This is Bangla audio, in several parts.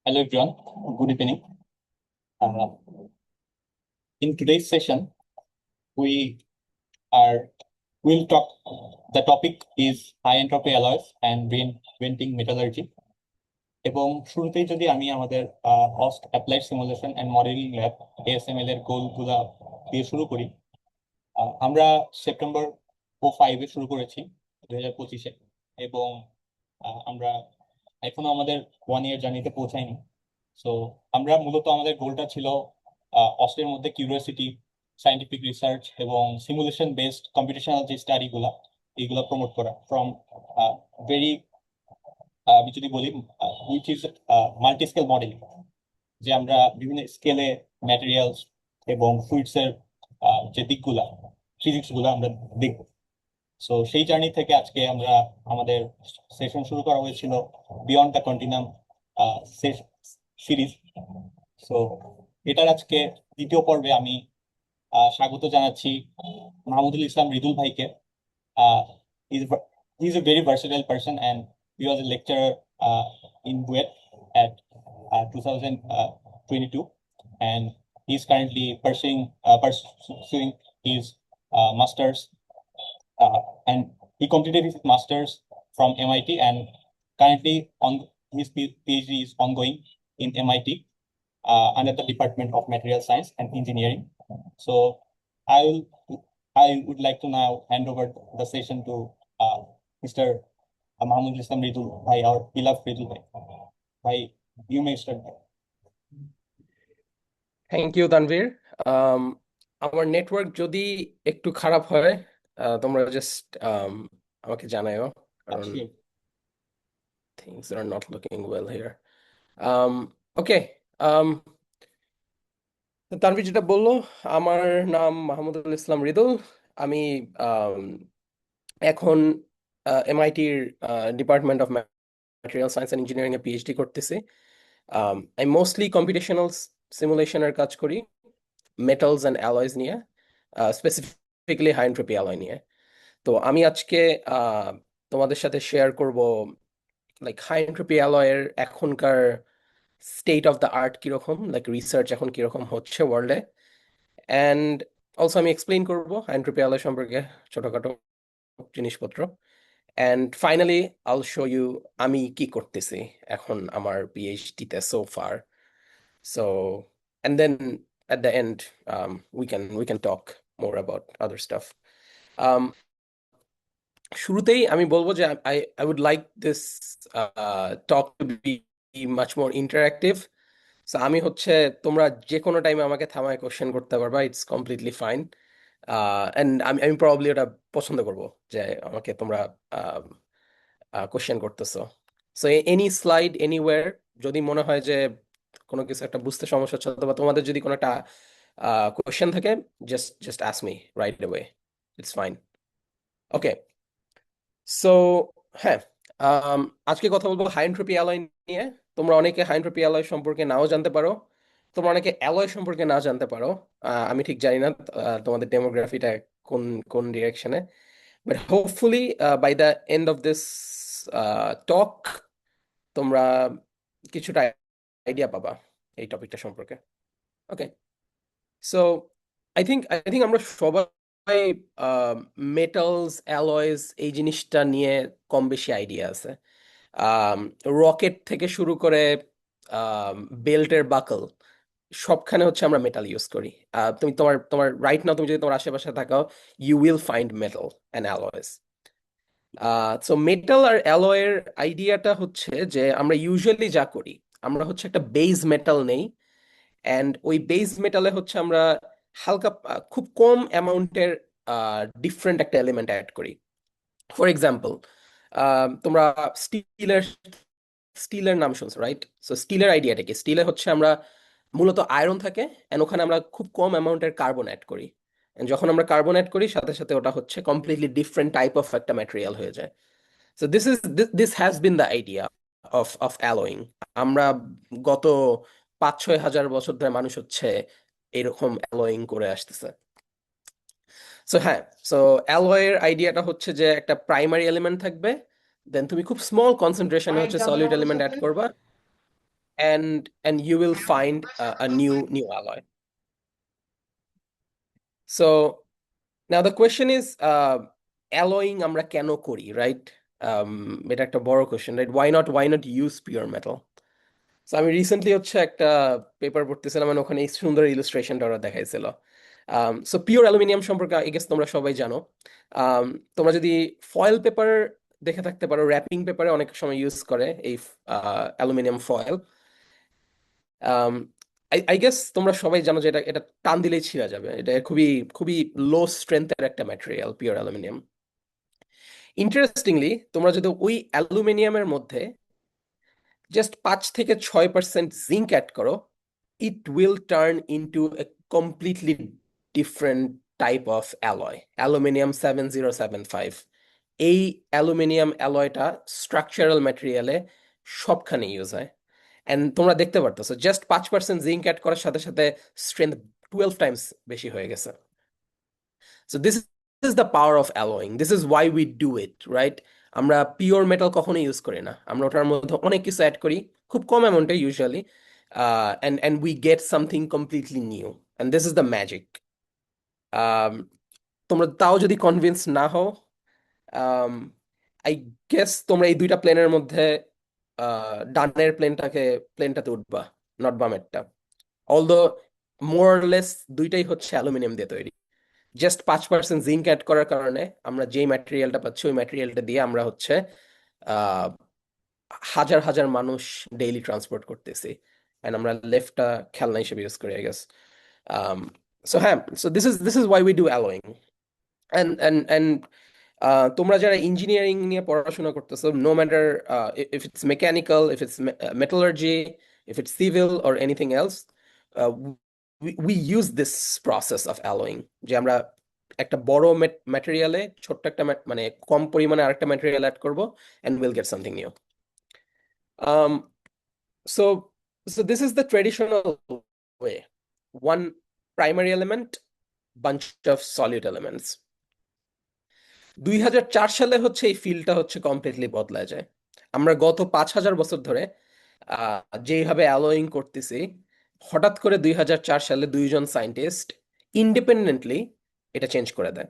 Hello everyone, good evening. Uh, in today's session, we are will talk. The topic is high entropy alloys and reinventing metallurgy. এবং শুরুতেই যদি আমি আমাদের অস্ট applied simulation and modelling lab ASML এর গোলগুলা দিয়ে শুরু করি। আমরা সেপ্টেম্বর 5-এ শুরু করেছি 2025-এ, এবং আমরা এখনো আমাদের 1 ইয়ার জার্নিতে পৌঁছাইনি। সো আমরা মূলত আমাদের গোলটা ছিল অস্ট্রের মধ্যে কিউরিওসিটি, সায়েন্টিফিক রিসার্চ এবং সিমুলেশন বেসড কম্পিটিশনাল যে স্টাডিগুলা এইগুলা প্রমোট করা ফ্রম ভেরি, আমি যদি বলি which is multi scale modelling, যে আমরা বিভিন্ন স্কেলে ম্যাটেরিয়ালস এবং ফ্লুইডস এর যে দিকগুলা, ফিজিক্স গুলা আমরা দেখব। সো সেই জার্নি থেকে আজকে আমরা আমাদের সেশন শুরু করা হয়েছিল বিয়ন্ড দ্য কন্টিনাম সিরিজ। সো এটার আজকে দ্বিতীয় পর্বে আমি স্বাগত জানাচ্ছি মাহমুদুল ইসলাম রিদুল ভাইকে। He's he's a very versatile person, and he was a lecturer in BUET at 2022, and he's currently pursuing his masters, and he completed his masters from MIT, and currently on his PhD is ongoing in MIT under the Department of Material Science and Engineering. So I will I would like to now hand over the session to Mr. Mahmoud Islam Ridul Bhai, our beloved Ridul Bhai. Bhai, you may start. Thank you Tanvir. Um, আমার নেটওয়ার্ক যদি একটু খারাপ হয় তোমরা জাস্ট আমাকে জানাও, কারণ Actually, things are not looking well here. Okay, Tanvir যেটা বললো, আমার নাম মাহমুদুল ইসলাম রিদুল। আমি আম, এখন এমআইটির department of material science and engineering এ পিএইচডি করতেছি। আমি মোস্টলি কম্পিটিশনাল সিমুলেশনের কাজ করি, মেটালস অ্যান্ড অ্যালয়েস নিয়ে, স্পেসিফিক্যালি হাই এন্ট্রপি অ্যালয় নিয়ে। তো আমি আজকে তোমাদের সাথে শেয়ার করব লাইক হাই এন্ট্রপি অ্যালয়ের এখনকার স্টেট অফ দ্য আর্ট কিরকম, লাইক রিসার্চ এখন কিরকম হচ্ছে ওয়ার্ল্ডে, অ্যান্ড অলসো আমি এক্সপ্লেইন করবো হাই এন্ট্রপি অ্যালয় সম্পর্কে ছোটখাটো জিনিসপত্র, and finally I'll show you আমি কি করতেছি এখন আমার পিএইচডিতে so far. So, and then at the end, we can talk more about other stuff. Um, শুরুতেই আমি বলবো যে I would like this talk to be much more interactive. So আমি হচ্ছে, তোমরা যে কোনো টাইমে আমাকে থামায় কোশ্চেন করতে পারবা, ইটস কমপ্লিটলি ফাইন। অ্যান্ড আমি আমি প্রবাবলি ওটা পছন্দ করবো যে আমাকে তোমরা কোশ্চেন করতেছো। সো এনি স্লাইড এনিওয়্যার, যদি মনে হয় যে কোনো কিছু একটা বুঝতে সমস্যা হচ্ছে, অথবা তোমাদের যদি কোনো একটা কোয়েশ্চেন থাকে, just ask me right away, it's fine. Okay, so হ্যাঁ, আজকে কথা বলবো হাই এন্ট্রপি অ্যালয় নিয়ে। তোমরা অনেকে হাই এন্ট্রপি অ্যালয় সম্পর্কে নাও জানতে পারো, তোমরা অনেকে অ্যালয় সম্পর্কে না জানতে পারো। আমি ঠিক জানি না তোমাদের ডেমোগ্রাফিটা কোন কোন ডিরেকশনে, but hopefully by the end of this talk তোমরা কিছুটা আইডিয়া পাবা এই টপিকটা সম্পর্কে। ওকে, সো আই থিঙ্ক আমরা সবাই মেটালস অ্যালয়েস এই জিনিসটা নিয়ে কম বেশি আইডিয়া আছে। রকেট থেকে শুরু করে বেল্টের বাকল, সবখানে হচ্ছে আমরা মেটাল ইউজ করি। তুমি তোমার তোমার রাইট নাও, তুমি যদি তোমার আশেপাশে থাকাও, you will find metal and alloys. So metal আর অ্যালয়ের আইডিয়াটা হচ্ছে যে আমরা ইউজুয়ালি যা করি, আমরা হচ্ছে একটা বেস মেটাল নেই, অ্যান্ড ওই বেস মেটালে হচ্ছে আমরা হালকা খুব কম অ্যামাউন্টের ডিফারেন্ট একটা এলিমেন্ট অ্যাড করি। ফর এক্সাম্পল, তোমরা স্টিলের স্টিলের নাম শুনছো, রাইট? সো স্টিলের আইডিয়াটা কি? স্টিলে হচ্ছে আমরা মূলত আয়রন থাকে, অ্যান্ড ওখানে আমরা খুব কম অ্যামাউন্টের কার্বন অ্যাড করি, and যখন আমরা কার্বন অ্যাড করি সাথে সাথে ওটা হচ্ছে কমপ্লিটলি ডিফারেন্ট টাইপ অফ একটা ম্যাটেরিয়াল হয়ে যায়। So this has been the idea of allowing. আমরা গত 5-6 হাজার বছর ধরে মানুষ হচ্ছে এরকম অ্যালোয়িং করে আসতেছে। সো হ্যাঁ, সো অ্যালয়ের আইডিয়াটা হচ্ছে যে একটা প্রাইমারি এলিমেন্ট থাকবে, দেন তুমি খুব স্মল কনসেন্ট্রেশনে হচ্ছে সলিড এলিমেন্ট অ্যাড করবা, and you will find a new alloy. So now the question is, alloying আমরা কেন করি, right? এটা একটা বড় question, right? Why not use pure metal? So আমি রিসেন্টলি হচ্ছে একটা পেপার পড়তেছিলাম, মানে ওখানে এই সুন্দর ইলাস্ট্রেশনটা ওরা দেখাইছিল। সো পিওর অ্যালুমিনিয়াম সম্পর্কে আই গেস তোমরা সবাই জানো। Um, তোমরা যদি ফয়েল পেপার দেখে থাকতে পারো, র্যাপিং পেপারে অনেক সময় ইউজ করে এই অ্যালুমিনিয়াম ফয়েল। আই গেস তোমরা সবাই জানো যে এটা এটা টান দিলেই ছিঁড়া যাবে। এটা খুবই খুবই লো স্ট্রেংথের একটা ম্যাটেরিয়াল, পিওর অ্যালুমিনিয়াম। ইন্টারেস্টিংলি, তোমরা যদি ওই অ্যালুমিনিয়ামের মধ্যে জাস্ট 5 থেকে 6% জিঙ্ক অ্যাড করো, it will turn into a completely different type of alloy, aluminium 7075. এই অ্যালুমিনিয়াম অ্যালয়টা স্ট্রাকচারাল ম্যাটেরিয়ালে সবখানে ইউজ হয়। অ্যান্ড তোমরা দেখতে পারতেছো জাস্ট 5% জিঙ্ক অ্যাড করার সাথে সাথে স্ট্রেংথ 12 টাইমস বেশি হয়ে গেছে। So this is the power of alloying, this is why we do it, right? আমরা পিওর মেটাল কখনো ইউজ করি না, আমরা ওটার মধ্যে অনেক কিছু অ্যাড করি, খুব কম অ্যামাউন্টে usually, and we get something completely new, and this is the magic. তোমরা তাও যদি কনভিন্স না হও, আই গেস তোমরা এই দুইটা প্লেনের মধ্যে ডানের প্লেনটাতে উঠবা, নট বামেরটা। অলদো মোর অর লেস দুইটাই হচ্ছে অ্যালুমিনিয়াম দিয়ে তৈরি। জাস্ট 5% জিঙ্ক অ্যাড করার কারণে আমরা যেই ম্যাটেরিয়ালটা পাচ্ছি, ওই ম্যাটেরিয়ালটা দিয়ে আমরা হচ্ছে আহ, হাজার হাজার মানুষ ডেইলি ট্রান্সপোর্ট করতেছি, অ্যান্ড আমরা লেফটটা খেলনা হিসেবে ইউজ করি, আই গেস। সো হ্যাঁ, so this is why we do alloying. And তোমরা যারা ইঞ্জিনিয়ারিং নিয়ে পড়াশোনা করতেছো, no matter if it's mechanical, if it's metallurgy, if it's civil or anything else, we use this process of alloying, যে আমরা একটা বড় ম্যাটেরিয়ালে ছোট্ট একটা মানে কম পরিমাণে আরেকটা ম্যাটেরিয়াল অ্যাড করব, and we'll get something new. Um, so this is the traditional way. One primary element, bunch of solute elements. 2004 সালে হচ্ছে এই ফিল্ডটা হচ্ছে কমপ্লিটলি বদলা যায়। আমরা গত 5000 বছর ধরে যেভাবে অ্যালোয়িং করতেছি, হঠাৎ করে 2004 সালে দুইজন সায়েন্টিস্ট ইন্ডিপেন্ডেন্টলি এটা চেঞ্জ করে দেয়।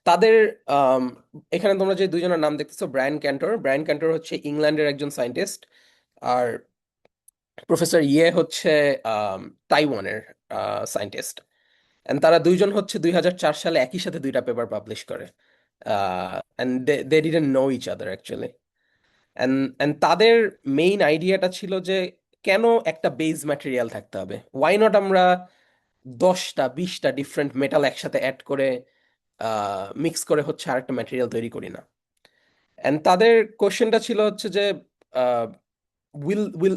তাদের এখানে তোমরা যে দুইজনের নাম দেখতেছো, ব্রায়ান ক্যান্টর হচ্ছে ইংল্যান্ডের একজন সায়েন্টিস্ট, আর প্রফেসর ইয়ে হচ্ছে তাইওয়ানের সায়েন্টিস্ট। এন্ড তারা দুইজন হচ্ছে 2004 সালে একই সাথে দুইটা পেপার পাবলিশ করে, and they didn't know each other actually. And তাদের মেইন আইডিয়াটা ছিল যে কেন একটা বেজ ম্যাটেরিয়াল থাকতে হবে, ওয়াই নট আমরা 10টা 20টা ডিফারেন্ট মেটাল একসাথে অ্যাড করে মিক্স করে হচ্ছে আরেকটা ম্যাটেরিয়াল তৈরি করি না। এন্ড তাদের কোশ্চেনটা ছিল হচ্ছে যে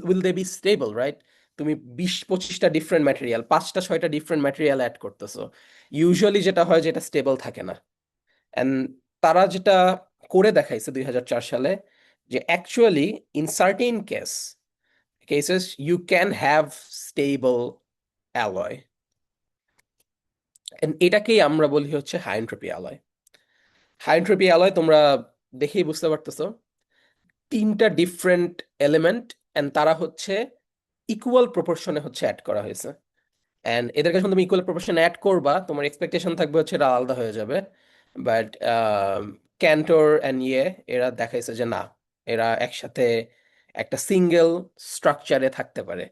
will they be stable, right? তুমি 20-25টা ডিফারেন্ট ম্যাটেরিয়াল, 5টা 6টা ডিফারেন্ট ম্যাটেরিয়াল অ্যাড করতেছো, ইউজুয়ালি যেটা হয় যেটা স্টেবল থাকে না। এন্ড তারা যেটা করে দেখাইছে 2004 সালে, যে actually in certain cases you can have stable alloy, এটাকেই আমরা বলি হচ্ছে high entropy alloy. High entropy alloy তোমরা দেখেই বুঝতে পারতেছো, 3টা ডিফারেন্ট এলিমেন্ট, এন্ড তারা হচ্ছে ইকুয়াল প্রপোর্শনে হচ্ছে অ্যাড করা হয়েছে। এন্ড এদেরকে যখন তুমি ইকুয়াল প্রপোর্শনে অ্যাড করবা, তোমার এক্সপেকটেশন থাকবে হচ্ছে এটা আলাদা হয়ে যাবে, বাট ক্যান্টর অ্যান্ড ইয়ে এরা দেখাইছে যে না, এরা একসাথে একটা সিঙ্গেল স্ট্রাকচারে থাকতে পারে।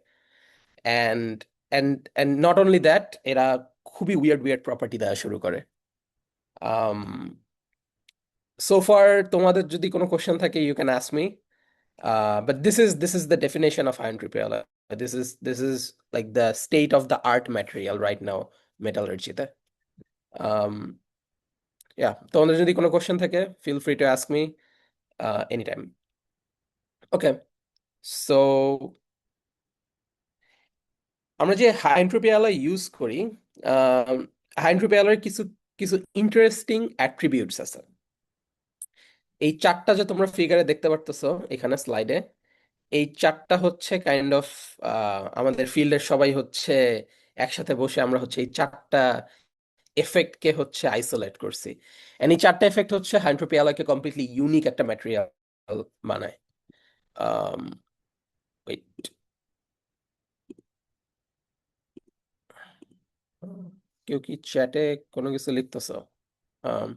And and and not only that, এরা খুবই উইয়ার্ড প্রপার্টি দেওয়া শুরু করে। সো ফার তোমাদের যদি কোনো কোশ্চেন থাকে, you can ask me, but this is the definition of iron alloy. This is like the state of the art material right now, metallurgy তে। um yeah, তোমাদের যদি কোনো কোশ্চেন থাকে, feel free to ask me anytime. Okay, so আমরা যে হাই এন্ট্রপি অ্যালয় ইউজ করি, হাই এন্ট্রপি অ্যালয়ের কিছু কিছু ইন্টারেস্টিং অ্যাট্রিবিউটস আছে। এই 4টা যে তোমরা ফিগারে দেখতে পারতেছো এখানে স্লাইডে, এই 4টা হচ্ছে কাইন্ড অফ আমাদের ফিল্ডের সবাই হচ্ছে একসাথে বসে আমরা হচ্ছে এই 4টা এফেক্টকে হচ্ছে আইসোলেট করছি। এন্ড এই 4টা এফেক্ট হচ্ছে হাই এন্ট্রপি অ্যালয়কে কমপ্লিটলি ইউনিক একটা ম্যাটেরিয়াল বানায়। ওয়েট, কেউ কি চ্যাটে কোনো কিছু লিখতেছ? um,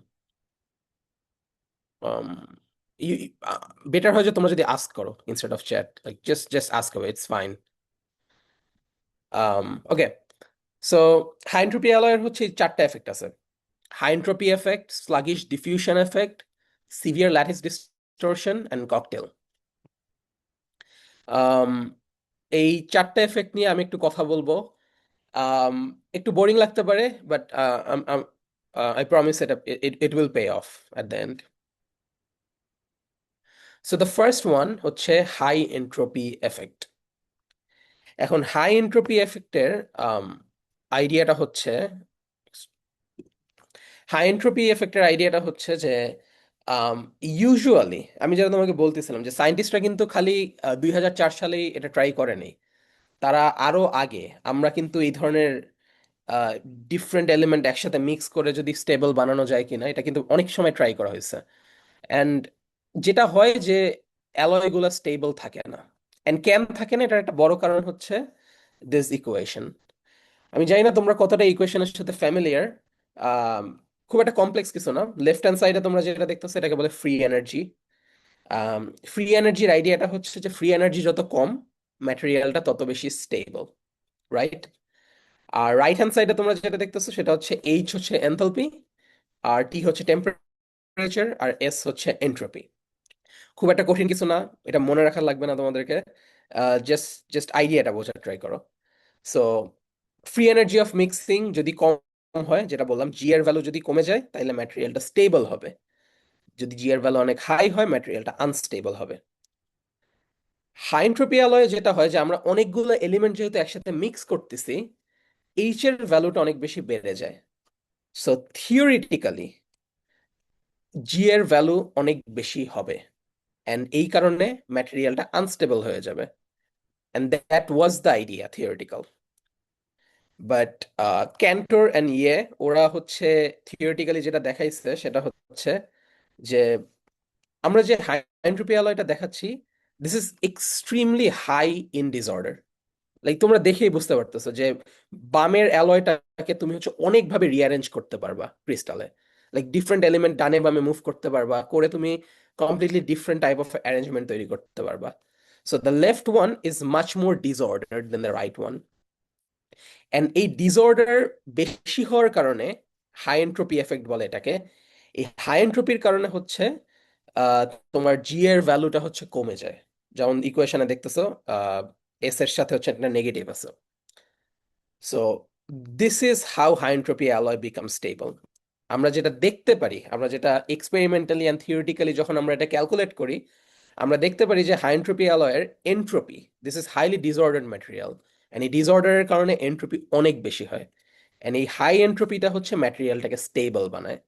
um, বেটার হয় যে তোমরা যদি আস্ক করো instead of chat, like just ask away, it's fine. Okay, so high entropy অ্যালয়ের হচ্ছে এই চারটা এফেক্ট আছে: high entropy effect, sluggish diffusion effect, severe lattice distortion and cocktail. এই চারটা এফেক্ট নিয়ে আমি একটু কথা বলবো। um, একটু বোরিং লাগতে পারে, but I promise it will pay off at the and. So the first one হচ্ছে হাই এন্ট্রপি এফেক্ট। এখন হাই এন্ট্রপি এফেক্টের আইডিয়াটা হচ্ছে, হাই এন্ট্রপি এফেক্টের আইডিয়াটা হচ্ছে যে ইউজুয়ালি আমি যেটা তোমাকে বলতেছিলাম যে সায়েন্টিস্টরা কিন্তু খালি 2004 সালেই এটা ট্রাই করেনি, তারা আরো আগে। আমরা কিন্তু এই ধরনের ডিফারেন্ট এলিমেন্ট একসাথে মিক্স করে যদি স্টেবল বানানো যায় কিনা এটা কিন্তু অনেক সময় ট্রাই করা হয়েছে। অ্যান্ড যেটা হয় যে অ্যালয়গুলো স্টেবল থাকে না। অ্যান্ড কেন থাকে না, এটার একটা বড় কারণ হচ্ছে দিস ইকুয়েশন। আমি জানি না তোমরা কতটা ইকুয়েশনের সাথে ফ্যামিলিয়ার। খুব একটা কমপ্লেক্স কিছু না। লেফট হ্যান্ড সাইডে তোমরা যেটা দেখতেছো এটাকে বলে ফ্রি এনার্জি। ফ্রি এনার্জির আইডিয়াটা হচ্ছে যে ফ্রি এনার্জি যত কম, ম্যাটেরিয়ালটা তত বেশি স্টেবল, রাইট? আর রাইট হ্যান্ড সাইডে তোমরা যেটা দেখতেছো সেটা হচ্ছে এইচ হচ্ছে এনথালপি, আর টি হচ্ছে টেম্পারেচার, আর এস হচ্ছে এন্ট্রপি। খুব একটা কঠিন কিছু না, এটা মনে রাখা লাগবে না তোমাদেরকে। জাস্ট জাস্ট আইডিয়াটা বোঝার ট্রাই করো। So free energy of mixing যদি কম হয়, যেটা বললাম, জি এর ভ্যালু যদি কমে যায় তাহলে ম্যাটেরিয়ালটা স্টেবল হবে। যদি জি এর ভ্যালু অনেক হাই হয় ম্যাটেরিয়ালটা আনস্টেবল হবে। হাই এনট্রপি অ্যালয়ে যেটা হয় যে আমরা অনেকগুলো এলিমেন্ট যেহেতু একসাথে মিক্স করতেছি, এইচ এর ভ্যালুটা অনেক বেশি বেড়ে যায়। সো থিওরিটিক্যালি জি এর ভ্যালু অনেক বেশি হবে, অ্যান্ড এই কারণে ম্যাটেরিয়ালটা আনস্টেবল হয়ে যাবে। And that was the idea theoretical. But ক্যান্টর and ওরা হচ্ছে থিওরিটিক্যালি যেটা দেখাইছে সেটা হচ্ছে যে আমরা যে হাই এনট্রপি অ্যালয়টা দেখাচ্ছি, this is extremely high in disorder. Like তোমরা দেখেই বুঝতে পারতেছো যে বামের অ্যালয়টাকে তুমি হচ্ছে অনেকভাবে রিঅ্যারেঞ্জ করতে পারবা ক্রিস্টালে। লাইক ডিফারেন্ট এলিমেন্ট ডানে বামে মুভ করতে পারবা, করে তুমি completely different type of arrangement তৈরি করতে পারবা। So the left one is much more disordered than the right one. And এই ডিসঅর্ডার বেশি হওয়ার কারণে হাই এন্ট্রপি এফেক্ট বলে এটাকে। এই হাই এন্ট্রপির কারণে হচ্ছে আহ, তোমার জি এর ভ্যালুটা হচ্ছে কমে যায়। যেমন ইকুয়েশনে দেখতেছো, এস এর সাথে হচ্ছে একটা নেগেটিভ আছে। So this is how high entropy alloy become stable. আমরা যেটা দেখতে পারি, আমরা যেটা এক্সপেরিমেন্টালি অ্যান্ড থিওরিটিক্যালি যখন আমরা এটা ক্যালকুলেট করি, আমরা দেখতে পারি যে হাই এন্ট্রপি অ্যালয়ের entropy, this is highly disordered material, and এই ডিসঅর্ডারের কারণে এন্ট্রপি অনেক বেশি হয়। অ্যান্ড এই হাই এন্ট্রপিটা হচ্ছে ম্যাটেরিয়ালটাকে স্টেবল বানায়।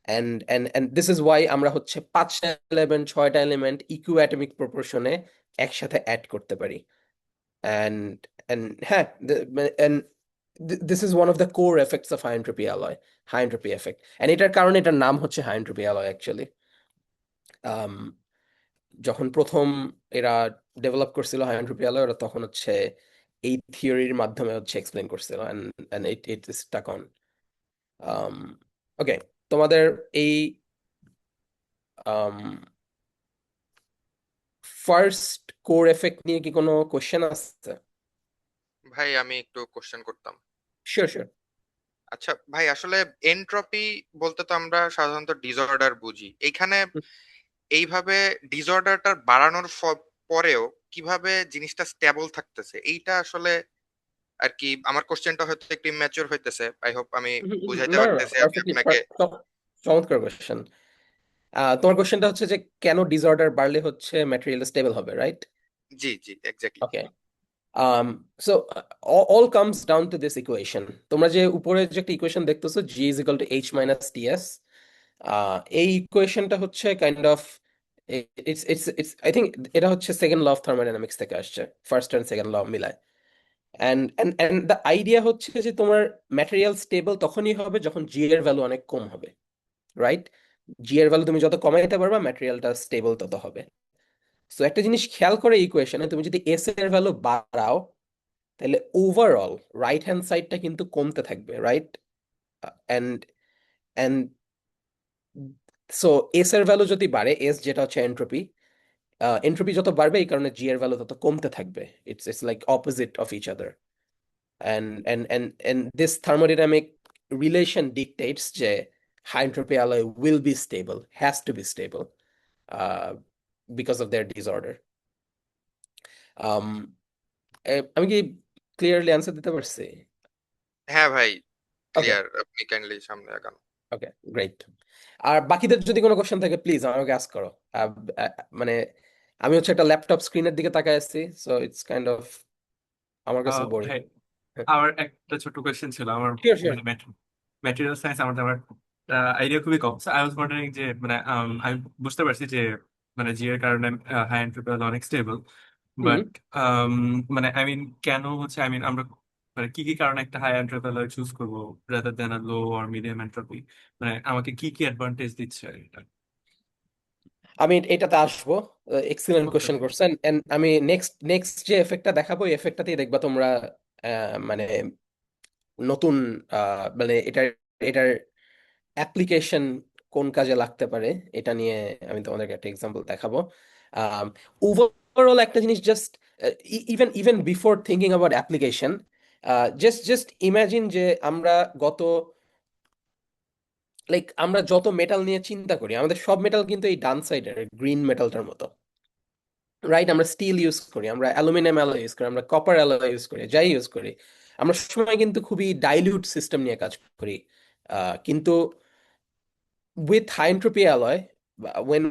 অ্যান্ড দিস ইজ ওয়াই আমরা হচ্ছে 5টা এলিমেন্ট, 6টা এলিমেন্ট ইকুই অ্যাটমিক প্রপোর্শনে একসাথে অ্যাড করতে পারি। অ্যান্ড অ্যান্ড হ্যাঁ, and this is one of the core effects of high entropy alloy, high entropy effect. And এটার কারণে এটার নাম হচ্ছে হাই এন্ট্রপি অ্যালয় অ্যাকচুয়ালি। যখন প্রথম এরা ডেভেলপ করছিল হাই এন্ট্রপি অ্যালয়, ওরা তখন হচ্ছে এই থিওরির মাধ্যমে হচ্ছে এক্সপ্লেন করছিল, and it is stuck on. Okay, তোমাদের এই ফার্স্ট কোর এফেক্ট নিয়ে কি কোনো কোশ্চেন আছে? ভাই আমি একটু কোশ্চেন করতাম। Sure sure. আচ্ছা ভাই, আসলে এনট্রপি বলতে তো আমরা সাধারণত ডিসঅর্ডার বুঝি। এইখানে এইভাবে ডিসঅর্ডারটা বাড়ানোর পরেও কিভাবে জিনিসটা স্টেবল থাকতেছে, এইটা আসলে আর কি আমার কোশ্চেনটা হয়তো একটু ইম্যাচিওর হইতেছে। আই হোপ আমি বুঝাইতে না না, পারতেছি আমি পারফেক্টলি, আপনাকে। চমৎকার কোশ্চেন। তোমার কোশ্চেনটা হচ্ছে যে কেন ডিসঅর্ডার বাড়লে হচ্ছে ম্যাটেরিয়াল স্টেবল হবে, right? G G, exactly. Okay, so all comes down to this equation. তোমরা যে উপরে যে একটা ইকুয়েশন দেখতেছো, g is equal to h minus ts, এই ইকুয়েশনটা হচ্ছে kind of, it's I think এটা হচ্ছে সেকেন্ড ল অফ থার্মোডাইনামিক্স থেকে আসছে, ফার্স্ট এন্ড সেকেন্ড ল মিলায়। অ্যান্ড দ্য আইডিয়া হচ্ছে যে তোমার ম্যাটেরিয়াল স্টেবল তখনই হবে যখন জি এর ভ্যালু অনেক কম হবে, রাইট? জি এর ভ্যালু তুমি যত কমাইতে পারবা ম্যাটেরিয়ালটা স্টেবল তত হবে। সো একটা জিনিস খেয়াল করে ইকুয়েশনে, তুমি যদি এস এর ভ্যালু বাড়াও তাহলে ওভারঅল রাইট হ্যান্ড সাইডটা কিন্তু কমতে থাকবে, right? And and so S এর ভ্যালু যদি বাড়ে, এস যেটা হচ্ছে এন্ট্রপি, এন্ট্রপি যত বাড়বে এই কারণে জি এর ভ্যালু তত কমতে থাকবে। It's like opposite of each other. And this thermodynamic relation dictates যে high entropy alloy will be stable, has to be stable, uh, because of their disorder. Um, আমি কি ক্লিয়ারলি অ্যান্সার দিতে পারছি? হ্যাঁ ভাই, ওকে, ক্লিয়ার, আপনি কাইন্ডলি সামনে আগান। ওকে, গ্রেট। আর বাকিদের যদি কোনো কোশ্চেন থাকে প্লিজ আমাকে আস্ক করো। আহ, আহ, মানে আমি হচ্ছে একটা ল্যাপটপ স্ক্রিনের দিকে তাকায় আছি, সো ইটস কাইন্ড অফ আমার কাছে বোরিং। ভাই আমার একটা ছোট কোয়েশ্চেন ছিল। আমার শিওর শিওর। মানে ম্যাটেরিয়াল সায়েন্স আমার আইডিয়া খুবই কম। আই ওয়াজ ওয়ান্ডারিং যে মানে আমি বুঝতে পারছি যে মানে জি এর কারণে হাই এন্ট্রপি অনেক স্টেবল, হুম। বাট মানে আই মিন কেন হচ্ছে আই মিন আমরা মানে কি কি কারণে একটা হাই এন্ট্রপি চুজ করবো rather than low or medium entropy? মানে আমাকে কি কি অ্যাডভান্টেজ দিচ্ছে এটা? আমি এটাতে আসবো। এক্সিলেন্ট ওকে কোশ্চেন করছেন। এন্ড আমি নেক্সট নেক্সট যে এফেক্টটা দেখাবো এই এফেক্টটাতেই দেখবা তোমরা মানে নতুন মানে এটার এটার অ্যাপ্লিকেশন কোন কাজে লাগতে পারে এটা নিয়ে আমি তোমাদেরকে একটা এক্সাম্পল দেখাবো। ওভারঅল একটা জিনিস just even even before thinking about application, just imagine যে আমরা গত লাইক আমরা যত মেটাল নিয়ে চিন্তা করি আমাদের সব মেটাল কিন্তু এই ডান সাইডের গ্রিন মেটালটার মতো, রাইট? আমরা স্টিল ইউজ করি, আমরা অ্যালুমিনিয়াম অ্যালয় ইউজ করি, আমরা কপার অ্যালয় ইউজ করি, যাই ইউজ করি আমরা সময় কিন্তু খুবই ডাইলিউট সিস্টেম নিয়ে কাজ করি। কিন্তু with high entropy alloy when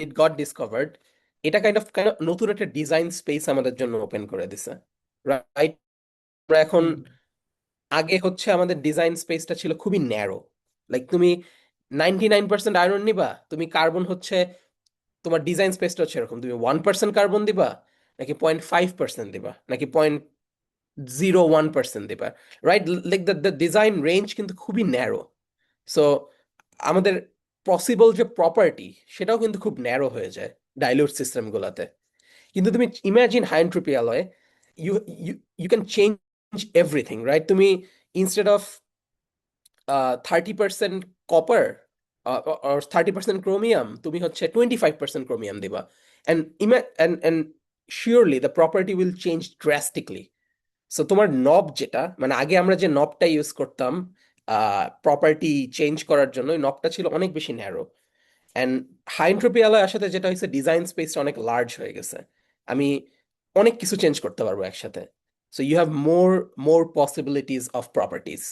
it got discovered, এটা কাইন্ড অফ নতুন একটা ডিজাইন স্পেস আমাদের জন্য ওপেন করে দিছে, রাইট? আমরা এখন হুম আগে হচ্ছে আমাদের ডিজাইন স্পেসটা ছিল খুবই ন্যারো। লাইক তুমি 99% আয়রন নিবা, তুমি কার্বন হচ্ছে তোমার ডিজাইন স্পেসটা হচ্ছে এরকম, তুমি 1% কার্বন দিবা নাকি 0.5% দিবা নাকি 0.01% দিবা, right? Like the design range কিন্তু খুবই ন্যারো। সো আমাদের পসিবল যে প্রপার্টি সেটাও কিন্তু খুব ন্যারো হয়ে যায় ডাইলিউট সিস্টেমগুলোতে। কিন্তু তুমি imagine high entropy alloy, you you you can change everything, right? তুমি instead of 30% copper or 30% chromium তুমি হচ্ছে 25% ক্রোমিয়াম দিবা, and surely the property will change drastically. So তোমার নব যেটা মানে আগে আমরা যে নবটা ইউজ করতাম প্রপার্টি চেঞ্জ করার জন্য, ওই নবটা ছিল অনেক বেশি narrow. And high entropy alloy আসাতে যেটা হয়েছে ডিজাইন স্পেসটা অনেক লার্জ হয়ে গেছে, আমি অনেক কিছু চেঞ্জ করতে পারবো একসাথে। So you have more possibilities of properties.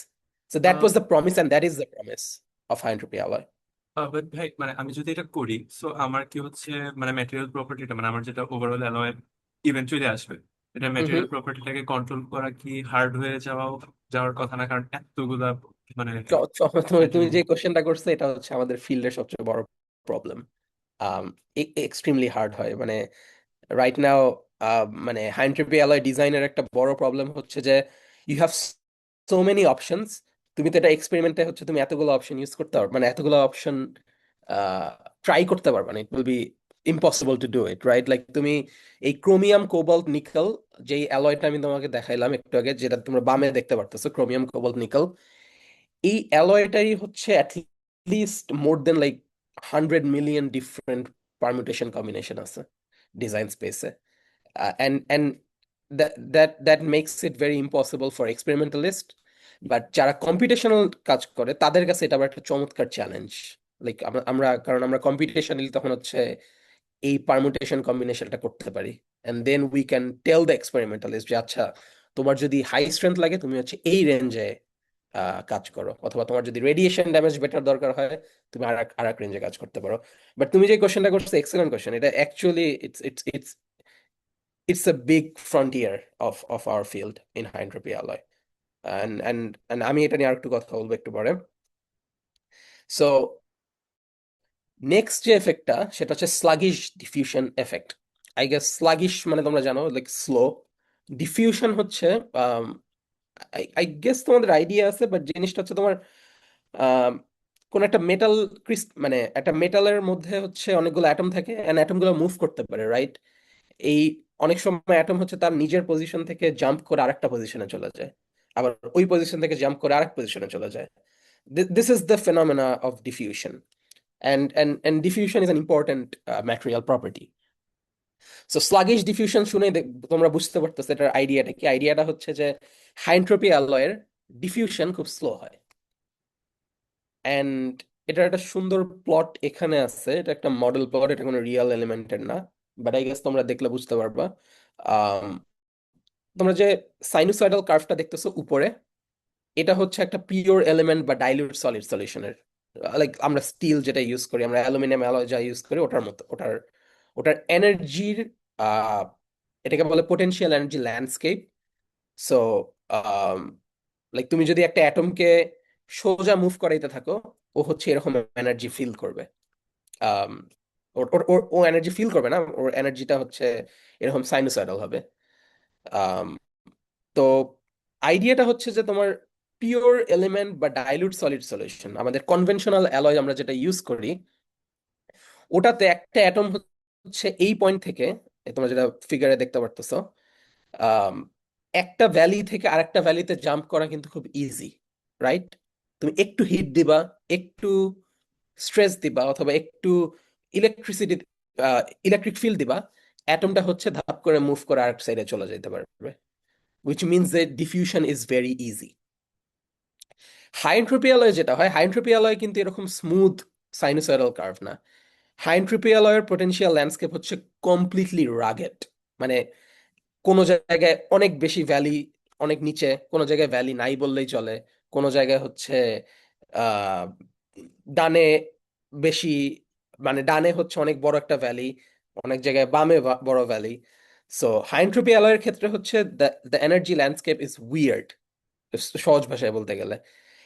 So that was the promise and that is the promise of high entropy alloy. But ভাই মানে আমি যদি এটা করি, সো আমার কি হচ্ছে মানে ম্যাটেরিয়াল প্রপার্টিটা মানে আমার যেটা ওভারঅল অ্যালয় ইভেন্চুয়ালি আসবে, এটা হুম হুম। ম্যাটেরিয়াল প্রপার্টিটাকে কন্ট্রোল করা কি হার্ড হয়ে যাওয়ার কথা না? কারণ এতগুলা মানে তুমি ম্যাটেরিয়াল। যে কোশ্চেনটা করছো এটা হচ্ছে আমাদের ফিল্ডের সবচেয়ে বড় প্রবলেম। এক্সট্রিমলি হার্ড হয় মানে রাইট নাও। মানে হাই এন্ট্রপি অ্যালয় ডিজাইনের একটা বড় প্রবলেম হচ্ছে যে you have so many options. তুমি তো এটা এক্সপেরিমেন্টে হচ্ছে তুমি এতগুলো অপশন ইউজ করতে পারবে মানে এতগুলো অপশন ট্রাই করতে পারবে না, ইট will B impossible to do it, right? Like তুমি এই ক্রোমিয়াম কোবাল্ট নিকেল যেই অ্যালয়টা আমি তোমাকে দেখাইলাম একটু আগে, যেটা তোমরা বামে দেখতে পারতেছো, ক্রোমিয়াম কোবাল্ট নিকেল, এই অ্যালয়টাই হচ্ছে at least more than like 100 million different permutation combination আছে ডিজাইন স্পেসে। And that makes it very impossible for experimentalist, but যারা কম্পিটিশনাল কাজ করে তাদের কাছে এটা আবার একটা চমৎকার চ্যালেঞ্জ। লাইক আমরা কারণ আমরা কম্পিটিশনালি তখন হচ্ছে এই পারমুটেশন কম্বিনেশনটা করতে পারি, and then we can tell the experimentalist যে আচ্ছা তোমার যদি হাই স্ট্রেংথ লাগে তুমি হচ্ছে এই রেঞ্জে কাজ করো, অথবা তোমার যদি রেডিয়েশন ড্যামেজ বেটার দরকার হয় তুমি আর এক রেঞ্জে কাজ করতে পারো। বাট তুমি যে কোশ্চেনটা করছো এক্সেলেন্ট কোশ্চেন, এটা actually it's a big frontier of our field in high entropy alloy. And আমি এটা নিয়ে আরেকটু কথা বলবো একটু পরে। সো নেক্সট যে এফেক্টটা সেটা হচ্ছে sluggish diffusion effect. I guess sluggish মানে তোমরা জানো লাইক স্লো, ডিফিউশন হচ্ছে আই গেস তোমাদের আইডিয়া আছে, বাট জিনিসটা হচ্ছে তোমার আম, কোন একটা মেটাল মানে একটা মেটালের মধ্যে হচ্ছে অনেকগুলো অ্যাটম থাকে এন্ড অ্যাটমগুলো মুভ করতে পারে, রাইট? এই অনেক সময় অ্যাটম হচ্ছে তার নিজের পজিশন থেকে জাম্প করে আরেকটা পজিশনে চলে যায়, আবার ওই পজিশন থেকে জাম্প করে আরেক পজিশনে চলে যায়। This is the phenomena of diffusion, and diffusion is an important material property. So sluggish diffusion শুনে তোমরা বুঝতে পারতেছো এটার আইডিয়াটা কি। আইডিয়াটা হচ্ছে যে হাই এনট্রপি অ্যালয়ের ডিফিউশন খুব স্লো হয়। অ্যান্ড এটার একটা সুন্দর প্লট এখানে আছে, এটা একটা মডেল প্লট, এটা কোনো রিয়েল এলিমেন্টের না, বাট আই গেস তোমরা দেখলে বুঝতে পারবা। আম, তোমরা যে সাইনুসয়েডাল কার্ভটা দেখতেছো উপরে, এটা হচ্ছে একটা পিওর এলিমেন্ট বা ডাইলিউট সলিড সলিউশনের, লাইক আমরা স্টিল যেটা ইউজ করি, আমরা অ্যালুমিনিয়াম অ্যালয় যা ইউজ করি ওটার মতো। ওটার এনার্জির এটাকে বলে potential energy landscape. So like তুমি যদি একটা অ্যাটমকে সোজা মুভ করাইতে থাকো, ও হচ্ছে এরকম এনার্জি ফিল করবে। আম, ও এনার্জি ফিল করবে না, ওর এনার্জিটা হচ্ছে এরকম সাইনুসয়েডাল হবে। আম, তো আইডিয়াটা হচ্ছে যে তোমার পিওর এলিমেন্ট বা ডাইলুট সলিড সলিউশন, আমাদের কনভেনশনাল অ্যালয় আমরা যেটা ইউজ করি, ওটাতে একটা অ্যাটম হচ্ছে এই পয়েন্ট থেকে, তোমরা যেটা ফিগারে দেখতে পারতেছো, আম, একটা ভ্যালি থেকে আরেকটা ভ্যালিতে জাম্প করা কিন্তু খুব ইজি, রাইট? তুমি একটু হিট দিবা, একটু স্ট্রেস দিবা, অথবা একটু ইলেকট্রিসিটি ইলেকট্রিক ফিল্ড দিবা, অ্যাটমটা হচ্ছে ধাপ করে মুভ করে আরেক সাইডে চলে যেতে পারবে, which means that diffusion is very easy. High entropy alloy যেটা হয়, হাই এনট্রপি অ্যালয় কিন্তু এরকম স্মুথ সাইনুসয়েডাল কার্ভ না। হাই এনট্রপি অ্যালয়ের পোটেনশিয়াল ল্যান্ডস্কেপ হচ্ছে কমপ্লিটলি রাগেড, মানে কোনো জায়গায় অনেক বেশি ভ্যালি, অনেক নিচে, কোনো জায়গায় ভ্যালি নাই বললেই চলে, কোনো জায়গায় হচ্ছে আহ ডানে বেশি, মানে ডানে হচ্ছে অনেক বড় একটা ভ্যালি, অনেক জায়গায় বামে বড় ভ্যালি। সো হাই এনট্রপি অ্যালয়ের ক্ষেত্রে হচ্ছে the energy landscape is weird, সহজ ভাষায় বলতে গেলে।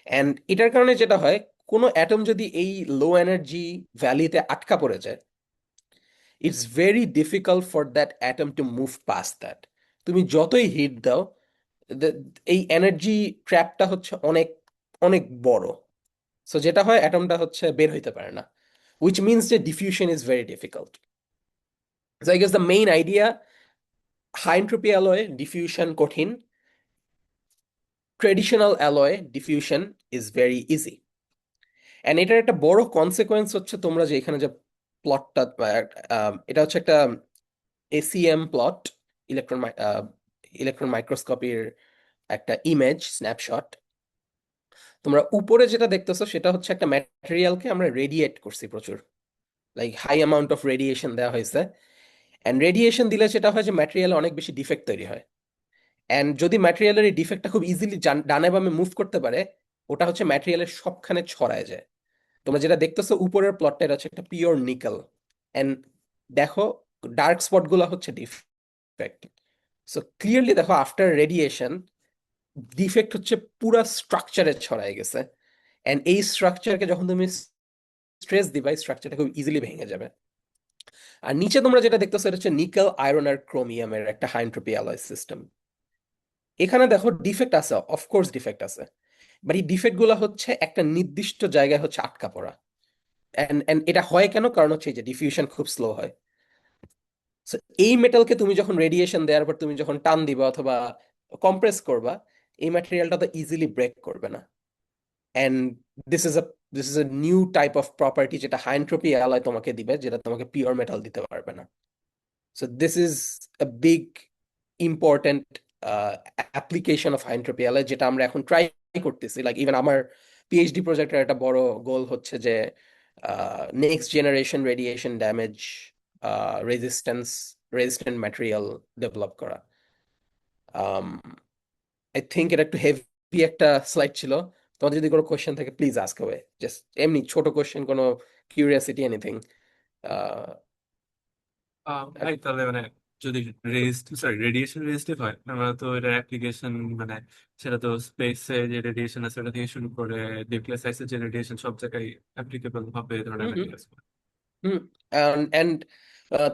অ্যান্ড এটার কারণে যেটা হয়, কোনো অ্যাটম যদি এই লো এনার্জি ভ্যালিতে আটকা পড়ে যায়, it's very difficult for that atom to move past that. তুমি যতই হিট দাও, এই এনার্জি ট্র্যাপটা হচ্ছে অনেক অনেক বড়। সো যেটা হয়, অ্যাটমটা হচ্ছে বের হইতে পারে না, উইচ মিনস যে diffusion is very difficult. So I guess the main idea, high entropy অ্যালয়ে ডিফিউশন কঠিন, ট্রেডিশনাল অ্যালয়ে diffusion is very easy. And এটার একটা বড় কনসিকোয়েন্স হচ্ছে, তোমরা যে এখানে যে প্লটটা, এটা হচ্ছে একটা এসিএম প্লট, ইলেকট্রন ইলেকট্রন মাইক্রোস্কোপির একটা ইমেজ স্ন্যাপশট। তোমরা উপরে যেটা দেখতেছো সেটা হচ্ছে একটা ম্যাটেরিয়ালকে আমরা রেডিয়েট করছি প্রচুর, like high amount of radiation দেওয়া হয়েছে। অ্যান্ড রেডিয়েশন দিলে যেটা হয় যে ম্যাটেরিয়ালে অনেক বেশি ডিফেক্ট তৈরি হয়। অ্যান্ড যদি ম্যাটেরিয়ালের এই ডিফেক্টটা খুব ইজিলি ডানে বামে মুভ করতে পারে, ওটা হচ্ছে ম্যাটেরিয়ালের সবখানে ছড়ায় যায়। তোমরা যেটা দেখতেছো উপরের প্লটটা, এটা হচ্ছে একটা পিওর নিকেল। এন্ড দেখো, ডার্ক স্পট গুলো হচ্ছে ডিফেক্ট। সো ক্লিয়ারলি দেখো, আফটার রেডিয়েশন ডিফেক্ট হচ্ছে পুরা স্ট্রাকচারে ছড়ায় গেছে। এন্ড এই স্ট্রাকচারকে যখন তুমি স্ট্রেস দিবা, এই স্ট্রাকচারটা খুব ইজিলি ভেঙে যাবে। আর নিচে তোমরা যেটা দেখতেছো, এটা হচ্ছে নিকেল, আয়রন আর ক্রোমিয়ামের একটা হাই এনট্রপি অ্যালয় সিস্টেম। এখানে দেখো ডিফেক্ট আছে, অফকোর্স ডিফেক্ট আছে, বাট এই ডিফেক্ট গুলো হচ্ছে একটা নির্দিষ্ট জায়গায় হচ্ছে আটকা পড়া। এন্ড এটা হয় কেন? কারণ হচ্ছে এই যে ডিফিউশন খুব স্লো হয়। So, এই মেটালকে তুমি যখন রেডিয়েশন দেওয়ার পর তুমি যখন টান দিবা অথবা কম্প্রেস করবা, এই ম্যাটেরিয়ালটা তো ইজিলি ব্রেক করবে না। And this is a this is a new type of property, যেটা হাই এনট্রপি অ্যালয় তোমাকে দিবে, যেটা তোমাকে পিওর মেটাল দিতে পারবে না। So this is a big important application of high entropy alloy, যেটা আমরা এখন ট্রাই করতেছি। লাইক ইভেন আমার পিএইচডি প্রজেক্টের একটা বড় গোল হচ্ছে যে next generation radiation damage resistant material develop করা। আই থিঙ্ক এটা একটু হেভি একটা স্লাইড ছিল। তোমাদের যদি কোনো কোয়েশ্চেন থাকে প্লিজ আস্ক অ্যাওয়ে, জাস্ট এমনি ছোট কোয়েশ্চেন, কোনো কিউরিয়াসিটি, এনিথিং। ভাই তাহলে মানে যদি রেডিয়েশন রেজিস্টিভ হয়, আমরা তো এটার অ্যাপ্লিকেশন মানে সেটা তো স্পেসে যে রেডিয়েশন আছে ওটা থেকে শুরু করে নিউক্লিয়াস সাইজের যে রেডিয়েশন, সব জায়গায় অ্যাপ্লিকেবল হবে এই ধরনের ম্যাটেরিয়ালস। হুম। অ্যান্ড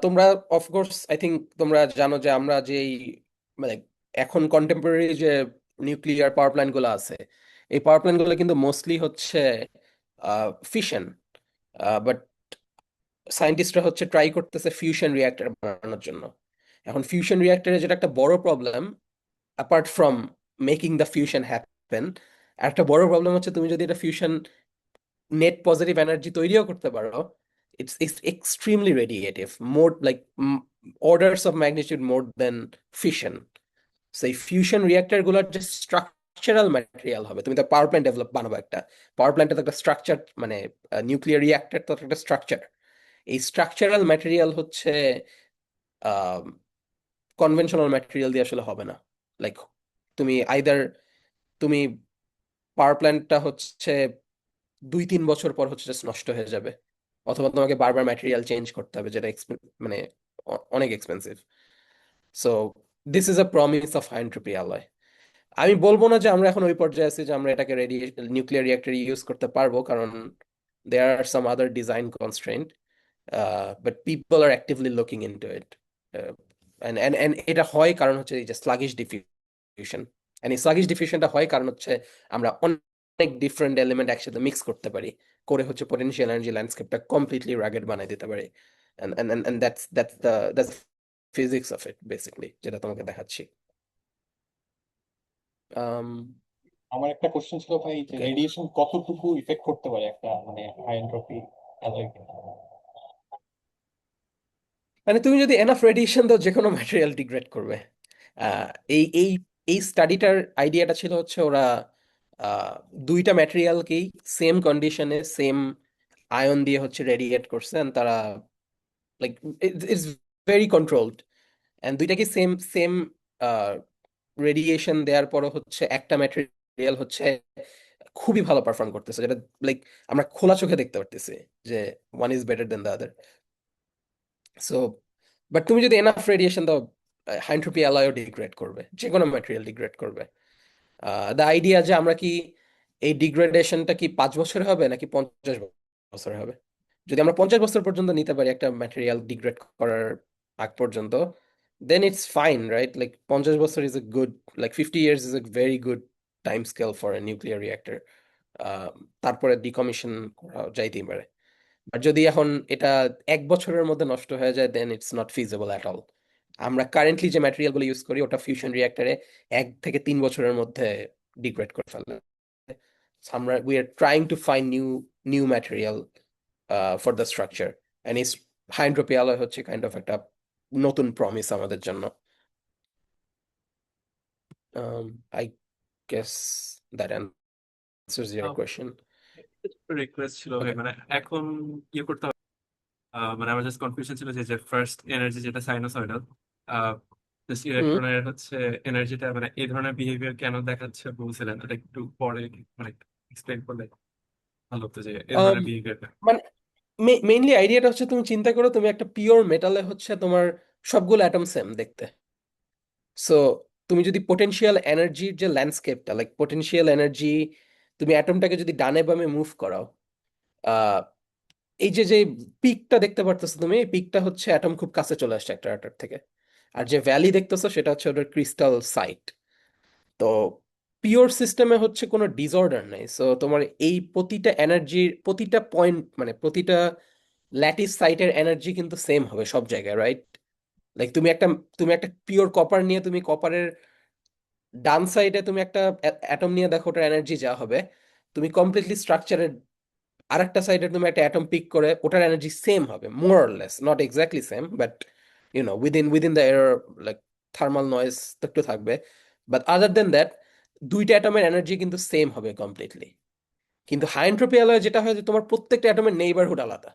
তোমরা অফকোর্স আই থিঙ্ক তোমরা জানো যে আমরা যেই, মানে এখন কন্টেম্পোরারি যে নিউক্লিয়ার পাওয়ার প্ল্যান্ট গুলো আছে, এই পাওয়ার প্ল্যান্ট গুলো কিন্তু মোস্টলি হচ্ছে ফিশন, বাট সায়েন্টিস্টরা হচ্ছে ট্রাই করতেছে ফিউশন রিঅ্যাক্টর বানানোর জন্য। এখন ফিউশন রিঅ্যাক্টরে যেটা একটা বড় problem, apart from making the fusion happen, একটা বড় প্রবলেম হচ্ছে তুমি যদি এটা ফিউশন নেট পজিটিভ এনার্জি তৈরিও করতে পারো, it's extremely radiative, more like orders of magnitude more than fission. So এই ফিউশন রিঅ্যাক্টর গুলোর যে স্ট্রাকচারাল ম্যাটেরিয়াল হবে, তুমি তো পাওয়ার প্ল্যান্ট ডেভেলপ বানাবো, একটা পাওয়ার প্ল্যান্টে তো একটা স্ট্রাকচার, মানে নিউক্লিয়ার রিঅ্যাক্টর তো একটা স্ট্রাকচার। এই স্ট্রাকচারাল ম্যাটেরিয়াল হচ্ছে কনভেনশনাল ম্যাটেরিয়াল দিয়ে আসলে হবে না। লাইক তুমি আইদার তুমি পাওয়ার প্ল্যান্টটা হচ্ছে 2-3 বছর পর হচ্ছে just নষ্ট হয়ে যাবে, অথবা তোমাকে বারবার ম্যাটেরিয়াল চেঞ্জ করতে হবে, যেটা মানে অনেক expensive. So this is a promise of high entropy alloy. আমি বলবো না যে আমরা এখন ওই পর্যায়ে আছি যে আমরা এটাকে নিউক্লিয়ার রিঅ্যাক্টর ইউজ করতে পারবো, কারণ there are some other design constraint, but people are actively looking into it. And এটা হয় কারণ হচ্ছে এই যে স্লাগিশ ডিফিউশন, এন্ড এই স্লাগিশ ডিফিউশনটা হয় কারণ হচ্ছে আমরা অনেক ডিফারেন্ট এলিমেন্ট একসাথে মিক্স করতে পারি, করে হচ্ছে পোটেনশিয়াল এনার্জি ল্যান্ডস্কেপটা কমপ্লিটলি রাগেড বানাই দিতে পারি। And that's physics of it basically, যেটা তোমাকে দেখাচ্ছি। Um, আমার একটা কোশ্চেন ছিল ভাই, যে okay. রেডিয়েশন কতটুকু ইফেক্ট করতে পারে একটা মানে হাই এন্ট্রপি অ্যালয়কে? মানে তুমি যদি এনাফ রেডিয়েশন দাও, যে কোনো ম্যাটেরিয়াল ডিগ্রেড করবে। আহ, এই এই এই স্টাডিটার আইডিয়াটা ছিল হচ্ছে ওরা আহ, দুইটা ম্যাটেরিয়ালকেই সেম কন্ডিশনে সেম আয়ন দিয়ে হচ্ছে রেডিয়েট করছে, and তারা like it's very controlled, and দুইটাকে সেম সেম রেডিয়েশন দেওয়ার পরও হচ্ছে একটা ম্যাটেরিয়াল হচ্ছে খুবই ভালো পারফর্ম করতেছে, যেটা লাইক আমরা খোলা চোখে দেখতে পারতেছি যে one is better then the other. So but তুমি যদি এনাফ রেডিয়েশন দাও, হাইন্ট্রপি অ্যালয়ও ডিগ্রেড করবে, যে কোনো ম্যাটেরিয়াল ডিগ্রেড করবে। দ্য আইডিয়া যে আমরা কি এই ডিগ্রেডেশনটা কি 5 বছরে হবে নাকি 50 বছরে হবে, যদি আমরা 50 বছর পর্যন্ত নিতে পারি একটা ম্যাটেরিয়াল ডিগ্রেড করার আগ পর্যন্ত, দেন ইটস ফাইন, রাইট? লাইক 50 বছর is a good, like 50 years is a very good time scale for a nuclear reactor. তারপরে ডিকমিশন করা যাইতেই পারে। আর যদি এখন এটা 1 বছরের মধ্যে নষ্ট হয়ে যায়, then it's not feasible at all. আমরা কারেন্টলি যে ম্যাটেরিয়ালগুলো ইউজ করি ওটা ফিউশন রিঅ্যাক্টরে 1 থেকে 3 বছরের মধ্যে ডিগ্রেড করে ফেলে। So আমরা we are trying to find new material for the structure, and এই হাই এন্ট্রপি অ্যালয় হচ্ছে কাইন্ড অফ একটা নতুন প্রমিস আমাদের জন্য। I guess that answers your question. Request ছিল ভাই, মানে এখন ইয়ে করতে হবে। মানে আমার জাস্ট কনফিউশন ছিল যে ফার্স্ট এনার্জি যেটা সাইনোসয়েডাল, জাস্ট ইলেকট্রনের হচ্ছে এনার্জিটা মানে এই ধরনের বিহেভিয়ার কেন দেখাচ্ছে বলছিলেন, এটা একটু পরে মানে এক্সপ্লেন করলে ভালো হতো, যে এই ধরনের বিহেভিয়ারটা। মানে মেইনলি আইডিয়াটা হচ্ছে, তুমি চিন্তা করো তুমি একটা পিওর মেটালে হচ্ছে তোমার সবগুলো অ্যাটম সেম দেখতে। সো তুমি যদি পোটেনশিয়াল এনার্জির যে ল্যান্ডস্কেপটা, লাইক পোটেনশিয়াল এনার্জি, তুমি অ্যাটমটাকে যদি ডানে বামে মুভ করাও, আহ এই যে পিকটা দেখতে পারতেছো তুমি, এই পিকটা হচ্ছে অ্যাটম খুব কাছে চলে আসছে একটা অ্যাটম থেকে, আর যে ভ্যালি দেখতেছো সেটা হচ্ছে ওটার ক্রিস্টাল সাইট। তো পিওর সিস্টেমে হচ্ছে কোনো ডিসঅর্ডার নাই, সো তোমার এই প্রতিটা এনার্জির প্রতিটা পয়েন্ট, মানে প্রতিটা ল্যাটিস সাইটের এনার্জি কিন্তু সেম হবে সব জায়গায়, রাইট? লাইক তুমি একটা পিওর কপার নিয়ে, তুমি কপারের ডান সাইডে তুমি একটা অ্যাটম নিয়ে দেখো, ওটার এনার্জি যা হবে, তুমি কমপ্লিটলি স্ট্রাকচারের আরেকটা সাইডে তুমি একটা অ্যাটম পিক করে ওটার এনার্জি সেম হবে, মোর or less, not exactly same, but within the error, like thermal noise তো একটু থাকবে, বাট আদার দেন দ্যাট দুইটা অ্যাটমের এনার্জি কিন্তু সেম হবে কমপ্লিটলি। কিন্তু হাই এন্ট্রপি অ্যালয়ে যেটা হয় যে তোমার প্রত্যেকটা অ্যাটমের নেইবারহুড আলাদা।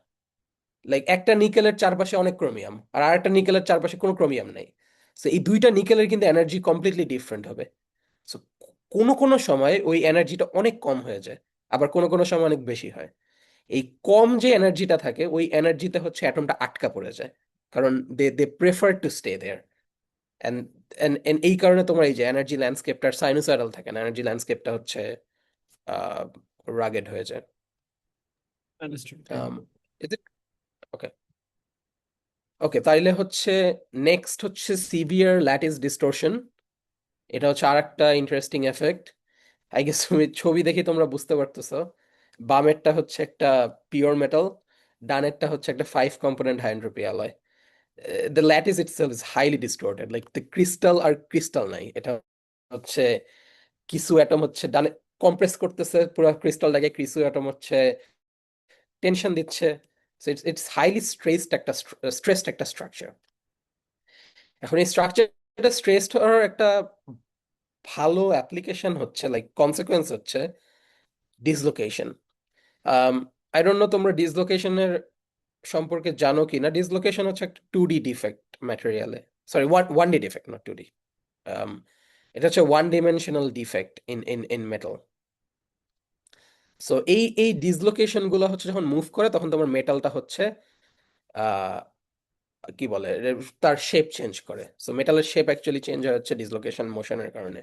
লাইক একটা নিকেলের চারপাশে অনেক ক্রোমিয়াম, আর আরেকটা নিকেলের চারপাশে কোনো ক্রোমিয়াম নেই। সো এই দুইটা নিকেলের কিন্তু এনার্জি কমপ্লিটলি ডিফারেন্ট হবে। সো কোনো কোনো সময় ওই এনার্জিটা অনেক কম হয়ে যায়, আবার কোনো কোনো সময় অনেক বেশি হয়। এই কম যে এনার্জিটা থাকে ওই এনার্জিতে হচ্ছে অ্যাটমটা আটকা পড়ে যায়, কারণ they prefer to stay there. And and এই কারণে তোমার এই যে এনার্জি ল্যান্ডস্কেপটা সাইনোসয়েডাল থাকে না, এনার্জি ল্যান্ডস্কেপটা হচ্ছে রাগেড হয়ে যায়। আন্ডারস্টুড। ওকে, ওকে, তাইলে হচ্ছে নেক্সট হচ্ছে সিভিয়ার ল্যাটিস ডিস্টরশন। এটা হচ্ছে আর একটা ইন্টারেস্টিং এফেক্ট। আই গেস তুমি ছবি দেখে তোমরা বুঝতে পারতেছো, বামেরটা হচ্ছে একটা পিওর মেটাল, ডানেরটা হচ্ছে একটা 5 component high entropy alloy. the lattice itself is highly distorted, like the crystal আর crystal নাই, এটা হচ্ছে কিছু অ্যাটম হচ্ছে ডানে কম্প্রেস করতেছে পুরো ক্রিস্টালটাকে, কিছু অ্যাটম হচ্ছে টেনশন দিচ্ছে। সো ইটস হাইলি স্ট্রেসড একটা স্ট্রাকচার। এখন এই স্ট্রাকচারটা স্ট্রেসড হওয়ার একটা ভালো অ্যাপ্লিকেশন হচ্ছে, লাইক কনসিকুয়েন্স হচ্ছে ডিসলোকেশন। আই ডোন্ট নো তোমরা ডিসলোকেশনের সম্পর্কে জানো কি না। ডিসলোকেশন হচ্ছে একটা 2D ডিফেক্ট ম্যাটেরিয়ালে, sorry 1D defect, not 2D। এটা হচ্ছে one dimensional defect in metal. So এই ডিসলোকেশন গুলো হচ্ছে যখন মুভ করে তখন তোমার মেটালটা হচ্ছে আহ কি বলে তার শেপ চেঞ্জ করে। সো মেটালের শেপ অ্যাকচুয়ালি চেঞ্জ হয় হচ্ছে ডিসলোকেশন মোশনের কারণে।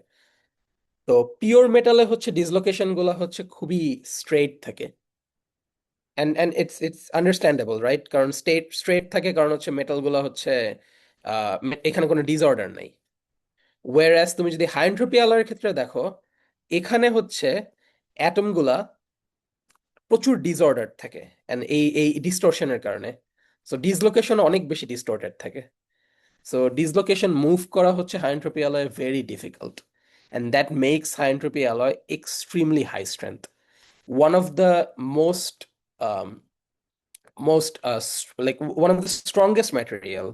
তো পিওর মেটালে হচ্ছে ডিসলোকেশন গুলো হচ্ছে খুবই স্ট্রেট থাকে, and it's understandable, right? কারণ স্ট্রেট থাকে কারণ হচ্ছে মেটাল গুলো হচ্ছে এখানে কোনো ডিসঅর্ডার নাই। ওয়ারাস তুমি যদি হাই এন্ট্রপি অ্যালয়ের ক্ষেত্রে দেখো, এখানে হচ্ছে অ্যাটম গুলা প্রচুর ডিসঅর্ডার থাকে, এন্ড এই ডিস্টরশনের কারণে সো ডিসলোকেশন অনেক বেশি ডিস্টর্টেড থাকে। সো ডিসলোকেশন মুভ করা হচ্ছে high entropy alloy very difficult, and that makes high entropy alloy extremely high strength. One of the um, like one of the strongest material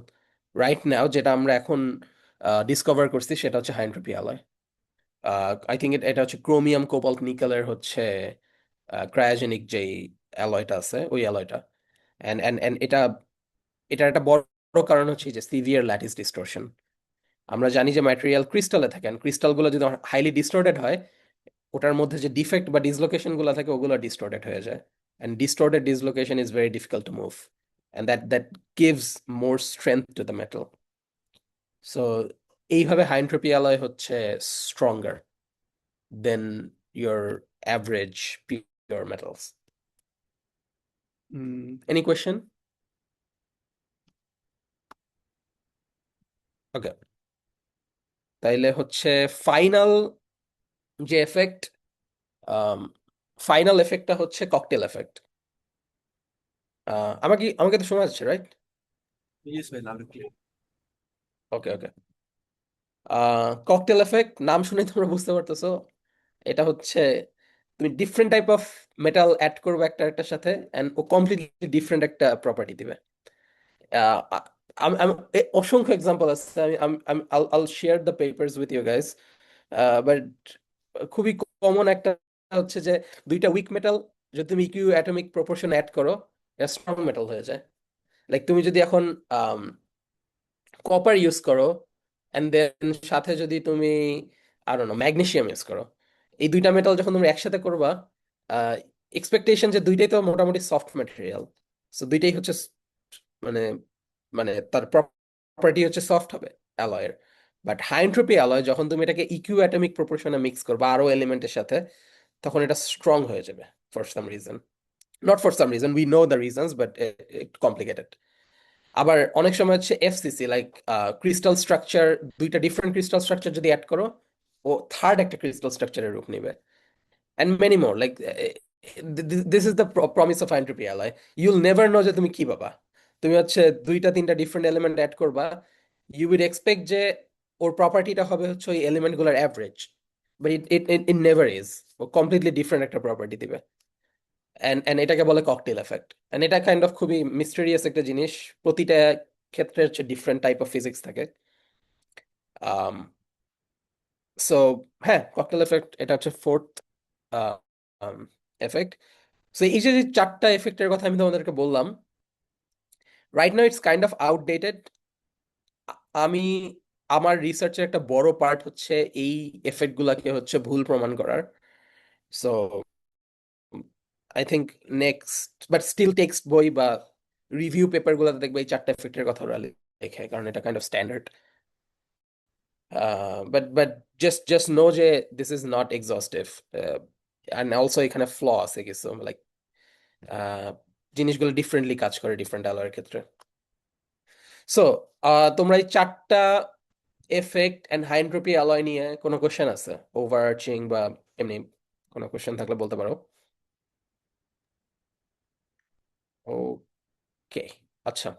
right now যেটা আমরা এখন ডিসকভার করছি সেটা হচ্ছে high entropy alloy. I think এটা হচ্ছে ক্রোমিয়াম কোবাল্ট নিকেলের হচ্ছে ক্রায়োজেনিক যেই অ্যালয়টা আছে ওই অ্যালয়টা। এন্ড এটার একটা বড় কারণ হচ্ছে যে সিভিয়ার ল্যাটিস ডিস্টরশন। আমরা জানি যে ম্যাটেরিয়াল ক্রিস্টালে থাকে, ক্রিস্টালগুলো যদি হাইলি ডিস্টর্টেড হয় ওটার মধ্যে যে ডিফেক্ট বা ডিসলোকেশন গুলো থাকে ওগুলো ডিস্টর্টেড হয়ে যায়, and distorted dislocation is very difficult to move, and that gives more strength to the metal. So এইভাবে হাই এন্ট্রপি অ্যালয় হচ্ছে stronger than your average pure metals. Any question? Okay, তাইলে হচ্ছে ফাইনাল যে এফেক্ট, ফাইনাল এফেক্টটা হচ্ছে ককটেল এফেক্ট। আমাকে তো শোনা যাচ্ছে, রাইট? Yes, ভাই, loud and clear. Okay okay. Cocktail effect নাম শুনে তোমরা বুঝতে পারতেছো, এটা হচ্ছে তুমি different type of metal add করবে একটার সাথে, এন্ড ও কমপ্লিটলি ডিফারেন্ট একটা প্রপার্টি দিবে। অসংখ্য এক্সাম্পল আছে, I'll share the papers with you guys, but খুবই কমন একটা হচ্ছে যে দুইটা উইক মেটাল যদি তুমি ইকিউ অ্যাটমিক প্রপোর্শন অ্যাড করো এটা স্ট্রং মেটাল হয়ে যায়। লাইক তুমি যদি এখন কপার ইউজ করো এন্ড দেন সাথে যদি তুমি আরো না ম্যাগনেসিয়াম ইউজ করো, এই দুইটা মেটাল যখন তুমি একসাথে করবা, এক্সপেকটেশন যে দুইটাই তো মোটামুটি সফট ম্যাটেরিয়াল, সো দুইটাই হচ্ছে মানে মানে তার প্রপার্টি হচ্ছে সফট হবে অ্যালয়ের। বাট হাই এন্ট্রপি অ্যালয় যখন তুমি এটাকে ইকিউ অ্যাটমিক প্রপোর্শনে মিক্স করবা আরো এলিমেন্টের সাথে, তখন এটা স্ট্রং হয়ে যাবে for some reason, not for some reason, we know the reasons but it complicated. আবার অনেক সময় হচ্ছে এফসিসি লাইক ক্রিস্টাল স্ট্রাকচার, দুইটা ডিফারেন্ট ক্রিস্টাল স্ট্রাকচার যদি অ্যাড করো ও থার্ড একটা ক্রিস্টাল স্ট্রাকচারের রূপ নেবে, and many more like this is the promise of entropy alloy. You'll never know যে তুমি কি পাবা। তুমি হচ্ছে দুইটা তিনটা ডিফারেন্ট এলিমেন্ট অ্যাড করবা, ইউ উইড এক্সপেক্ট যে ওর প্রপার্টিটা হবে হচ্ছে ওই এলিমেন্ট গুলোর average, but it never is, ও কমপ্লিটলি ডিফারেন্ট একটা প্রপার্টি দিবে। এন্ড এটাকে বলে ককটেল এফেক্ট, এন্ড এটা কাইন্ড অফ খুবই মিস্টেরিয়াস একটা জিনিস। প্রতিটা ক্ষেত্রে হচ্ছে ডিফারেন্ট টাইপ অফ ফিজিক্স থাকে। সো হ্যাঁ, ককটেল এফেক্ট এটা হচ্ছে ফোর্থ এফেক্ট। সো এই যে চারটা এফেক্টের কথা আমি তোমাদেরকে বললাম, right now it's kind of outdated. আমি আমার রিসার্চের একটা বড় পার্ট হচ্ছে এই এফেক্ট গুলাকে হচ্ছে ভুল প্রমাণ করার। So I think next, but still text বই বা রিভিউ পেপার গুলোতে দেখবে এই চারটা এফেক্টের কথা ওরা লেখে, কারণ এটা kind of standard. But just know যে this is not exhaustive, and also এখানে ফ্ল আছে কিছু, লাইক জিনিসগুলো ডিফারেন্টলি কাজ করে ডিফারেন্ট অ্যালয়ের ক্ষেত্রে। সো তোমরা এই চারটা effect and high entropy alloy নিয়ে কোনো কোশ্চেন আছে ওভারআর্চিং বা এমনি কোনো কোশ্চেন থাকলে বলতে পারো। ওকে, আচ্ছা।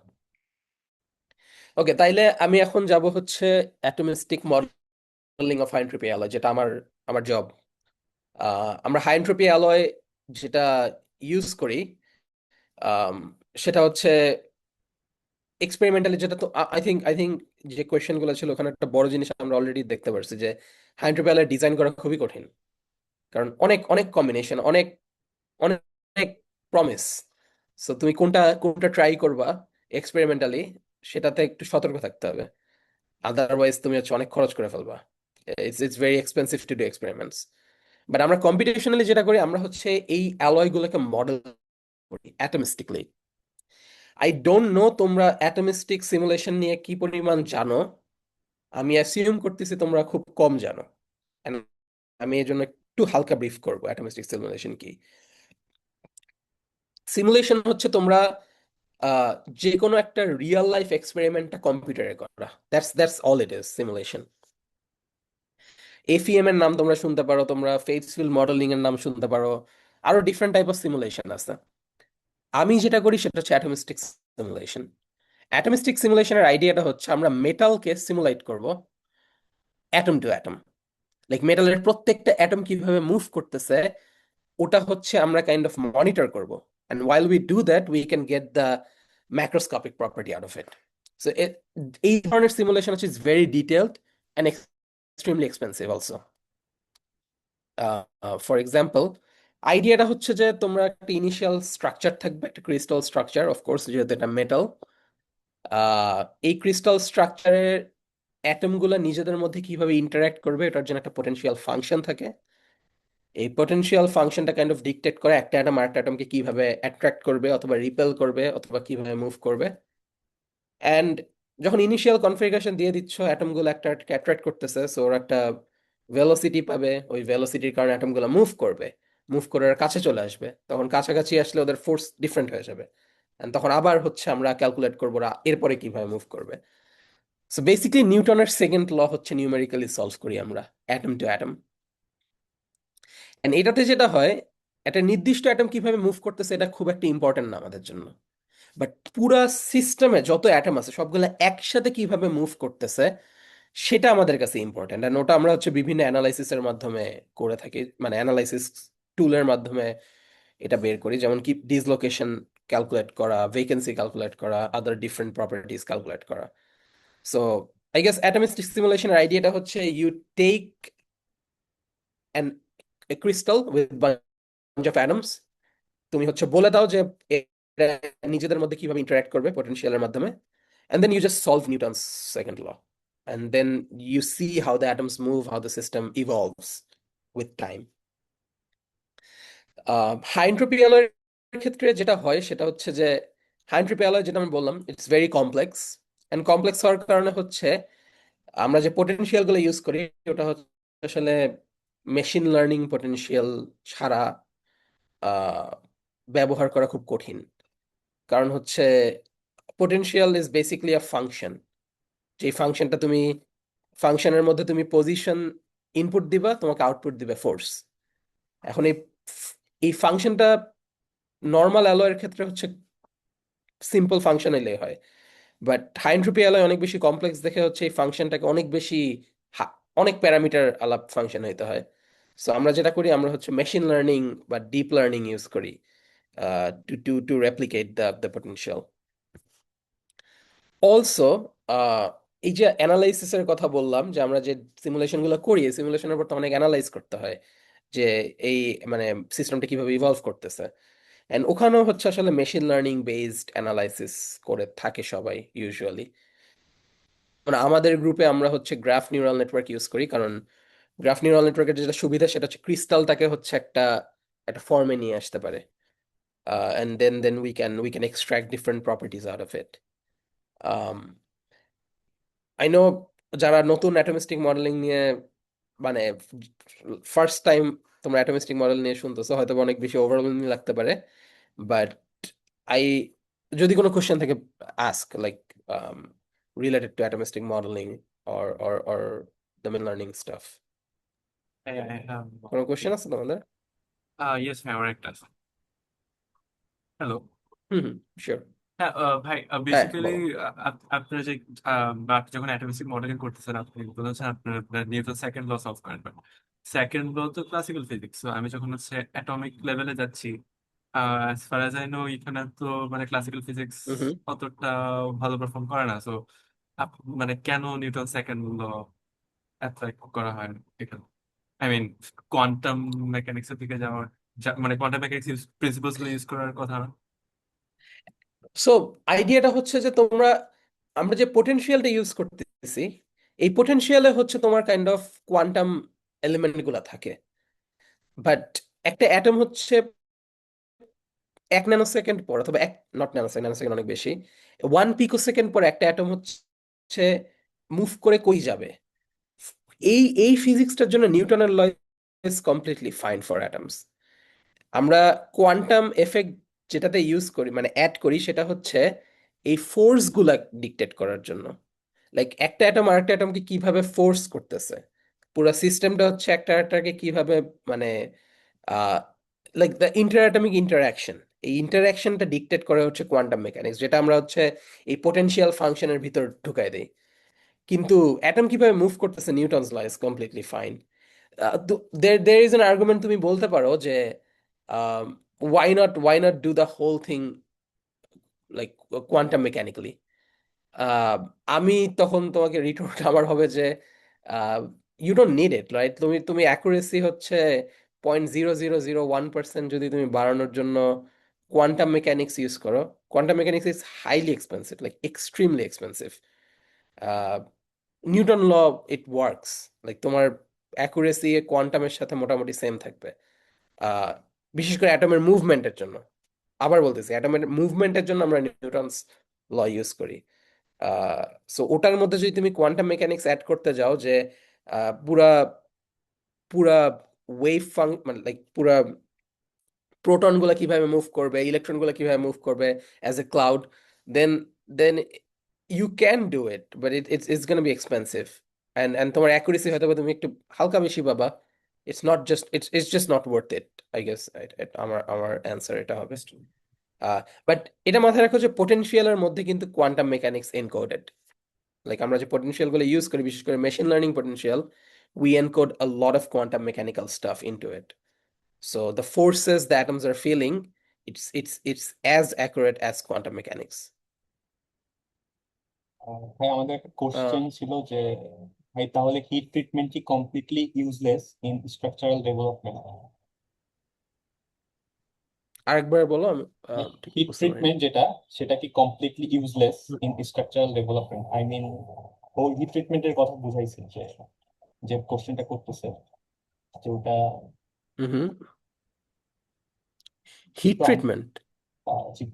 ওকে, তাইলে আমি এখন যাব হচ্ছে atomistic modeling of high entropy alloy, যেটা আমার আমার জব। আমরা হাই এন্ট্রপি অ্যালয় যেটা ইউজ করি, আম, সেটা হচ্ছে এক্সপেরিমেন্টালি, যেটা তো আই থিঙ্ক যে কোয়েশ্চেন গুলো ছিল ওখানে একটা বড় জিনিস আমরা অলরেডি দেখতে পারছি যে হাই এন্ট্রপি অ্যালয় ডিজাইন করা খুবই কঠিন, কারণ অনেক অনেক কম্বিনেশন, অনেক অনেক অনেক প্রমিস। সো তুমি কোনটা কোনটা ট্রাই করবা এক্সপেরিমেন্টালি, সেটাতে একটু সতর্ক থাকতে হবে, আদারওয়াইজ তুমি হচ্ছে অনেক খরচ করে ফেলবা। It's very expensive to do experiments. But আমরা কম্পিটিশনালি যেটা করি, আমরা হচ্ছে এই অ্যালয়গুলোকে মডেল করি অ্যাটমিস্টিকলি। আই ডোন্ট নো তোমরা অ্যাটমিস্টিক সিমুলেশন নিয়ে কি পরিমাণ জানো, আমি অ্যাসিউম করতেছি তোমরা খুব কম জানো। And আমি এই জন্য একটু হালকা ব্রিফ করবো অ্যাটমিস্টিক সিমুলেশন কি। সিমুলেশন হচ্ছে তোমরা আহ, যে কোনো একটা রিয়েল লাইফ এক্সপেরিমেন্টটা কম্পিউটারে করা, that's all it is simulation. FEM এর নাম তোমরা শুনতে পারো, তোমরা ফেসফিল্ড মডেলিং এর নাম শুনতে পারো, আরো ডিফারেন্ট টাইপ অফ সিমুলেশন আছে। আমি যেটা করি সেটা হচ্ছে অ্যাটমিস্টিক সিমুলেশন। অ্যাটমিস্টিক সিমুলেশনের আইডিয়াটা হচ্ছে আমরা মেটালকে সিমুলেট করব অ্যাটম টু অ্যাটম, লাইক মেটালের প্রত্যেকটা অ্যাটম কিভাবে মুভ করতেছে ওটা হচ্ছে আমরা কাইন্ড অফ মনিটর করব। And while we do that we can get the macroscopic property out of it. So এই ধরনের সিমুলেশন হচ্ছে very detailed and extremely expensive also. For example, আইডিয়াটা হচ্ছে যে তোমরা একটা ইনিশিয়াল স্ট্রাকচার থাকবে, একটা ক্রিস্টাল স্ট্রাকচার, অফকোর্স যেহেতু এটা মেটাল। এই ক্রিস্টাল স্ট্রাকচারের অ্যাটমগুলো নিজেদের মধ্যে কিভাবে ইন্টারঅ্যাক্ট করবে এটার জন্য একটা পোটেনশিয়াল ফাংশন থাকে। এই পোটেনশিয়াল ফাংশনটা কাইন্ড অফ ডিকটেট করে একটা অ্যাটম আরেকটা অ্যাটমকে কিভাবে অ্যাট্রাক্ট করবে অথবা রিপেল করবে অথবা কিভাবে মুভ করবে। অ্যান্ড যখন ইনিশিয়াল কনফিগারেশন দিয়ে দিচ্ছ, অ্যাটমগুলো একটা অ্যাট্রাক্ট করতেছে, সো ওরা একটা ভেলোসিটি পাবে, ওই ভেলোসিটির কারণে অ্যাটমগুলো মুভ করবে, মুভ করে ওরা কাছে চলে আসবে, তখন কাছাকাছি আসলে ওদের ফোর্স ডিফারেন্ট হয়ে যাবে। And তখন আবার হচ্ছে আমরা ক্যালকুলেট করবো ওরা এরপরে কিভাবে মুভ করবে। সো বেসিক্যালি নিউটনের সেকেন্ড ল হচ্ছে নিউমেরিক্যালি সলভ করি আমরা অ্যাটম টু অ্যাটম। এন্ড এটাতে যেটা হয়, একটা নির্দিষ্ট অ্যাটম কিভাবে মুভ করতেছে এটা খুব একটা ইম্পর্টেন্ট না আমাদের জন্য, বাট পুরা সিস্টেমে যত অ্যাটম আছে সবগুলো একসাথে কিভাবে মুভ করতেছে সেটা আমাদের কাছে ইম্পর্টেন্ট। এন্ড ওটা আমরা হচ্ছে বিভিন্ন অ্যানালাইসিসের মাধ্যমে করে থাকি, মানে অ্যানালাইসিস টুলের মাধ্যমে এটা বের করি, যেমন কি ডিসলোকেশন ক্যালকুলেট করা, ভেকেন্সি ক্যালকুলেট করা, আদার ডিফারেন্ট প্রপার্টিজ ক্যালকুলেট করা। সো আই গেস অ্যাটমিস্টিক সিমুলেশনের আইডিয়াটা হচ্ছে you take an a crystal with bunch of atoms, তুমি হচ্ছে বলে দাও যে এরা নিজেদের মধ্যে কিভাবে ইন্টারঅ্যাক্ট করবে পোটেনশিয়ালের মাধ্যমে, and then you just solve Newton's second law, and then you see how the atoms move, how the system evolves with time. High entropy অ্যালয়ের ক্ষেত্রে যেটা হয় সেটা হচ্ছে যে হাই এন্ট্রপি অ্যালয় যেটা আমি বললাম it's very complex. And complex হওয়ার কারণে হচ্ছে আমরা যে পোটেনশিয়াল গুলো ইউজ করি ওটা হচ্ছে আসলে মেশিন লার্নিং পোটেনশিয়াল ছাড়া আহ, ব্যবহার করা খুব কঠিন। কারণ হচ্ছে potential is basically a function, যে ফাংশনটা তুমি ফাংশনের মধ্যে তুমি পজিশন ইনপুট দিবা, তোমাকে আউটপুট দিবে ফোর্স। এখন এই ফাংশনটা নর্মাল অ্যালয়ের ক্ষেত্রে হচ্ছে সিম্পল ফাংশন এলে হয়, বাট হাই এন্ট্রপি অ্যালয় অনেক বেশি কমপ্লেক্স দেখে হচ্ছে এই ফাংশনটাকে অনেক বেশি অনেক প্যারামিটার আলাপ ফাংশন হইতে হয়। সো আমরা যেটা করি আমরা হচ্ছে মেশিন লার্নিং বা ডিপ লার্নিং ইউজ করি to replicate the potential. Also এই যে অ্যানালাইসিসের কথা বললাম, যে আমরা যে সিমুলেশন গুলো করি এই সিমুলেশনের উপর তো অনেক অ্যানালাইজ করতে হয় যে এই মানে সিস্টেমটা কিভাবে ইভলভ করতেছে। এন্ড ওখানেও হচ্ছে আসলে মেশিন লার্নিং বেসড অ্যানালাইসিস করে থাকে সবাই ইউজুয়ালি। মানে আমাদের গ্রুপে আমরা হচ্ছে গ্রাফ নিউরাল নেটওয়ার্ক ইউজ করি, কারণ গ্রাফ নিউরাল নেটওয়ার্কের যেটা সুবিধা সেটা হচ্ছে ক্রিস্টালটাকে হচ্ছে একটা একটা ফর্মে নিয়ে আসতে পারে, and then we can extract different properties out of it. I know যারা নতুন অ্যাটমিস্টিক মডেলিং নিয়ে মানে ফার্স্ট টাইম তোমরা অ্যাটমিস্টিক মডেল নিয়ে শুনতেছো, হয়তো অনেক বেশি ওভারওয়েলমিং লাগতে পারে, বাট আই যদি কোনো কোশ্চেন থাকে ask, like related to atomistic modeling or the machine learning stuff. I have কোনো কোশ্চেন আছে তোমাদের? yes, my correct answer. Hello. Hmm, sure. হ্যাঁ ভাই হ্যাঁ বেসিক্যালি বলো। আপনার যে যখন অ্যাটমিক মডেলিং করতেছেন আপনি বলেছেন আপনার নিউটন সেকেন্ড ল সলভ করেন সেকেন্ড ল তো ক্লাসিক্যাল ফিজিক্স, তো আমি যখন হচ্ছে অ্যাটমিক লেভেলে যাচ্ছি as far as I know এখানে তো মানে ক্লাসিক্যাল ফিজিক্স হুম। অতটা ভালো পারফর্ম করে না। সো মানে কেন নিউটন সেকেন্ড ল অ্যাপ্লাই করা হয় এখানে? আই মিন কোয়ান্টাম মেকানিক্স এর দিকে যাওয়ার মানে কোয়ান্টাম মেকানিক্স প্রিন্সিপালস গুলো ইউজ করার কথা না? সো আইডিয়াটা হচ্ছে যে আমরা যে পোটেনশিয়ালটা ইউজ করতেছি, এই পোটেনশিয়ালে হচ্ছে তোমার কাইন্ড অফ কোয়ান্টাম এলিমেন্ট গুলা থাকে, বাট একটা অ্যাটম হচ্ছে 1 ন্যানোসেকেন্ড পর, অথবা নট ন্যানোসেকেন্ড, ন্যানোসেকেন্ড অনেক বেশি, 1 পিকোসেকেন্ড পর একটা অ্যাটম হচ্ছে মুভ করে কই যাবে। এই ফিজিক্সটার জন্য নিউটনের law is completely fine for atoms. আমরা কোয়ান্টাম এফেক্ট যেটাতে ইউজ করি, মানে অ্যাড করি, সেটা হচ্ছে এই ফোর্স গুলা ডিকটেট করার জন্য। লাইক একটা অ্যাটম আরেকটা অ্যাটমকে কিভাবে ফোর্স করতেছে, পুরো সিস্টেমটা হচ্ছে একটা আরেকটাকে কিভাবে, মানে like the inter atomic interaction, এই ইন্টারাকশনটা ডিকটেট করে হচ্ছে কোয়ান্টাম মেকানিক্স, যেটা আমরা হচ্ছে এই পোটেনশিয়াল ফাংশনের ভিতর ঢুকাই দেই। কিন্তু অ্যাটম কিভাবে মুভ করতেছে, Newton's law is completely fine. There is an argument, তুমি বলতে পারো যে why not do the whole thing like quantum mechanically. Ah, আমি তখন তোমাকে রিটোর্ট আমার হবে যে you don't need it, right? তুমি অ্যাকুরেসি হচ্ছে 0.0001% যদি তুমি বাড়ানোর জন্য কোয়ান্টাম মেকানিক্স ইউজ করো, quantum mechanics is highly expensive, like extremely expensive. Newton law it works, like তোমার অ্যাকুরেসি কোয়ান্টামের সাথে মোটামুটি সেম থাকবে। আহ, বিশেষ করে অ্যাটমের মুভমেন্টের জন্য, আবার বলতেছি অ্যাটমের মুভমেন্টের জন্য আমরা নিউটনস ল ইউজ করি। সো ওটার মধ্যে যদি তুমি কোয়ান্টাম মেকানিক্স অ্যাড করতে যাও, যে পুরা পুরা ওয়েভ মানে লাইক পুরা প্রোটন গুলা কিভাবে মুভ করবে, ইলেকট্রন গুলা কিভাবে মুভ করবে as a cloud, then then you can do it, but it's gonna be expensive, and তোমার অ্যাকুরেসি হয়তো বা তুমি একটু হালকা বেশি পাবা। It's just not worth it, I guess. আমার অ্যান্সার এটা হবে। বাট এটা মাথায় রাখো যে পোটেনশিয়ালের মধ্যে কিন্তু কোয়ান্টাম মেকানিক্স এনকোডেড। লাইক আমরা যে পোটেনশিয়াল গুলো ইউজ করি, বিশেষ করে machine learning potential, we encode a lot of quantum mechanical stuff into it. So the forces the atoms are feeling, it's as accurate as quantum mechanics. ভাই আমাদের একটা Uh, কোশ্চেন ছিল যে ভাই তাহলে হিট ট্রিটমেন্ট কি completely useless in structural development? আরেকবার বলো, আমি ঠিক হিট বুঝতে পারিনি। ট্রিটমেন্ট যেটা, সেটা কি completely useless hmm. In structural development? I mean whole heat ট্রিটমেন্টের কথা বুঝাইছে, যে যে কোশ্চেনটা করতেছে, যে ওটা হুম। হিট একটু ট্রিটমেন্ট, জি,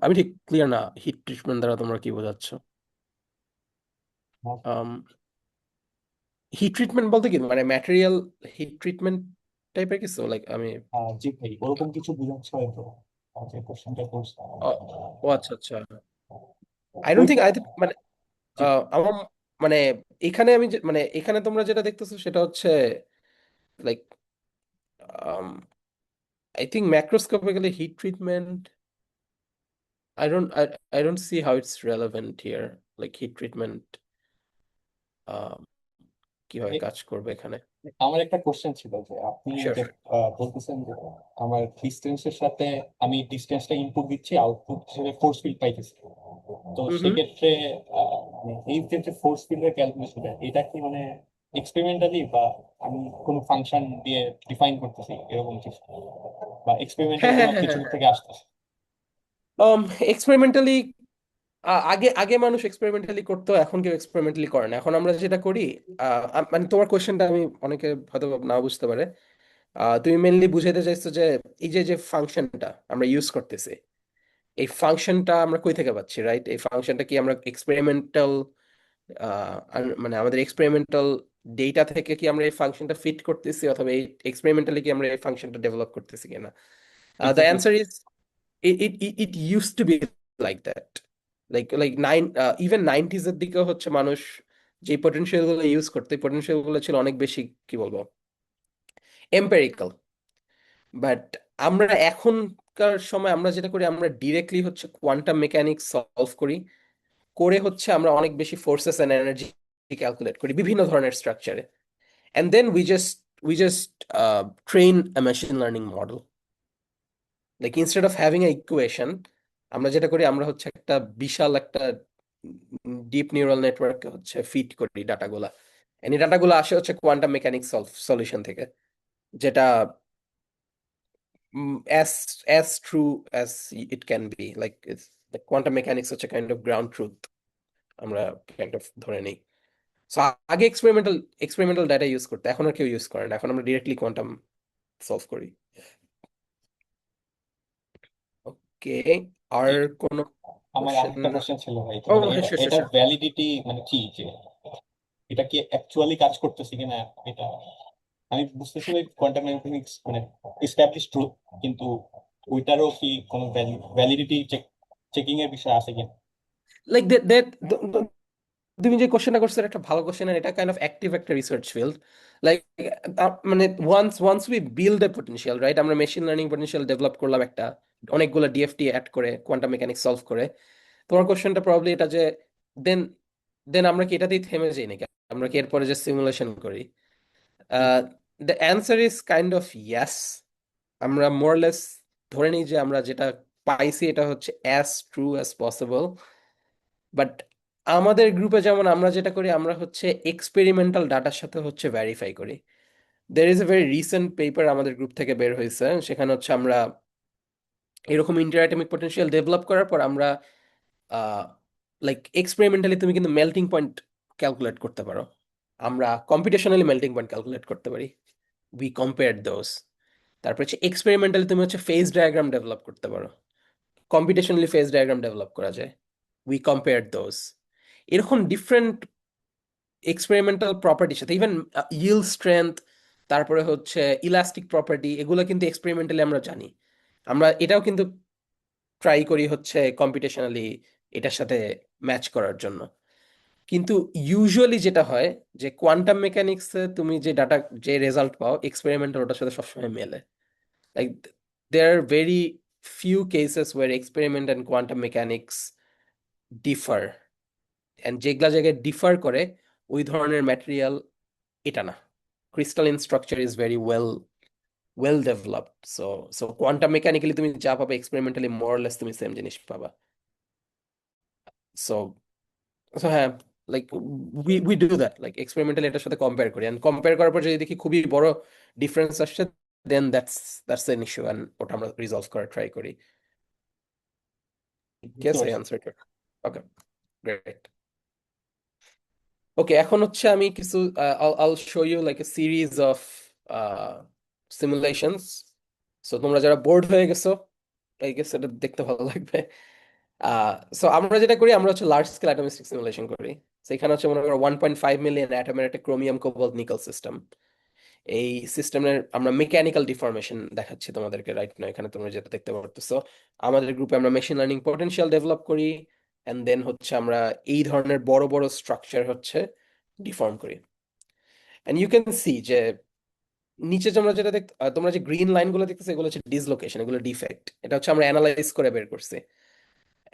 আমি ঠিক ক্লিয়ার না, হিট ট্রিটমেন্ট দ্বারা তোমরা কি বোঝাচ্ছ? হিট ট্রিটমেন্ট বলতে কি, মানে ম্যাটেরিয়াল হিট ট্রিটমেন্ট টাইপের কিছু, লাইক আমি জি ভাই ওরকম কিছু বুঝাচ্ছে হয়তো, যে কোশ্চেনটা করছে ও ও আচ্ছা আচ্ছা, আই ডোন্ট থিঙ্ক, ওইটা। মানে জি আমার, মানে এখানে আমি মানে এখানে তোমরা যেটা দেখতেছো সেটা হচ্ছে like I think macroscopically heat treatment, I don't see how it's relevant here, like heat treatment কিভাবে কাজ করবে এখানে। আমার একটা কোশ্চেন ছিল যে আপনি শিওর যে শিওর। বলতেছেন যে আমার ডিস্টেন্সের সাথে আমি ডিস্টেন্সটা ইনপুট দিচ্ছি, আউটপুট হিসেবে ফোর্স ফিল্ড পাইতেছি, তো হুম। সেক্ষেত্রে মানে এই যে ফোর্স ফিল্ডের ক্যালকুলেশন, এটা কি মানে এক্সপেরিমেন্টালি, বা আমি কোনো ফাংশন দিয়ে ডিফাইন করতেছি এরকম কিছু, বা এক্সপেরিমেন্টাল হ্যাঁ কোনো হ্যাঁ হ্যাঁ কিছু হ্যাঁ থেকে আসতেছে? এক্সপেরিমেন্টালি, আগে আগে মানুষ এক্সপেরিমেন্টালি করতো, এখন কেউ এক্সপেরিমেন্টালি করে না। এখন আমরা যেটা করি, মানে তোমার কোয়েশ্চেনটা আমি অনেকে হয়তো না বুঝতে পারে, তুমি মেনলি বুঝাইতে চাইছো যে এই যে যে ফাংশনটা আমরা ইউজ করতেছি, এই ফাংশনটা আমরা কই থেকে পাচ্ছি, রাইট? এই ফাংশনটা কি আমরা এক্সপেরিমেন্টাল, মানে আমাদের এক্সপেরিমেন্টাল ডেটা থেকে কি আমরা এই ফাংশনটা ফিট করতেছি, অথবা এই এক্সপেরিমেন্টালি কি আমরা এই ফাংশনটা ডেভেলপ করতেছি কিনা? The exactly. Answer is it used to be like that, like even 90s এর দিকে হচ্ছে মানুষ যে পটেনশিয়াল গুলো ইউজ করতে, পটেনশিয়াল গুলো ছিল অনেক বেশি, কি বলবো, এম্পেরিক্যাল। বাট আমরা এখনকার সময় আমরা যেটা করি আমরা ডিরেক্টলি হচ্ছে কোয়ান্টাম মেকানিক্স সলভ করি, করে হচ্ছে আমরা অনেক বেশি ফোর্সেস এন্ড এনার্জি ক্যালকুলেট করি বিভিন্ন ধরনের স্ট্রাকচারে, and then we just train a machine learning model. Like instead of having a equation, আমরা যেটা করি আমরা হচ্ছে একটা বিশাল একটা ডিপ নিউরাল নেটওয়ার্কে হচ্ছে ফিট করি ডাটাগুলা, এই ডাটাগুলো আসে হচ্ছে কোয়ান্টাম মেকানিক্স সলিউশন থেকে, যেটা as true as it can be. Like it's the quantum mechanics হচ্ছে kind of ground truth আমরা kind of ধরে নেই। সো আগে এক্সপেরিমেন্টাল ডাটা ইউজ করতে, এখন আর কেউ ইউজ করে না, এখন আমরা ডিরেক্টলি কোয়ান্টাম সলভ করি। ওকে, আর কোন আমার কোশ্চেন? আরেকটা কোশ্চেন ছিল ভাই, তো ও মানে হ্যাঁ, এটার শিওর। ভ্যালিডিটি মানে কি, যে এটা কি অ্যাকচুয়ালি কাজ করতেছে কিনা, এটা আমি বুঝতেছি ভাই কোয়ান্টাম মেকানিক্স মানে এস্টাবলিশ ট্রুথ, কিন্তু ওইটারও কি কোনো ভ্যালিডিটি চেকিং এর বিষয় আছে কিনা? লাইক তুমি যে কোশ্চেনটা করছো এটা একটা ভালো কোশ্চেন, আর এটা কাইন্ড অফ অ্যাক্টিভ একটা রিসার্চ ফিল্ড। লাইক মানে once we build the potential, right, আমরা মেশিন লার্নিং পটেনশিয়াল ডেভেলপ করলাম একটা, অনেকগুলো ডিএফটি অ্যাড করে কোয়ান্টাম মেকানিক্স সলভ করে। তোমার কোশ্চেনটা প্রবাবলি এটা যে দেন দেন আমরা কি এটাতেই থেমে যাই নাকি, আমরা কি এরপরে যে সিমুলেশন করি? The answer is kind of yes. আমরা মোরলেস ধরে নিই যে আমরা যেটা পাইছি এটা হচ্ছে as true as possible, but আমাদের গ্রুপে যেমন আমরা যেটা করি আমরা হচ্ছে এক্সপেরিমেন্টাল ডাটার সাথে হচ্ছে ভেরিফাই করি। There is a very recent paper আমাদের গ্রুপ থেকে বের হয়েছে, সেখানে হচ্ছে আমরা এরকম ইন্টারঅ্যাটমিক পটেনশিয়াল ডেভেলপ করার পর আমরা লাইক এক্সপেরিমেন্টালি তুমি কিন্তু মেল্টিং পয়েন্ট ক্যালকুলেট করতে পারো, আমরা কম্পিউটেশনালি মেল্টিং পয়েন্ট ক্যালকুলেট করতে পারি, উই কম্পেয়ার দোজ। তারপর হচ্ছে এক্সপেরিমেন্টালি তুমি হচ্ছে ফেজ ডায়াগ্রাম ডেভেলপ করতে পারো, কম্পিউটেশনালি ফেজ ডায়াগ্রাম ডেভেলপ করা যায়, উই কম্পেয়ার দোজ। এরকম ডিফারেন্ট এক্সপেরিমেন্টাল প্রপার্টির সাথে ইভেন yield স্ট্রেংথ, তারপরে হচ্ছে ইলাস্টিক প্রপার্টি, এগুলো কিন্তু এক্সপেরিমেন্টালি আমরা জানি, আমরা এটাও কিন্তু ট্রাই করি হচ্ছে কম্পিউটেশনালি এটার সাথে ম্যাচ করার জন্য। কিন্তু ইউজুয়ালি যেটা হয় যে কোয়ান্টাম মেকানিক্সে তুমি যে ডাটা যে রেজাল্ট পাও এক্সপেরিমেন্টাল ওটার সাথে সবসময় মেলে। Like there are very few cases where experiment and quantum mechanics differ, and যেগুলা জায়গায় ডিফার করে ওই ধরনের ম্যাটেরিয়াল এটা না, crystalline structure is very well developed. So quantum mechanically তুমি যা পাবে এক্সপেরিমেন্টালি মোরলেস তুমি সেম জিনিস পাবা। সো সো হ্যাঁ, like we do that, like experimentally এটার সাথে কম্পেয়ার করি, অ্যান্ড কম্পেয়ার করার পর যদি দেখি খুবই বড় ডিফারেন্স আসছে দেন দ্যাটস এন ইস্যু, অ্যান্ড ওটা আমরা রিজলভ করার ট্রাই করি। বুঝতে Yes, I পারছি। answered it. Okay, great. ওকে, এখন হচ্ছে আমি কিছু I'll show you like a series of uh, simulations. So তোমরা যারা বোর্ড হয়ে গেছো, I guess এটা দেখতে ভালো লাগবে। সো আমরা যেটা করি আমরা হচ্ছে লার্জ স্কেল অ্যাটমিস্টিক সিমুলেশন করি। সেখানে হচ্ছে মনে করো 1.5 মিলিয়ন অ্যাটমের একটা ক্রোমিয়াম কোবাল্ট নিকেল সিস্টেম। এই সিস্টেমের আমরা মেকানিক্যাল ডিফরমেশন দেখাচ্ছি তোমাদেরকে রাইট না, এখানে তোমরা যেটা দেখতে পারতেছো। আমাদের গ্রুপে আমরা মেশিন লার্নিং পটেনশিয়াল ডেভেলপ করি, এন্ড দেন হচ্ছে আমরা এই ধরনের বড় বড় স্ট্রাকচার হচ্ছে ডিফর্ম করি। এন্ড ইউ ক্যান সি যে নিচে তোমরা যেটা তোমরা যে গ্রিন লাইনগুলো দেখতেছো এগুলো হচ্ছে ডিসলোকেশন, এগুলো ডিফেক্ট, এটা হচ্ছে আমরা অ্যানালাইজ করে বের করছি।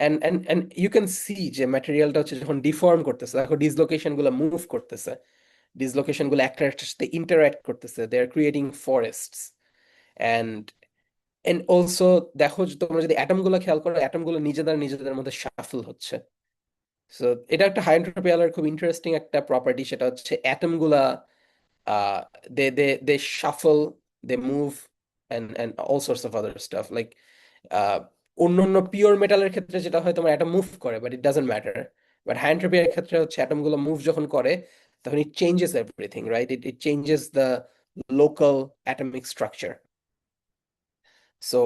এন্ড ইউ ক্যান সি যে ম্যাটেরিয়ালটা হচ্ছে যখন ডিফর্ম করতেছে দেখো ডিসলোকেশন গুলো মুভ করতেছে, ডিসলোকেশন গুলো একটার সাথে ইন্টারঅ্যাক্ট করতেছে, they are creating forests. And and also দেখো যে তোমরা যদি অ্যাটম গুলো খেয়াল করো অ্যাটম গুলো নিজেদের মধ্যে শাফল হচ্ছে। সো এটা একটা হাই এনট্রপি অ্যালার খুব ইন্টারেস্টিং একটা প্রপার্টি, সেটা হচ্ছে অ্যাটম গুলা uh they shuffle, they move, and all sorts of other stuff like অন্যান্য পিওর মেটালের ক্ষেত্রে যেটা হয় তোমার অ্যাটম মুভ করে but it doesn't matter, but high entropy এর ক্ষেত্রে হচ্ছে অ্যাটম গুলো মুভ যখন করে তখন it changes everything, right, it changes the local atomic structure. So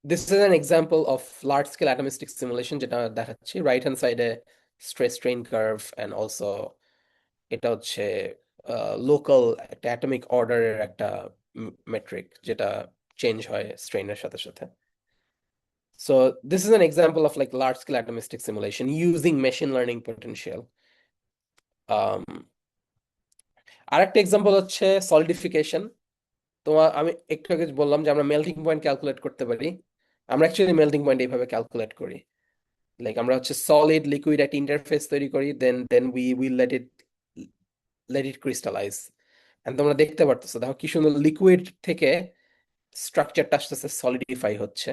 this is an example of large scale atomistic simulation যেটা দেখাচ্ছি রাইট হ্যান্ড সাইডে stress strain curve, and also এটা হচ্ছে লোকাল একটা অ্যাটমিক অর্ডারের একটা মেট্রিক যেটা চেঞ্জ হয় স্ট্রেইনের সাথে সাথে। So this is an example of like large scale atomistic simulation using machine learning potential. আরেকটা এক্সাম্পল হচ্ছে সলিডিফিকেশন। আমি একটু আগে বললাম যে আমরা মেল্টিং পয়েন্ট ক্যালকুলেট করতে পারি। আমরা অ্যাকচুয়ালি মেল্টিং পয়েন্ট এইভাবে ক্যালকুলেট করি, লাইক আমরা হচ্ছে সলিড লিকুইড একটা ইন্টারফেস তৈরি করি, then we will let it crystallize. And তোমরা দেখতে পারতেছো, দেখো কি সুন্দর লিকুইড থেকে স্ট্রাকচারটা আস্তে আস্তে সলিডিফাই হচ্ছে।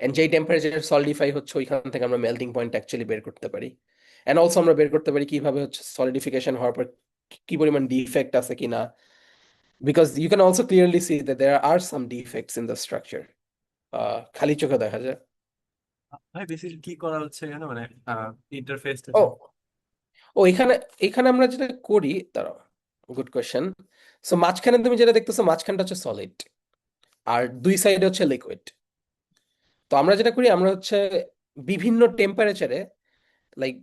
এন্ড যেই টেম্পারেচার সলিডিফাই হচ্ছে ওইখান থেকে আমরা মেল্টিং পয়েন্ট অ্যাকচুয়ালি বের করতে পারি। এন্ড অলসো আমরা বের করতে পারি কিভাবে হচ্ছে সলিডিফিকেশন হওয়ার পর কি পরিমাণ ডিফেক্ট আছে কিনা, because you can also clearly see that there are some defects in the structure, খালি চোখে দেখা যায়। ভাই বেসিক্যালি কি করা হচ্ছে এখানে মানে ইন্টারফেসটা ও ও এখানে এখানে আমরা যেটা করি, দাঁড়াও, গুড কোয়েশ্চেন। সো মাঝখানে তুমি যেটা দেখতেছো মাঝখানটা হচ্ছে সলিড আর দুই সাইডে হচ্ছে লিকুইড। তো আমরা যেটা করি, আমরা হচ্ছে বিভিন্ন টেম্পারেচারে, লাইক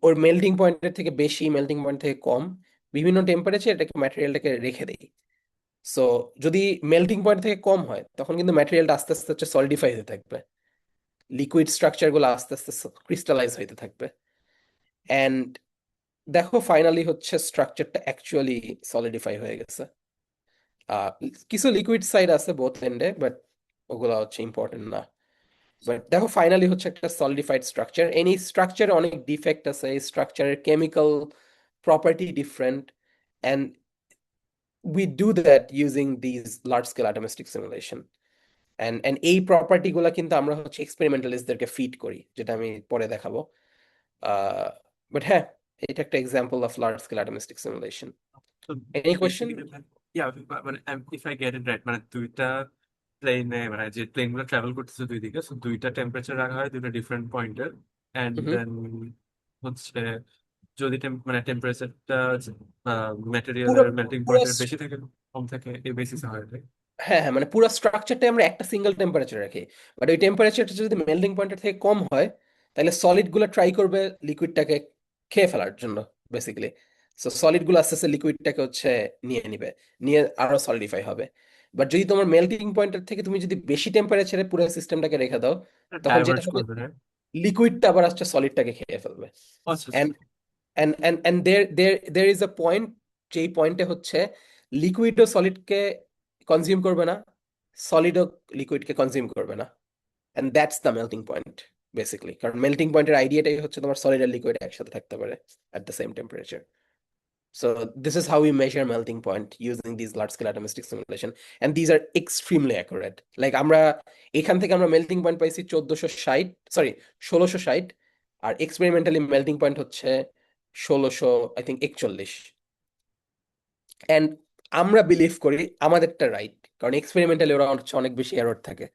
ওর মেল্টিং পয়েন্টের থেকে বেশি, মেল্টিং পয়েন্ট থেকে কম, বিভিন্ন টেম্পারেচার এটাকে ম্যাটেরিয়ালটাকে রেখে দেই। সো যদি মেল্টিং পয়েন্ট থেকে কম হয় তখন কিন্তু ম্যাটেরিয়ালটা আস্তে আস্তে হচ্ছে সলিডিফাই হতে থাকবে, লিকুইড স্ট্রাকচার গুলো আস্তে আস্তে ক্রিস্টালাইজ হইতে থাকবে। অ্যান্ড দেখো ফাইনালি হচ্ছে স্ট্রাকচারটা অ্যাকচুয়ালি সলিডিফাই হয়ে গেছে। আহ, কিছু লিকুইড সাইড আছে বোথ এন্ডে, বাট ওগুলা হচ্ছে ইম্পর্টেন্ট না। বাট দেখো ফাইনালি হচ্ছে একটা সলিডিফাইড স্ট্রাকচার। এনি স্ট্রাকচারে অনেক ডিফেক্ট আছে, এই স্ট্রাকচারের chemical property different, and we do that using these large scale atomistic simulation. And এই প্রপার্টি গুলা কিন্তু আমরা হচ্ছে এক্সপেরিমেন্টালিস্টদেরকে ফিড করি, যেটা আমি পরে দেখাবো। বাট হ্যাঁ, এটা একটা example of large scale atomistic simulation. তো এনি কোয়েশ্চেন? মানে if I get it right মানে দুইটা প্লেনে মানে যে প্লেন গুলো ট্রাভেল করতেছে দুই দিকে, সো দুইটা টেম্পারেচার রাখা হয় দুইটা ডিফারেন্ট পয়েন্টের, এন্ড দেন হচ্ছে যদি মানে টেম্পারেচারটা পুরো ম্যাটেরিয়ালের মেল্টিং পুরো পয়েন্টের বেশি থাকে কম থাকে এই বেসিসে হয় right? হ্যাঁ হ্যাঁ, মানে পুরো স্ট্রাকচারটা আমরা একটা সিঙ্গেল টেম্পারেচার রাখি, বাট ওই টেম্পারেচারটা যদি মেল্টিং পয়েন্টের থেকে কম হয় তাহলে সলিড গুলো ট্রাই করবে লিকুইডটাকে খেয়ে ফেলার জন্য বেসিক্যালি। সো সলিড গুলো আস্তে আস্তে লিকুইডটাকে হচ্ছে নিয়ে নিবে, নিয়ে আরো সলিডিফাই হবে। বাট যদি তোমার মেল্টিং পয়েন্টের থেকে তুমি যদি বেশি টেম্পারেচারে পুরো সিস্টেমটাকে রেখে দাও, তখন যেটা ডাইভার্জ হবে করবে right? লিকুইডটা আবার আসছে সলিডটাকে খেয়ে ফেলবে। আচ্ছা আচ্ছা। And and there is a point, যেই পয়েন্টে হচ্ছে লিকুইডও সলিডকে কনজিউম করবে না, সলিডও লিকুইডকে কনজিউম করবে না, and that's the melting point basically, কারণ মেল্টিং পয়েন্টের আইডিয়াটাই হচ্ছে তোমার সলিড আর লিকুইড একসাথে থাকতে পারে at the same temperature. So this is how we measure melting point using these large scale atomistic simulation, and these are extremely accurate. Like আমরা এখান থেকে আমরা মেল্টিং পয়েন্ট পাইছি 1460, সরি 1660, আর এক্সপেরিমেন্টালি মেল্টিং পয়েন্ট হচ্ছে 1600 আই থিঙ্ক 41। অ্যান্ড আমরা বিলিভ করি আমাদেরটা রাইট, কারণ এক্সপেরিমেন্টালি ওরা হচ্ছে অনেক বেশি এরর থাকে।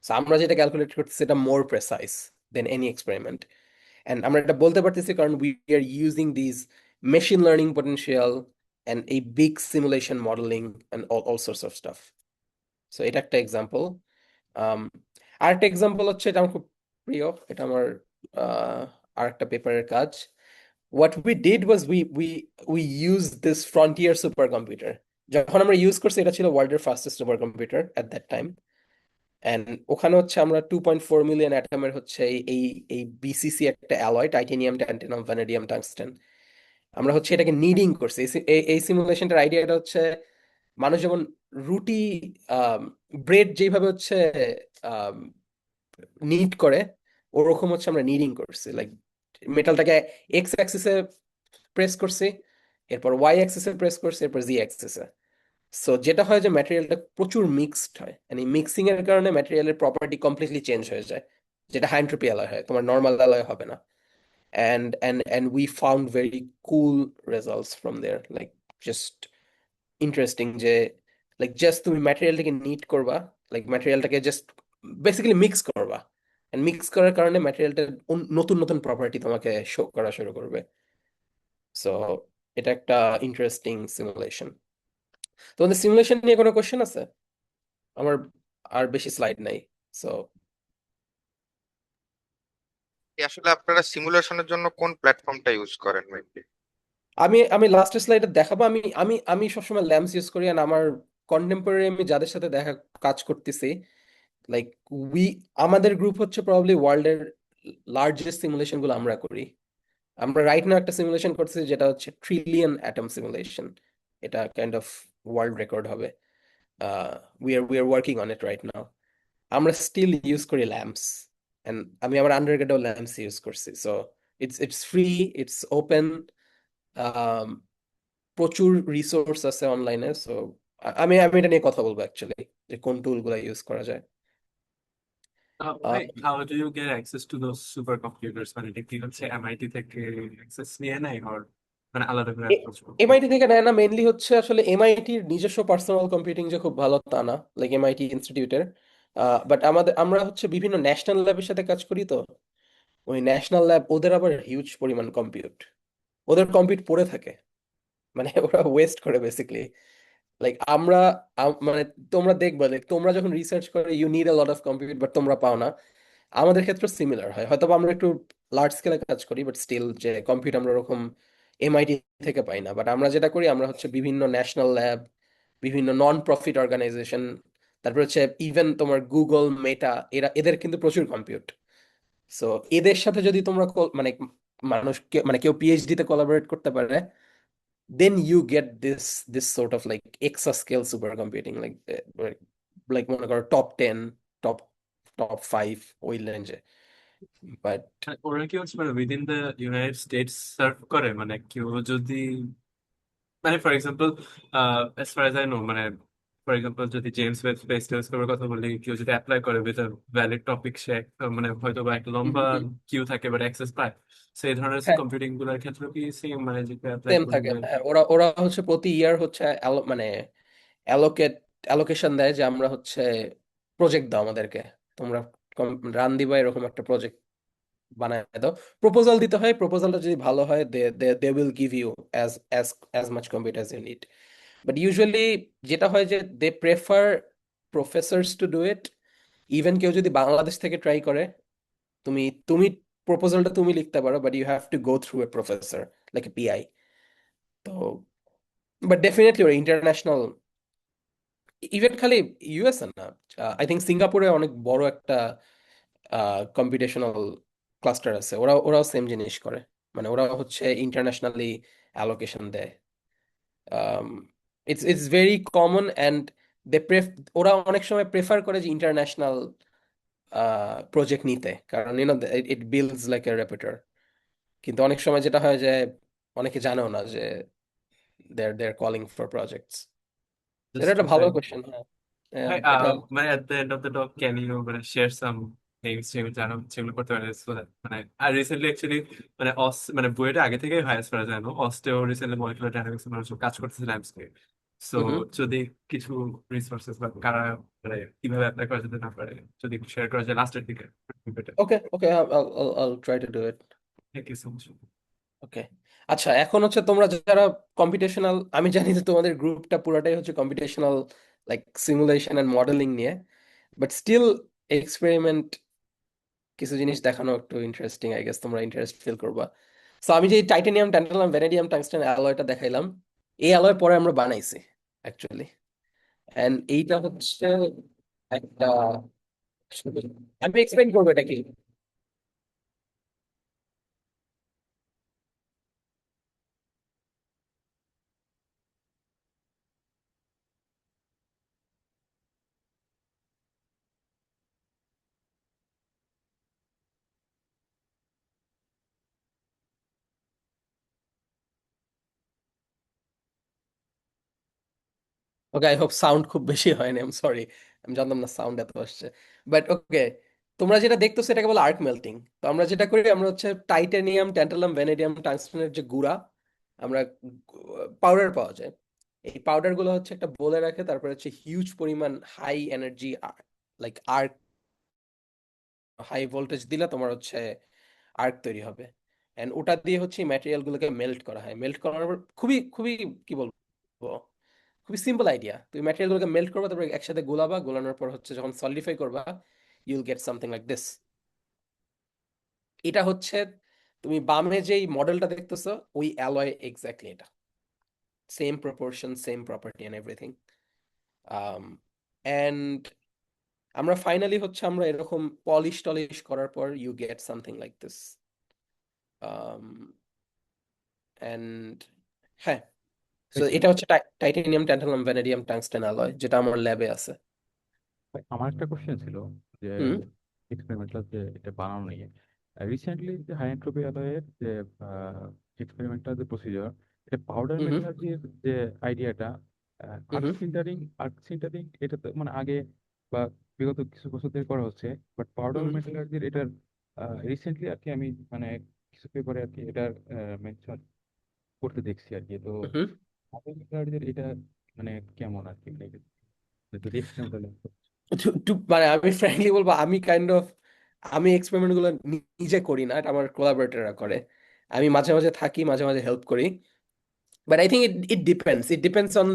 সো আমরা যেটা ক্যালকুলেট করতেছি সেটা more precise then any experiment. And আমরা এটা বলতে পারতেছি কারণ we are using this machine learning potential and এই big simulation modeling and all sorts of stuff. So এটা একটা এক্সাম্পল। আরেকটা এক্সাম্পল হচ্ছে, এটা আমার খুব প্রিয়, এটা আমার আরেকটা পেপারের কাজ। What we did was we used this frontier supercomputer. যখন আমরা ইউজ করছি এটা ছিল ওয়ার্ল্ডের fastest super computer at that time. And ওখানে হচ্ছে আমরা 2.4 মিলিয়ন অ্যাটমের হচ্ছে এই এই বিসিসি একটা অ্যালয়, টাইটেনিয়াম, ট্যান্টানাম, ভ্যানাডিয়াম, টাংস্টেন, আমরা হচ্ছে এটাকে নিডিং করছি। এই সিমুলেশনটার আইডিয়াটা হচ্ছে মানুষ যেমন রুটি, ব্রেড যেভাবে হচ্ছে নিড করে, ওরকম হচ্ছে আমরা নিডিং করছি। লাইক মেটালটাকে এক্স অ্যাক্সিসে প্রেস করছি, এরপর ওয়াই অ্যাক্সিসে প্রেস করছি, এরপর জি অ্যাক্সিসে। সো যেটা হয় যে ম্যাটেরিয়ালটা প্রচুর মিক্সড হয়, মানে মিক্সিং এর কারণে ম্যাটেরিয়ালের প্রপার্টি কমপ্লিটলি চেঞ্জ হয়ে যায়, যেটা হাই এন্ট্রপি অ্যালয় হয়, তোমার নর্মাল অ্যালয় হবে না। And we found very cool results from there, like just interesting যে লাইক জাস্ট তুমি ম্যাটেরিয়ালটাকে নিট করবা, লাইক ম্যাটেরিয়ালটাকে জাস্ট বেসিক্যালি মিক্স করবা, এন্ড মিক্স করার কারণে ম্যাটেরিয়ালটা নতুন নতুন প্রপার্টি তোমাকে শো করা শুরু করবে। সো এটা একটা ইন্টারেস্টিং সিমুলেশন। তোমাদের সিমুলেশন নিয়ে কোনো কোশ্চেন আছে? আমার আর বেশি স্লাইড নাই। সো আসলে আপনারা সিমুলেশনের জন্য কোন প্ল্যাটফর্মটা ইউজ করেন মেইনলি? আমি লাস্টের স্লাইডে দেখাবো। আমি সবসময় ল্যাম্পস ইউজ করি, আর আমার কন্টেম্পোরারি আমি যাদের সাথে কাজ করতেছি, লাইক আমাদের গ্রুপ হচ্ছে প্রবাবলি ওয়ার্ল্ডের লার্জেস্ট সিমুলেশন গুলো আমরা করি। আমরা রাইট নাও একটা সিমুলেশন করতেছি যেটা হচ্ছে ট্রিলিয়ন অ্যাটম সিমুলেশন। এটা কাইন্ড অফ ওয়ার্ল্ড রেকর্ড হবে। we are working on it right now. আমরা স্টিল ইউজ করি ল্যাম্পস, এন্ড আমি আমার আন্ডারগ্রেডেও ল্যাম্পস ইউজ করছি। So it's free, it's open, প্রচুর রিসোর্স আছে অনলাইনে। সো আমি আমি এটা নিয়ে কথা বলবো অ্যাকচুয়ালি, যে কোন টুলগুলো ইউজ করা যায়। Wait, how do you get access to those supercomputers? মানে এটা কি হচ্ছে MIT থেকে access নিয়ে নেয়, or মানে আলাদা করে approach করতে হয়? এমআইটি থেকে নেয় না, মেইনলি হচ্ছে আসলে এমআইটির নিজস্ব পার্সোনাল কম্পিউটিং যে খুব ভালো তা না, লাইক এমআইটি ইনস্টিটিউটের। বাট আমরা হচ্ছে বিভিন্ন ন্যাশনাল ল্যাবের সাথে কাজ করি, তো ওই ন্যাশনাল ল্যাব ওদের আবার হিউজ পরিমাণ কম্পিউট, ওদের কম্পিউট পড়ে থাকে, মানে ওরা ওয়েস্ট করে বেসিক্যালি। লাইক আমরা মানে তোমরা দেখবে, like, তোমরা যখন রিসার্চ করে you need a lot of compute, but তোমরা পাও না। আমাদের ক্ষেত্রে সিমিলার হয়, হয়তো বা আমরা একটু লার্জ স্কেলে কাজ করি, বাট স্টিল যে কম্পিউট আমরা ওরকম এমআইটি থেকে পাই না। বাট আমরা যেটা করি, আমরা হচ্ছে বিভিন্ন ন্যাশনাল ল্যাব, বিভিন্ন নন প্রফিট অর্গানাইজেশন, তারপর হচ্ছে ইভেন তোমার গুগল, মেটা, এদের কিন্তু প্রচুর কম্পিউট। সো এদের সাথে যদি তোমরা মানে মানে কেউ পিএইচডি তে কোলাবোরেট করতে পারে, then you get this sort of like exascale supercomputing, like মনে করো টপ 10, টপ 5 ওই রেঞ্জে। বাট মানে ওরা কি হচ্ছে মানে within the United states serve করে, মানে কেউ যদি মানে for example as far as I know, মানে ফর এক্সাম্পল যদি জেমস ওয়েব স্পেস টেলিস্কোপের কথা বলি, কেউ যদি অ্যাপ্লাই করে উইথ ভ্যালিড টপিক, সে মানে হয়তো বা একটা লম্বা কিউ থাকে বাট অ্যাক্সেস পায়। সেই ধরনের হ্যাঁ, কম্পিউটিং গুলোর ক্ষেত্রে কি সেম, মানে যে অ্যাপ্লাই সেম থাকে। করবে? হ্যাঁ, ওরা ওরা হচ্ছে প্রতি ইয়ার হচ্ছে মানে অ্যালোকেশন দেয়, যে আমরা হচ্ছে প্রজেক্ট দাও আমাদেরকে, তোমরা রান দিবা, এরকম একটা প্রজেক্ট বানায় দাও। প্রপোজাল দিতে হয়, প্রপোজালটা যদি ভালো হয়, they will give you as much compute as you need. But usually যেটা হয় যে they prefer professors to do it. Even কেউ যদি বাংলাদেশ থেকে ট্রাই করে, তুমি তুমি প্রপোজালটা তুমি লিখতে পারো, but you have to go through a professor, like a PI. তো বাট ডেফিনেটলি ওরা ইন্টারন্যাশনাল, ইভেন খালি ইউএস না, আই থিঙ্ক সিঙ্গাপুরে অনেক বড় একটা কম্পিটিশনাল ক্লাস্টার আছে, ওরাও সেম জিনিস করে, মানে ওরাও হচ্ছে ইন্টারন্যাশনালি অ্যালোকেশন দেয়। ইটস ভেরি কমন, অ্যান্ড ওরা অনেক সময় প্রেফার করে যে ইন্টারন্যাশনাল প্রজেক্ট নিতে, কারণ ইট বিল্ডস লাইক এ রেপুটার। কিন্তু অনেক সময় যেটা হয় যে অনেকে জানেও না যে they're calling for projects. এটা Just একটা to ভালো say, কোশ্চেন। হ্যাঁ, হ্যাঁ, hi, এটা মানে at the end of the talk, can you মানে share some names যেগুলো জানো, যেগুলো করতে পারে, so that মানে আর রিসেন্টলি অ্যাকচুয়ালি মানে মানে বইটা আগে থেকে হয়, as far as I know, অস্টেও রিসেন্টলি মলিকুলার ডাইনামিক্স মানুষ কাজ করতেছে ল্যাম্পসকে। সো হুম। যদি কিছু রিসোর্সেস বা কারা মানে কিভাবে অ্যাপ্লাই করা যেতে না পারে যদি শেয়ার করা যায় লাস্টের দিকে, better. Okay, okay, I'll try to do it. Thank you so much. Okay, আচ্ছা, এখন হচ্ছে তোমরা যারা কম্পিটিশনাল, আমি জানি যে তোমাদের গ্রুপটা পুরোটাই হচ্ছে computational, like simulation and modelling নিয়ে, বাট স্টিল এক্সপেরিমেন্ট কিছু জিনিস দেখানো একটু ইন্টারেস্টিং, আই গেস তোমরা ইন্টারেস্ট ফিল করবা। সো আমি যে টাইটানিয়াম, ট্যান্টালাম, ভ্যানেডিয়াম, টাংস্টেন অ্যালয়টা দেখাইলাম, এই অ্যালয় পরে আমরা বানাইছি অ্যাকচুয়ালি। এন্ড এইটা হচ্ছে একটা, আমি এক্সপ্লেইন করবো এটা কি। ওকে, আই হোপ সাউন্ড খুব বেশি হয়নি, আই এম সরি, আমি জানতাম না সাউন্ড এত আসছে। বাট ওকে, তোমরা যেটা দেখতেছো এটাকে বলে আর্ক মেল্টিং। তো আমরা যেটা করি, আমরা হচ্ছে টাইটানিয়াম, ট্যান্টালাম, ভ্যানেডিয়াম, টাংস্টেনের যে গুঁড়া, আমরা পাউডার পাওয়া যায়, এই পাউডার গুলো হচ্ছে একটা বলে রাখে, তারপরে হচ্ছে হিউজ পরিমাণ high energy, like arc, high voltage দিলে তোমার হচ্ছে আর্ক তৈরি হবে। এন্ড ওটা দিয়ে হচ্ছে ম্যাটেরিয়াল গুলোকে মেল্ট করা হয়। মেল্ট করার পর খুবই খুবই কি বলবো, খুবই সিম্পল আইডিয়া। তুমি ম্যাটেরিয়াল গুলোকে মেল্ট করবা, তারপর একসাথে গোলাবা, গোলানোর পর হচ্ছে যখন সলিডিফাই করবা, you'll get something like this. এটা হচ্ছে তুমি বামে যেই মডেলটা দেখতেছো, ওই অ্যালয় এক্স্যাক্টলি এটা, same proportion, same property and everything. And আমরা ফাইনালি হচ্ছে আমরা এরকম পলিশ টলিশ করার পর you get something like this. And হ্যাঁ, সো এটা হচ্ছে titanium tantalum vanadium tungsten alloy, যেটা আমার ল্যাবে আছে। ভাই, আমার একটা কোশ্চেন ছিল যে হুম এক্সপেরিমেন্টাল যে এটা বানানো নিয়ে রিসেন্টলি যে হাই এন্ট্রপি অ্যালয়ের যে এক্সপেরিমেন্টাল যে প্রসিজার, এটা পাউডার হুম হুম মেটালার্জির যে আইডিয়াটা, হুম আর্ক সিন্টারিং এটা তো মানে আগে বা বিগত কিছু বছর ধরে করা হচ্ছে, বাট পাউডার হুম মেটালার্জির এটার রিসেন্টলি আর কি আমি মানে কিছু পেপারে আর কি এটার মেনশন করতে দেখছি আর কি। তো হুম পাউডার মেটালার্জির এটা মানে কেমন আর কি, মানে যদি এক্সপেরিমেন্টাল। মানে আমি ফ্র্যাঙ্কলি বলবো, আমি এক্সপেরিমেন্ট গুলো নিজে করি না, এটা আমার কোলাবরেটররা করে। আমি মাঝে মাঝে থাকি, মাঝে মাঝে হেল্প করি। But I think it depends on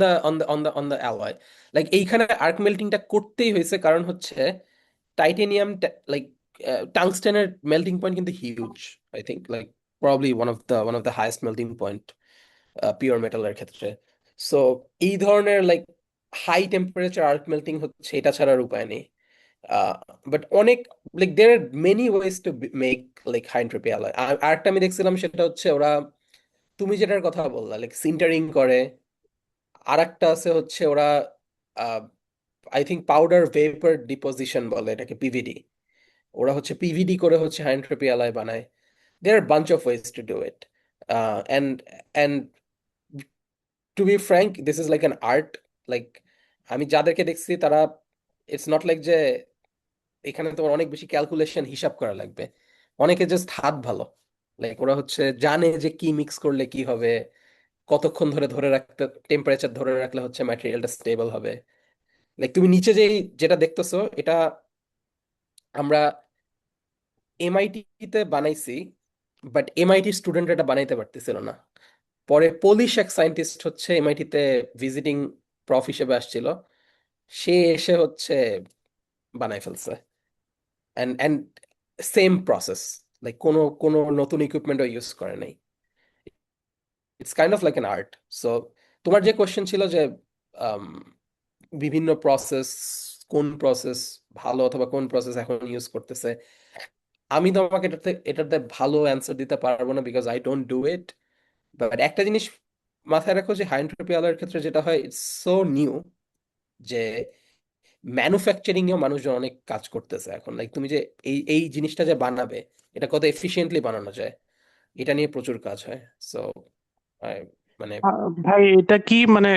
the alloy. Like এইখানে আর্ক মেল্টিংটা করতেই হয়েছে কারণ হচ্ছে টাইটেনিয়াম, লাইক টাংস্টেনের মেল্টিং পয়েন্ট কিন্তু huge. I think like probably one of the highest melting point pure মেটালের ক্ষেত্রে। সো এই ধরনের like high temperature arc melting হচ্ছে, এটা ছাড়ার উপায় নেই। বাট অনেক like there are many ways to make like high entropy alloy. আরেকটা আমি দেখছিলাম, সেটা হচ্ছে ওরা, তুমি যেটার কথা বললা লাইক সিন্টারিং করে। আর একটা আছে হচ্ছে ওরা, I think powder vapour deposition বলে এটাকে, পিভিডি। ওরা হচ্ছে পিভিডি করে হচ্ছে হাই এন্ট্রপি অ্যালয় বানায়। There are bunch of ways to do it. And and to be frank, this is like an art. Like আমি যাদেরকে দেখছি তারা, ইটস নট লাইক যে এখানে তোমার অনেক বেশি ক্যালকুলেশন হিসাব করা লাগবে। অনেকে জাস্ট হাত ভালো, লাইক ওরা হচ্ছে জানে যে কি মিক্স করলে কি হবে, কতক্ষণ ধরে ধরে রাখতে, টেম্পারেচার ধরে রাখলে হচ্ছে ম্যাটেরিয়ালটা স্টেবল হবে। লাইক তুমি নিচে যেটা দেখতেছো, এটা আমরা এমআইটিতে বানাইছি, বাট এমআইটি স্টুডেন্ট এটা বানাইতে পারতেছিল না। পরে পোলিশ এক সায়েন্টিস্ট হচ্ছে এমআইটিতে ভিজিটিং প্রফ হিসেবে আসছিল, সে এসে হচ্ছে বানাই ফেলছে। অ্যান্ড সেম প্রসেস, লাইক কোনো কোনো নতুন ইকুইপমেন্টও ইউজ করে নাই। It's kind of like an art. So তোমার যে কোয়েশ্চেন ছিল যে আম, বিভিন্ন প্রসেস, কোন প্রসেস ভালো অথবা কোন প্রসেস এখন ইউজ করতেছে, আমি তোমাকে এটাতে ভালো অ্যান্সার দিতে পারবো না, because I don't do it. But একটা জিনিস মাথায় রাখো, যে হাই এন্ট্রপি অ্যালয়ের ক্ষেত্রে যেটা হয়, ইটস সো নিউ, যে ম্যানুফ্যাকচারিং এও মানুষজন অনেক কাজ করতেছে এখন। লাইক তুমি যে এই এই জিনিসটা যে বানাবে, এটা কত এফিশিয়েন্টলি বানানো যায়, এটা নিয়ে প্রচুর কাজ হয়। সো মানে ভাই, এটা কি মানে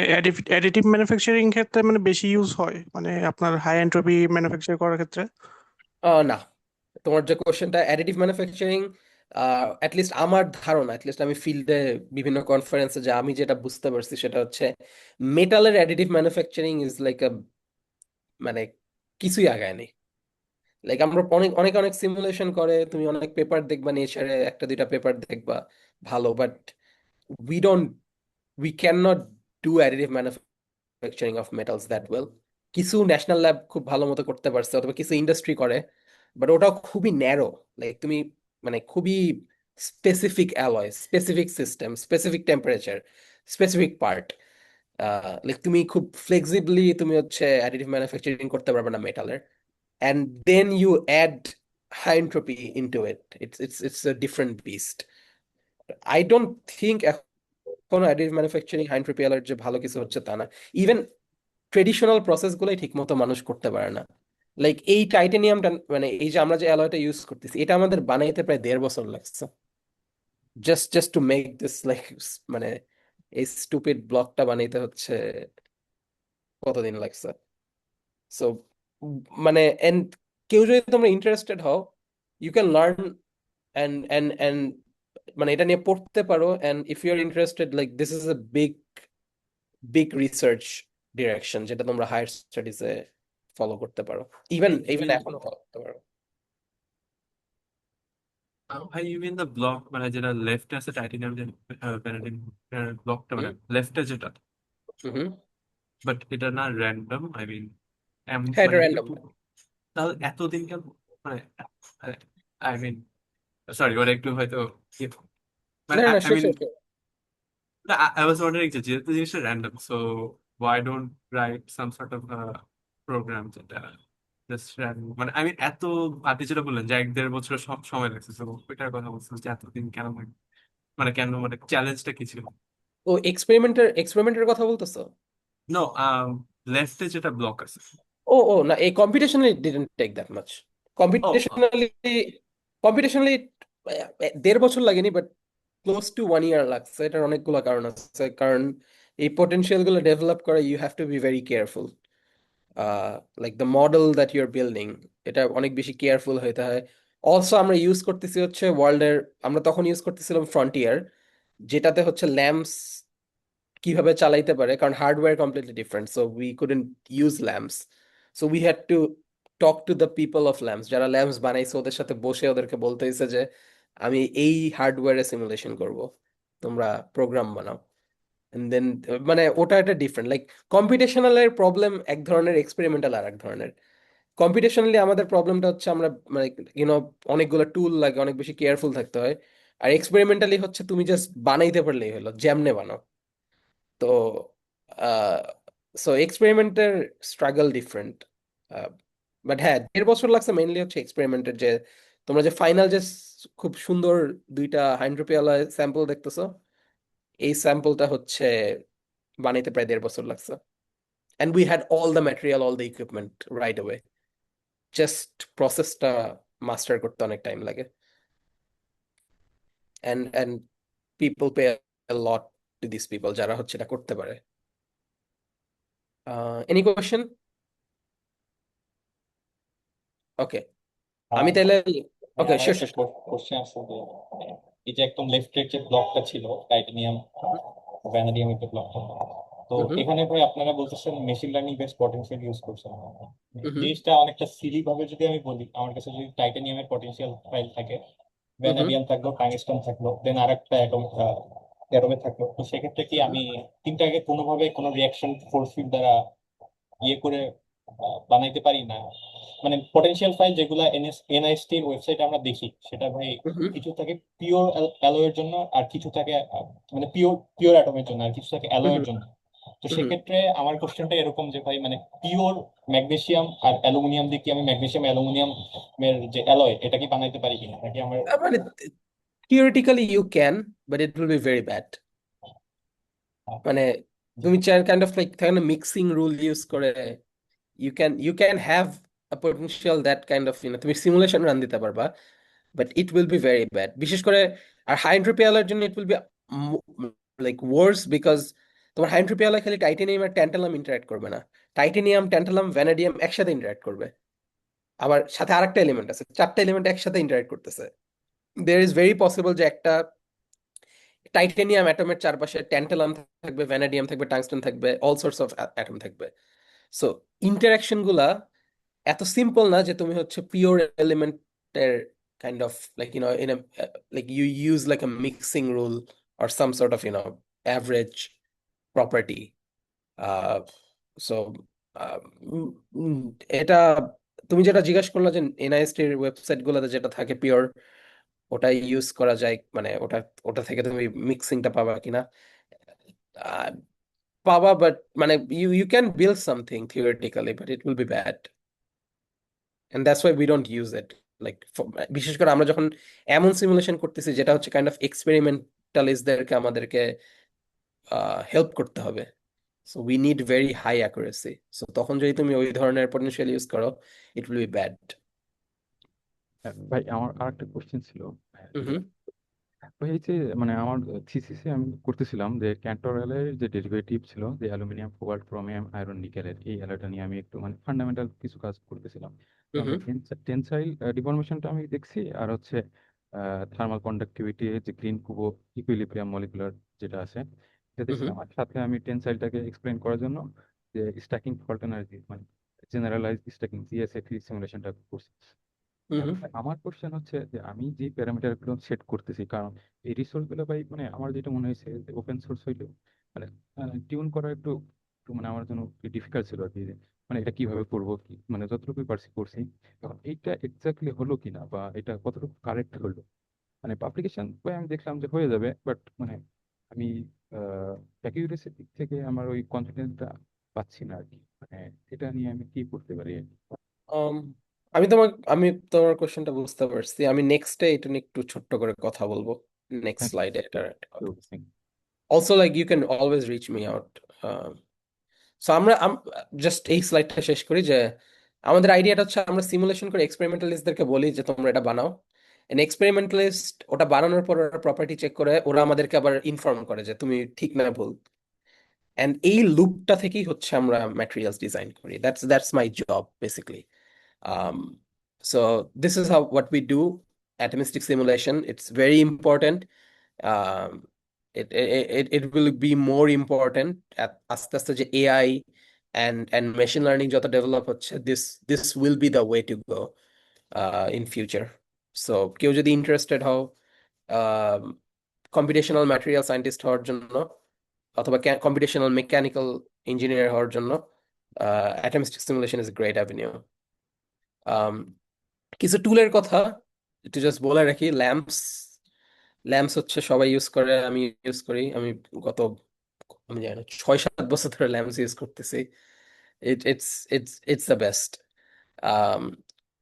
অ্যাডিটিভ ম্যানুফ্যাকচারিং ক্ষেত্রে মানে বেশি ইউজ হয়, মানে আপনার হাই এন্ট্রপি ম্যানুফ্যাকচার করার ক্ষেত্রে? না, তোমার যে কোশ্চেনটা অ্যাডিটিভ ম্যানুফ্যাকচারিং, অ্যাটলিস্ট আমার ধারণা, অ্যাটলিস্ট আমি ফিল্ডে বিভিন্ন কনফারেন্সে যে আমি যেটা বুঝতে পারছি, সেটা হচ্ছে মেটালের অ্যাডিটিভ ম্যানুফ্যাকচারিং ইজ লাইক মানে কিছুই আগায় নেই। লাইক আমরা অনেক অনেক অনেক সিমুলেশন করে, তুমি অনেক পেপার দেখবা নেচারে, একটা দুইটা পেপার দেখবা ভালো, but we don't we can not do additive manufacturing of metals that well. কিছু ন্যাশনাল ল্যাব খুব ভালো মতো করতে পারছে, অথবা কিছু ইন্ডাস্ট্রি করে, বাট ওটাও খুবই ন্যারো। লাইক তুমি মানে খুবই specific alloy, specific system, specific temperature, specific part. Like তুমি খুব ফ্লেক্সিবলি তুমি হচ্ছে অ্যাডিটিভ ম্যানুফ্যাকচারিং করতে পারবে না মেটালের। And then you add high entropy into it. It's a different beast. I don't think এখনো additive manufacturing high entropy alloy যে ভালো কিছু হচ্ছে তা না। ইভেন ট্রেডিশনাল প্রসেস গুলোই ঠিক মতো মানুষ করতে পারে না। লাইক এই টাইটেনিয়ামটা, মানে এই যে আমরা যে অ্যালয়টা ইউজ করতেছি, এটা আমাদের বানাইতে প্রায় 1.5 বছর লাগছে, just to make this like, মানে এই স্টুপিড ব্লকটা বানাইতে হচ্ছে কতদিন লাগছে। সো মানে এন্ড কেউ যদি তোমরা ইন্টারেস্টেড হও, ইউ ক্যান লার্ন এন্ড মানে এটা নিয়ে পড়তে পারো। And if you are interested, like this is a big big research direction, যেটা তোমরা হায়ার স্টাডিজে ফলো করতে পারো, ইভেন ইভেন এখনো ফলো করতে পারো। ভাই ইউ মিন দ্য ব্লক, মানে যেটা লেফটে আছে টাইটেনিয়াম যে প্যারাডিন ব্লকটা, মানে লেফটে যেটা, হুম, বাট এটা না র্যান্ডম, আই মিন হ্যাঁ, এটা মানে র্যান্ডম। তাহলে এতদিন কেন, মানে আই মিন সরি ওরা একটু হয়তো ইয়ে, মানে না না, I sure, mean sure, sure. I was wondering যেহেতু জিনিসটা random, so why don't write some sort of program যেটা জাস্ট র্যান্ডম, মানে আমি এত, আপনি যেটা বললেন যে 1-1.5 বছর সব সময় লাগছে, তো ওইটার কথা বলছিলাম যে এতদিন কেন মানে কেন, মানে চ্যালেঞ্জটা কি ছিল? ও এক্সপেরিমেন্টের কথা বলতেছো? নো, লেফটে যেটা ব্লক আছে। ও না, এই কম্পিটিশনালি ডিডন্ট টেক দ্যাট মাচ। ও কম্পিটিশনালি 1.5 বছর লাগেনি, বাট ক্লোজ টু 1 ইয়ার লাগছে। এটার অনেকগুলো কারণ আছে। কারণ এই পটেনশিয়াল গুলো ডেভেলপ করা, you have to be very careful. Like the model that your building, এটা অনেক বেশি কেয়ারফুল হইতে হয়। অলসো আমরা ইউজ করতেছি হচ্ছে আমরা তখন ইউজ করতেছিলাম ফ্রন্টিয়ার, যেটাতে হচ্ছে ল্যাম্পস কিভাবে চালাইতে পারে, কারণ hardware completely different, so we couldn't use lamps. So we had to talk to the people of lamps, যারা ল্যাম্পস বানাইছে ওদের সাথে বসে ওদেরকে বলতে হয়েছে যে আমি এই হার্ডওয়্যারে সিমুলেশন করব, তোমরা প্রোগ্রাম বানাও। এন্ড দেন মানে ওটা একটা ডিফারেন্ট, লাইক কম্পিটিশনালের প্রবলেম এক ধরনের, এক্সপেরিমেন্টাল আর এক ধরনের। কম্পিটিশনালি আমাদের প্রবলেমটা হচ্ছে আমরা মানে অনেকগুলো টুল লাগে, অনেক বেশি কেয়ারফুল থাকতে হয়। আর এক্সপেরিমেন্টালি হচ্ছে তুমি জাস্ট বানাইতে পারলেই হলো, যেমনে বানাও। তো সো এক্সপেরিমেন্টের স্ট্রাগল ডিফারেন্ট। বাট হ্যাঁ, 1.5 বছর লাগছে মেইনলি হচ্ছে এক্সপেরিমেন্টের, যে তোমরা যে ফাইনাল যে খুব সুন্দর 2টা হাইড্রোপিয়ালা স্যাম্পল দেখতেছো, এই স্যাম্পলটা হচ্ছে বানাইতে প্রায় 1.5 বছর লাগছে। And we had all the material, all the equipment right away. Just প্রসেসটা মাস্টার করতে অনেক টাইম লাগে। And people pay lot to this people যারা হচ্ছে এটা করতে পারে। Any question? ওকে, আমি তাহলে ওকে আমার শিওর একটা শিওর। কোশ্চেন আছে যে এই যে একদম লেফটের যে ব্লকটা ছিল টাইটানিয়াম ভ্যানাডিয়াম এর ব্লকটা, তো এখানে ভাই আপনারা বলতেছেন machine learning based potential use করছেন। জিনিসটা অনেকটা সিলি ভাবে যদি আমি বলি, আমার কাছে যদি টাইটানিয়ামের পটেনশিয়াল ফাইল থাকে, ভ্যানাডিয়াম থাকলো, টাংস্টান থাকলো, দেন আরেকটা অ্যাটমে থাকলো, তো সেক্ষেত্রে কি আমি তিনটাকে কোনোভাবে কোনো রিয়াকশন ফোর্স ফিল্ড দ্বারা ইয়ে করে বানাইতে পারি না? মানে পটেনশিয়াল ফাইল যেগুলা এনআইএসটি এর ওয়েবসাইটে আমরা দেখি, সেটা ভাই কিছু থাকে পিওর অ্যালয়ের জন্য, আর কিছু থাকে মানে পিওর পিওর অ্যাটমের জন্য, আর কিছু থাকে অ্যালয়ের জন্য। তো সেক্ষেত্রে আমার কোশ্চেনটা এরকম যে ভাই মানে পিওর ম্যাগনেসিয়াম আর অ্যালুমিনিয়াম দিয়ে কি আমি ম্যাগনেসিয়াম অ্যালুমিনিয়াম এর যে অ্যালয়, এটা কি বানাইতে পারি কিনা, নাকি আমার মানে theoretically you can, but it will be very bad. মানে তুমি চার কাইন্ড অফ লাইক থাকে না, মিক্সিং রুল ইউজ করে you can have a potential that kind of, তুমি সিমুলেশন রান দিতে পারবা, but it will be very bad. বিশেষ করে আর হাই এন্ট্রপি আলার জন্য it will be like worse, because তোমার হাই এন্ট্রপি আলা খালি টাইটেনিয়াম আর ট্যান্টালাম ইন্টারঅ্যাক্ট করবে না, টাইটেনিয়াম, ট্যান্টালাম, ভ্যানাডিয়াম একসাথে ইন্টারঅ্যাক্ট করবে। আবার সাথে আরেকটা এলিমেন্ট আছে, 4টা এলিমেন্ট একসাথে ইন্টারঅ্যাক্ট করতেছে। দেয়ার ইজ ভেরি পসিবল যে একটা টাইটেনিয়াম অ্যাটমের চারপাশে ট্যান্টালাম থাকবে, ভ্যানাডিয়াম থাকবে, টাংস্টেন থাকবে, অল সোর্টস অফ অ্যাটম থাকবে। সো ইন্টারাকশন গুলা এত সিম্পল না যে তুমি হচ্ছে পিওর এলিমেন্টের kind of like in like you use like a mixing rule or some sort of average property. So এটা তুমি যেটা জিজ্ঞাসা করলা যে এনআইএসটির ওয়েবসাইট গুলোতে যেটা থাকে পিওর, ওটা ইউজ করা যায়, মানে ওটা ওটা থেকে তুমি মিক্সিংটা পাবা কিনা? আহ, পাবা, বাট মানে you can build something theoretically, but it will be bad, and that's why we don't use it. Like বিশেষ করে আমরা যখন এমন সিমুলেশন করতেছি যেটা হচ্ছে কাইন্ড অফ এক্সপেরিমেন্টালিস্টদেরকে আমাদেরকে হেল্প করতে হবে, so we need very high accuracy. So তখন যদি তুমি ওই ধরনের পটেনশিয়াল ইউজ করো, ইট উইল বি ব্যাড। ভাই আমার আরেকটা কোশ্চেন ছিল। ভাই এই যে মানে আমার থিসিসে আমি করতেছিলাম যে ক্যান্টর অ্যালয়ের যে ডেরিভেটিভ ছিল, যে অ্যালুমিনিয়াম, কোবাল্ট, ক্রোমিয়াম, আয়রন, নিকেলের এই অ্যালয়টা নিয়ে আমি একটু মানে ফান্ডামেন্টাল কিছু কাজ করতেছিলাম। তো আমি টেনসাইল ডিফরমেশনটা আমি দেখছি, আর হচ্ছে থার্মাল কন্ডাক্টিভিটি, যে গ্রিন কুবো ইকুইলিব্রিয়াম মলিকুলার যেটা আছে এটা দেখছিলাম। আর সাথে আমি টেনসাইলটাকে এক্সপ্লেন করার জন্য যে স্ট্যাকিং ফল্ট এনার্জি মানে জেনারেলাইজ স্ট্যাকিং জিএসএফ সিমুলেশনটা করছি। আমার কোশ্চেন হচ্ছে যে আমি যে প্যারামিটার গুলো সেট করতেছি, কারণ এই রিসোর্স গুলো ভাই মানে আমার যেটা মনে হয়েছে যে ওপেন সোর্স হইলেও মানে টিউন করা একটু একটু মানে আমার জন্য ডিফিকাল্ট ছিল আর কি, যে মানে এটা কিভাবে করবো, কি মানে যতটুকু পারছি করছি। এখন এইটা এক্স্যাক্টলি হলো কিনা বা এটা কতটুকু কারেক্ট হলো, মানে পাবলিকেশন আমি দেখলাম যে হয়ে যাবে, বাট মানে আমি অ্যাকিউরেসির দিক থেকে আমার ওই কনফিডেন্সটা পাচ্ছি না আর কি। মানে এটা নিয়ে আমি কি করতে পারি? Um, আমি তোমার কোশ্চেনটা বুঝতে পারছি। আমি নেক্সটে এটা নিয়ে একটু ছোট্ট করে কথা বলবো, নেক্সট থ্যাংক স্লাইডে এটার একটা কথা। You. Also, like you can always reach me out. So আমরা জাস্ট এই স্লাইডটা শেষ করি যে আমাদের আইডিয়াটা হচ্ছে আমরা সিমুলেশন করে এক্সপেরিমেন্টালিস্টদেরকে বলি যে তোমরা এটা বানাও, এন্ড এক্সপেরিমেন্টালিস্ট ওটা বানানোর পর ওরা প্রপার্টি চেক করে, ওরা আমাদেরকে আবার ইনফর্ম করে যে তুমি ঠিক না ভুল, এন্ড এই লুপটা থেকেই হচ্ছে আমরা ম্যাটেরিয়ালস ডিজাইন করি। That's my job basically. So this is how what we do atomistic simulation. It's very important. Um, it will be more important আস্তে আস্তে যে AI and machine learning যত ডেভেলপ হচ্ছে, this will be the way to go in future. So কেউ যদি ইন্টারেস্টেড হও কম্পিউটেশনাল ম্যাটেরিয়াল সায়েন্টিস্ট হওয়ার জন্য অথবা কম্পিউটেশনাল মেকানিক্যাল ইঞ্জিনিয়ার হওয়ার জন্য, atomistic simulation is a great avenue. কিছু টুলের কথা একটু জাস্ট বলে রাখি। ল্যাম্পস হচ্ছে সবাই ইউজ করে, আমি ইউজ করি। আমি জানি না 6-7 বছর ধরে ল্যাম্পস ইউজ করতেছি। It's the best.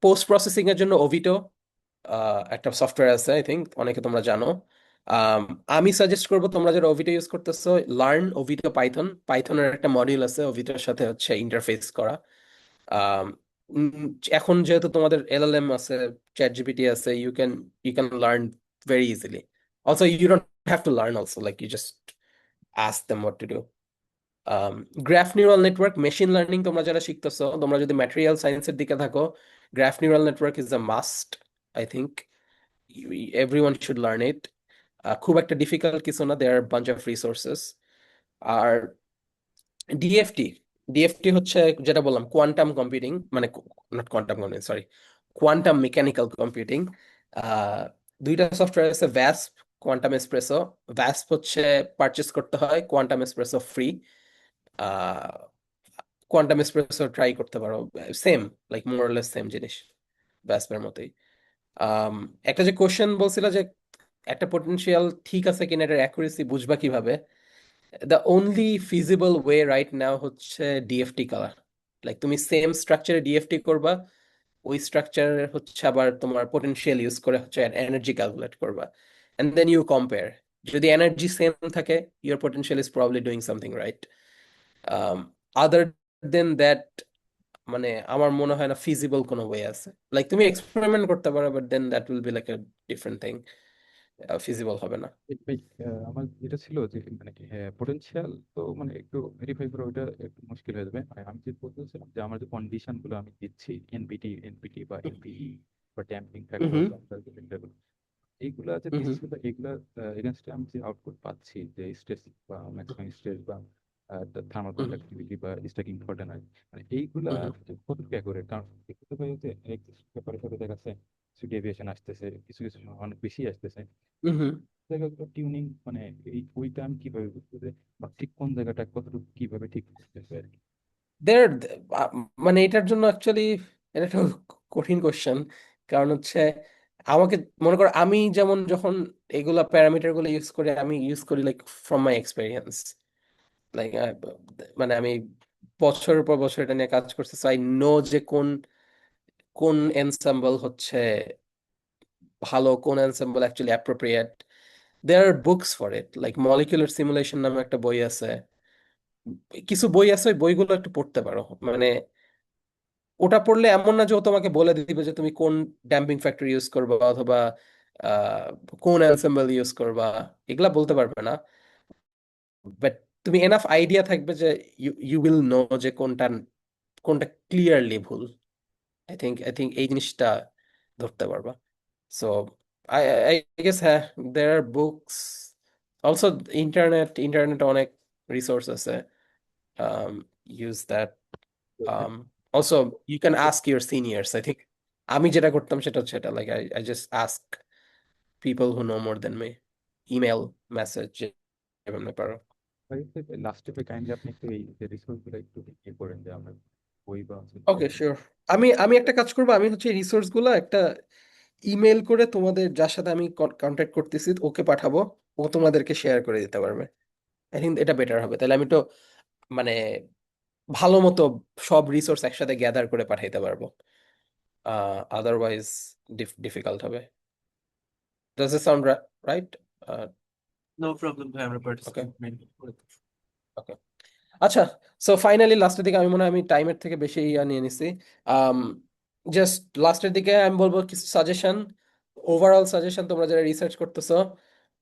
Post processing এর জন্য ওভিটো একটা সফটওয়্যার আছে, আই থিঙ্ক অনেকে তোমরা জানো। আমি সাজেস্ট করবো তোমরা যারা ওভিটো ইউজ করতেছো, লার্ন ওভিটো পাইথনের একটা মডিউল আছে ওভিটোর সাথে হচ্ছে ইন্টারফেস করা। আম, এখন যেহেতু তোমাদের LLM আছে, চ্যাট জিপিটি আছে, you can learn very easily. Also, you don't have to learn also, like you just ask them what to do. Graph neural network, machine learning তোমরা যারা শিখতেছো, তোমরা যদি ম্যাটেরিয়াল সায়েন্সের দিকে থাকো, graph neural network is a must. I think everyone should learn it. খুব একটা ডিফিকাল্ট কিছু না, দেয়ার বাঞ্চ অফ রিসোর্সেস। আর ডিএফটি হচ্ছে যেটা বললাম কোয়ান্টাম কম্পিউটিং, মানে not quantum computing, sorry, quantum mechanical computing. দুইটা সফটওয়্যার আছে, VASP, কোয়ান্টাম এসপ্রেসো। VASP হচ্ছে পারচেস করতে হয়, Quantum Espresso free. Quantum espresso try করতে পারো, সেম, লাইক মোরলেস সেম জিনিস, VASP-এর মতোই। একটা যে কোশ্চেন বলছিল যে একটা পোটেনশিয়াল ঠিক আছে কিনা, এটার অ্যাকুরেসি বুঝবা কিভাবে? The only feasible way right now হচ্ছে ডিএফটি করা। লাইক তুমি সেম স্ট্রাকচারে ডিএফটি করবা, ওই স্ট্রাকচার হচ্ছে আবার তোমার পোটেনশিয়াল ইউজ করে হচ্ছে এনার্জি ক্যালকুলেট করবা, এন্ড দেন ইউ কম্পেয়ার। যদি এনার্জি সেম থাকে, your potential is probably doing something right. Other than that, মানে আমার মনে হয় না ফিজিবল কোনো ওয়ে আছে। লাইক তুমি এক্সপেরিমেন্ট করতে পারো, but then that will be like a different thing, feasible হবে না। ভাই, আমার যেটা ছিল যে মানে পোটেনশিয়াল তো মানে একটু ভেরিফাই করা ওইটা একটু মুশকিল হয়ে যাবে। মানে আমি যে বলতেছিলাম যে আমার যে কন্ডিশন গুলো আমি দিচ্ছি, এনপিটি বা এনপিই বা ড্যাম্পিং ফ্যাক্টর হুম বা এইগুলা যে হুম দিচ্ছি বা এগুলা এগেনস্টে আমি যে আউটপুট পাচ্ছি, যে স্ট্রেস বা ম্যাক্সিমাম স্ট্রেস বা থার্মাল হুম কন্ডাক্টিভিটি বা স্ট্যাকিং ঘটনা, মানে এইগুলা হুম কতটুকু অ্যাকুরেট? কারণ দেখতে পাই যে পেপারের সাথে দেখা যাচ্ছে কিছু ডেভিয়েশন আসতেছে, কিছু কিছু সময় অনেক বেশি আসতেছে। হুম হুম। জায়গাগুলো টিউনিং, মানে ওইটা আমি কিভাবে বুঝবো যে বা ঠিক কোন জায়গাটা কতটুকু কিভাবে ঠিক করতেছে আর কি? দের মানে এটার জন্য অ্যাকচুয়ালি এটা একটা কঠিন কোশ্চেন। কারণ হচ্ছে আমাকে মনে করো, আমি যেমন যখন এগুলা প্যারামিটার গুলো ইউজ করি, আমি ইউজ করি like from my experience. Like মানে আমি বছরের পর বছর এটা নিয়ে কাজ করছি, আই নো যে কোন কোন এনসেম্বল হচ্ছে ভালো, কোন ensemble actually appropriate. There are books for it, like molecular simulation নামে একটা বই আছে, কিছু বই আছে, ওই বইগুলো একটু পড়তে পারো। মানে ওটা পড়লে এমন না যে ও তোমাকে বলে দিবে যে তুমি কোন ড্যাম্পিং ফ্যাক্টর ইউজ করবা অথবা আহ, কোন এনসেম্বল ইউজ করবা, এগুলা বলতে পারবে না। বাট তুমি এনাফ আইডিয়া থাকবে যে ইউ উইল নো যে কোনটা কোনটা ক্লিয়ারলি ভুল। আই থিঙ্ক এই জিনিসটা ধরতে পারবা। সো আই আই গেস, হ্যাঁ, দেয়ার আর বুকস, অলসো ইন্টারনেট অনেক রিসোর্স আছে, use that. Um, also, you can ask your seniors. I think আমি যেটা করতাম সেটা হচ্ছে এটা, like I just ask people who know more than me. Email, message, যেভাবে পারো। লাস্ট স্টেপে কাইন্ডলি আপনি একটু এই রিসোর্স গুলো একটু ইয়ে করেন যে আমরা বই বা ওকে, শিওর। আমি একটা কাজ করবো, আমি হচ্ছে রিসোর্স গুলো একটা ইমেল করে তোমাদের যার সাথে আমি কন্ট্যাক্ট করতেছি ওকে পাঠাবো, ও তোমাদেরকে শেয়ার করে দিতে পারবে। আই থিঙ্ক এটা বেটার হবে, তাহলে আমি তো মানে ভালো মতো সব রিসোর্স একসাথে গ্যাদার করে পাঠাইতে পারবো। আদারওয়াইজ ডিফিকাল্ট হবে। Does it sound right? No problem ভাই, আমরা ওকে পার্টিসিপেট করে থাকি। ওকে আচ্ছা, সো ফাইনালি লাস্টের দিকে আমি মনে হয় আমি টাইমের থেকে বেশি নিয়ে নিছি। জাস্ট লাস্টের দিকে আমি বলবো কিছু সাজেশন, ওভারঅল সাজেশন। তোমরা যারা রিসার্চ করতেছো,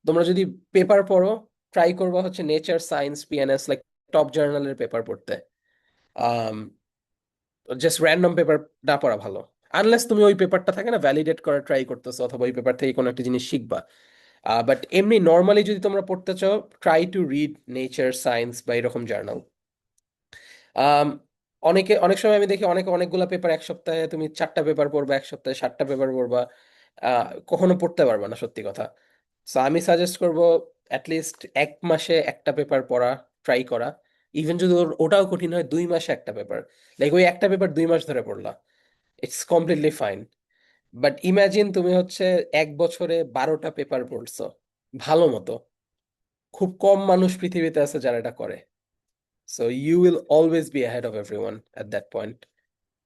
তোমরা যদি পেপার পড়ো, ট্রাই করবা হচ্ছে Nature, Science, PNS, like top জার্নালের পেপার পড়তে। জাস্ট র্যান্ডম পেপার না পড়া ভালো, আনলেস তুমি ওই পেপারটা থাকে না ভ্যালিডেট করার ট্রাই করতেছো, অথবা ওই পেপার থেকে কোনো একটা জিনিস শিখবা। বাট এমনি নর্মালি যদি তোমরা পড়তে চাও, try to read nature, science বা এরকম জার্নাল। আম, অনেক সময় আমি দেখি অনেকগুলা পেপার, এক সপ্তাহে তুমি 4টা পেপার পড়বা, এক সপ্তাহে 7টা পেপার পড়বা, কখনো পড়তে পারবা না, সত্যি কথা। সো আমি সাজেস্ট করব অ্যাটলিস্ট 1 মাসে একটা পেপার পড়া ট্রাই করা। ইভেন যদি ওটাও কঠিন হয়, 2 মাসে একটা পেপার, লাইক ওই একটা পেপার 2 মাস ধরে পড়লা, it's completely fine. But imagine তুমি হচ্ছে 1 বছরে 12টা পেপার পড়ছো ভালো মতো। খুব কম মানুষ পৃথিবীতে আছে যারা এটা করে। So you will always be ahead of everyone at that point.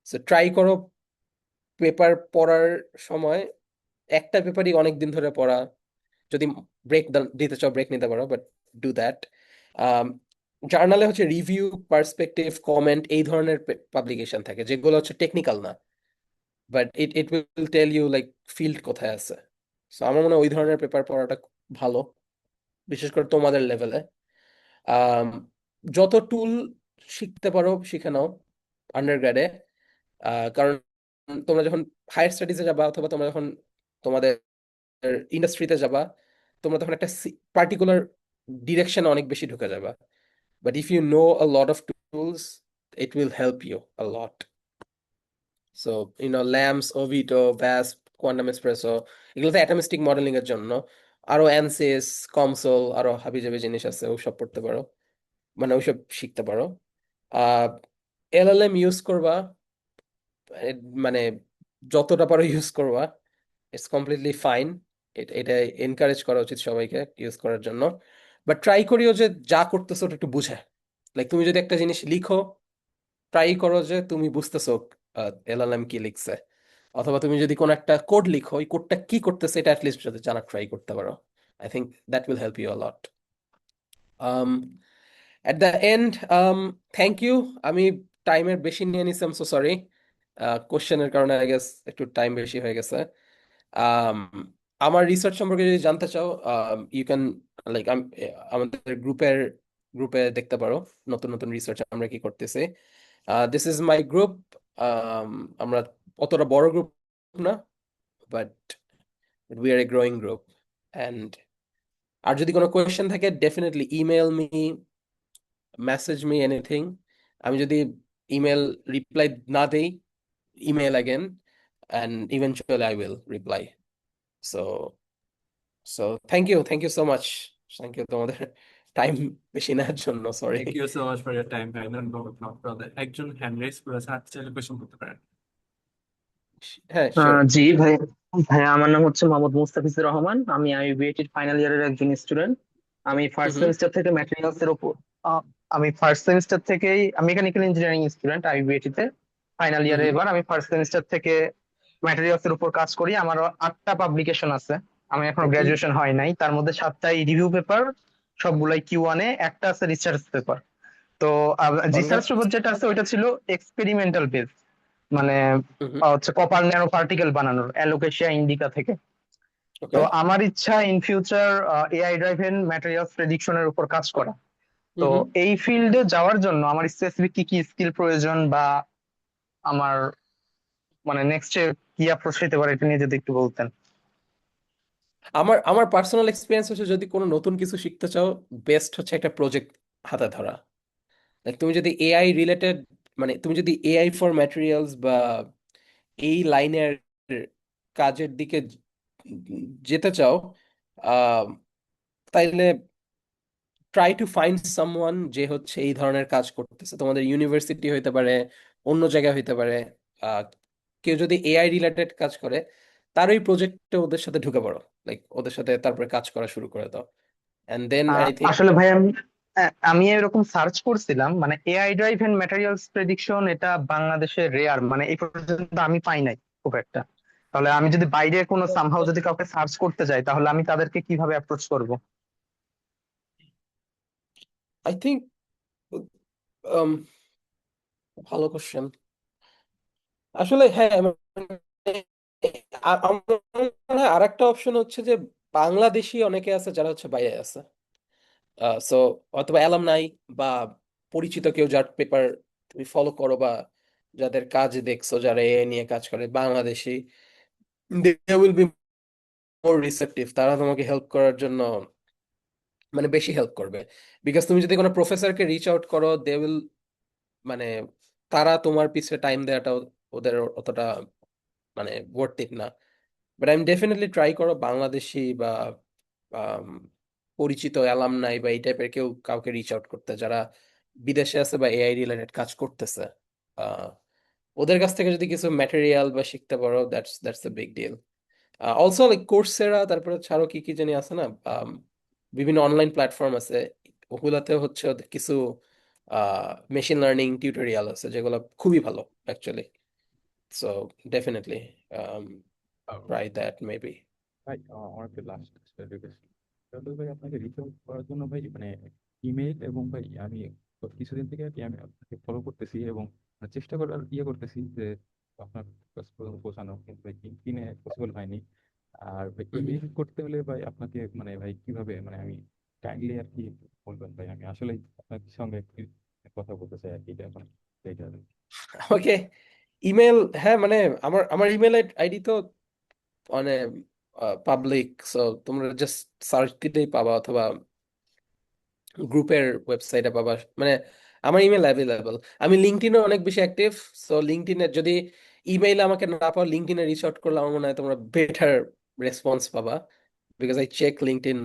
So try করো পেপার পড়ার সময় একটা পেপারই অনেক দিন ধরে পড়া। যদি ব্রেক দিতে চাও, ব্রেক নিতে পারো, বাট ডু দ্যাট। জার্নালে হচ্ছে রিভিউ, পার্সপেক্টিভ, কমেন্ট, এই ধরনের পাবলিকেশন থাকে, যেগুলো হচ্ছে টেকনিক্যাল না, but it will tell you like field কোথায় আছে। সো আমার মনে হয় ওই ধরনের পেপার পড়াটা ভালো, বিশেষ করে তোমাদের লেভেলে। আম, যত টুল শিখতে পারো শিখে নাও আন্ডারগ্রেডে। কারণ তোমরা যখন হায়ার স্টাডিজে যাবা, অথবা তোমরা যখন তোমাদের ইন্ডাস্ট্রিতে যাবা, তোমরা তখন একটা পার্টিকুলার ডিরেকশনে অনেক বেশি ঢুকে যাবা। But if you know a lot of tools, it will help you a lot. So LAMMPS, OVITO, VASP, Quantum Espresso, এগুলো তো অ্যাটমিস্টিক মডেলিং এর জন্য। আরো অ্যানসিস, কমসোল, আরো হাবিজাবি জিনিস আছে, ওসব পড়তে পারো, মানে ওইসব শিখতে পারো। এলএলএম ইউজ করবা, মানে যতটা পারো ইউজ করবা, ইটস কমপ্লিটলি ফাইন। এটা এনকারেজ করা উচিত সবাইকে ইউজ করার জন্য। বাট ট্রাই করিও যে যা করতেছো ওটা একটু বুঝে, লাইক তুমি যদি একটা জিনিস লিখো, ট্রাই করো যে তুমি বুঝতেছো এলএলএম কি লিখছে, অথবা তুমি যদি কোনো একটা কোড লিখো, ওই কোডটা কি করতেছে এটা অ্যাটলিস্ট যদি জানা ট্রাই করতে পারো, I think that will help you a lot. At the end, thank you. আমি টাইমের বেশি নিয়ে নিছি, আই এম সো সরি। কোশ্চেনের কারণে আই গেস একটু টাইম বেশি হয়ে গেছে। Um, আমার রিসার্চ সম্পর্কে যদি জানতে চাও, ইউ ক্যান লাইক আমাদের গ্রুপে দেখতে পারো নতুন নতুন রিসার্চ আমরা কি করতেছি। This is my group. আমরা অতটা বড় গ্রুপ না, but we are a growing group. And আর যদি কোনো কোয়েশ্চেন থাকে, definitely email me, message me, anything. আমি যদি ইমেল রিপ্লাই না দেই, email again, and eventually I will reply. So so thank you so much. Thank you তোমাদের টাইম বেশি নেওয়ার জন্য, sorry. Thank you so much for your time ভাই। No problem. একজন হ্যান্ড রেজ করে আছে, হাত চাইলে কোয়েশ্চেন করতে পারেন। হ্যাঁ, শিওর। জি ভাই, ভাইয়া আমার নাম হচ্ছে মোহাম্মদ মুস্তাফিজুর রহমান। আমি আইবিএটির ফাইনাল ইয়ারের একজন স্টুডেন্ট। আমি ফার্স্ট হুম সেমিস্টার থেকে ম্যাটেরিয়ালস এর উপর আহ, আমি ফার্স্ট সেমিস্টার থেকেই মেকানিক্যাল ইঞ্জিনিয়ারিং স্টুডেন্ট আইবিএটি তে ফাইনাল ইয়ারে। হুম এবার আমি ফার্স্ট সেমিস্টার থেকে ম্যাটেরিয়ালস এর উপর কাজ করি। আমার 8টা পাবলিকেশন আছে। আমি এখনো গ্রাজুয়েশন হয় নাই, তার মধ্যে 7টাই রিভিউ পেপার, সবগুলাই Q1-এ, একটা আছে রিসার্চ পেপার। তো রিসার্চ পেপার যেটা আছে ওইটা ছিল এক্সপেরিমেন্টাল বেস, মানে হচ্ছে কপার ন্যানো পার্টিকেল বানানোর অ্যালোকেশিয়া ইন্ডিকা থেকে। ওকে। তো আমার ইচ্ছা in future AI driven materials প্রেডিকশনের উপর কাজ করা। তো এই ফিল্ডে যাওয়ার জন্য আমার স্পেসিফিক কি কি স্কিল প্রয়োজন, বা আমার মানে নেক্সট কি অ্যাপ্রোচ হতে পারে, এটা নিয়ে যদি একটু বলতেন। আমার পার্সোনাল এক্সপিরিয়েন্স হচ্ছে, যদি কোনো নতুন কিছু শিখতে চাও, বেস্ট হচ্ছে একটা প্রজেক্ট হাতে ধরা। লাইক তুমি যদি এআই রিলেটেড, মানে তুমি যদি এআই ফর ম্যাটেরিয়ালস বা এই লাইনের কাজের দিকে যেতে চাও, আহ, তাইলে ট্রাই টু ফাইন্ড সামওয়ান যে হচ্ছে এই ধরনের কাজ করতেছে। তোমাদের ইউনিভার্সিটি হইতে পারে, অন্য জায়গায় হইতে পারে। আহ, কেউ যদি এআই রিলেটেড কাজ করে, তার ওই প্রজেক্টে ওদের সাথে ঢুকে পড়ো, লাইক ওদের সাথে তারপরে কাজ করা শুরু করে দাও, এন্ড দেন আই থিঙ্ক। আসলে ভাই আমি এরকম সার্চ করছিলাম, মানে এআই ড্রাইভেন ম্যাটেরিয়ালস প্রেডিকশন এটা বাংলাদেশে রেয়ার, মানে এই পর্যন্ত আমি পাই নাই খুব একটা। তাহলে আমি যদি বাইরে কোনো সামহাও যদি কাউকে সার্চ করতে যাই, তাহলে আমি তাদেরকে কিভাবে অ্যাপ্রোচ করব? আই থিঙ্ক ভালো কোশ্চেন আসলে। হ্যাঁ মানে আমার মনে হয় আরেকটা অপশন হচ্ছে যে বাংলাদেশি অনেকে আছে যারা হচ্ছে বাইরে আছে, সো অথবা অ্যালামনাই বা পরিচিত কেউ যার পেপার তুমি ফলো করো বা যাদের কাজ দেখছো, যারা এ নিয়ে কাজ করে Bangladeshi, they will be more receptive. তারা তোমাকে হেল্প করার জন্য মানে বেশি হেল্প করবে। বিকজ তুমি যদি কোনো প্রফেসরকে রিচ আউট করো, দে উইল মানে তারা তোমার পিছনে টাইম দেওয়াটা ওদের অতটা মানে worth it না। বাট আমি ডেফিনেটলি ট্রাই করো বাংলাদেশি বা আম, পরিচিত অ্যালামনাই বা এই টাইপের কেউ কাউকে রিচ আউট করতে, যারা বিদেশে আছে বা এআই রিলেটেড কাজ করতেছে। আহ, ওদের কাছ থেকে যদি কিছু ম্যাটেরিয়াল বা শিখতে পারো, that's a big deal. Also like Coursera, তারপরে ছাড়ো কি কি জানি আছে না, বিভিন্ন অনলাইন প্ল্যাটফর্ম আছে, ওগুলাতে হচ্ছে ওদের কিছু মেশিন লার্নিং টিউটোরিয়াল আছে যেগুলো খুবই ভালো actually. So definitely try that maybe. ভাই আমার একটা লাস্ট রিকোয়েস্ট, ভাই আপনাকে রিচ আউট করার জন্য ভাই মানে ইমেল, এবং ভাই আমি কিছুদিন থেকে আর কি আমি আপনাকে ফলো করতেছি এবং চেষ্টা করার করতেছি যে আপনার কাছে পর্যন্ত পৌঁছানো, কিন্তু ভাই কিনে পসিবল হয়নি। আর ভাই ইমেল করতে হলে ভাই আপনাকে মানে ভাই কিভাবে মানে আমি কাইন্ডলি আর কি বলবেন ভাই, আমি আসলে আপনার সঙ্গে একটু কথা বলতে চাই আর কি, এটা এখন এইটা আর কি। ওকে, ইমেল, হ্যাঁ মানে আমার আমার ইমেল আইডি তো মানে পাবলিক, সো তোমরা জাস্ট সার্চ দিলেই পাবা, অথবা গ্রুপের ওয়েবসাইটে পাবা। মানে আমার ইমেল অ্যাভেলেবল। আমি লিঙ্কডইনে অনেক বেশি অ্যাক্টিভ, সো লিঙ্কডইনে যদি ইমেইলে আমাকে না পাও, লিঙ্কডইনে রিচ আউট করলে আমার মনে হয় তোমরা বেটার রেসপন্স পাবা, because I check LinkedIn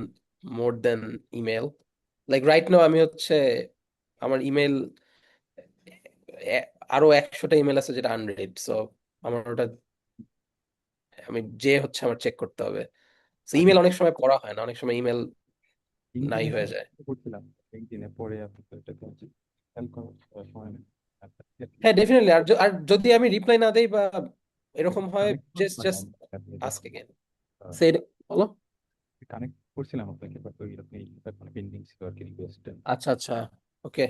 more than email. Like right now আমি হচ্ছে আমার ইমেল আরো 100টা ইমেল আছে যেটা আনরিড, সো আমার ওটা আমি যে হচ্ছে আমার চেক করতে হবে। ইমেল অনেক সময় পড়া হয় না, অনেক সময় ইমেল নাই লিঙ্কডইনে হয়ে যায়। করছিলাম, লিঙ্কডইনে পরে আপনাকে এটা হেল্প করার সময় নেই। হ্যাঁ ডেফিনেটলি। আর যদি আমি রিপ্লাই না দেই বা এরকম হয়, কানেক্ট জাস্ট মানে জাস্ট আপনি আস্ক যখন এগেইন। সে বলো। কানেক্ট করছিলাম আপনাকে, বাট ওই আপনি মানে পেন্ডিং ছিল আর কি রিকোয়েস্ট। আচ্ছা আচ্ছা, ওকে।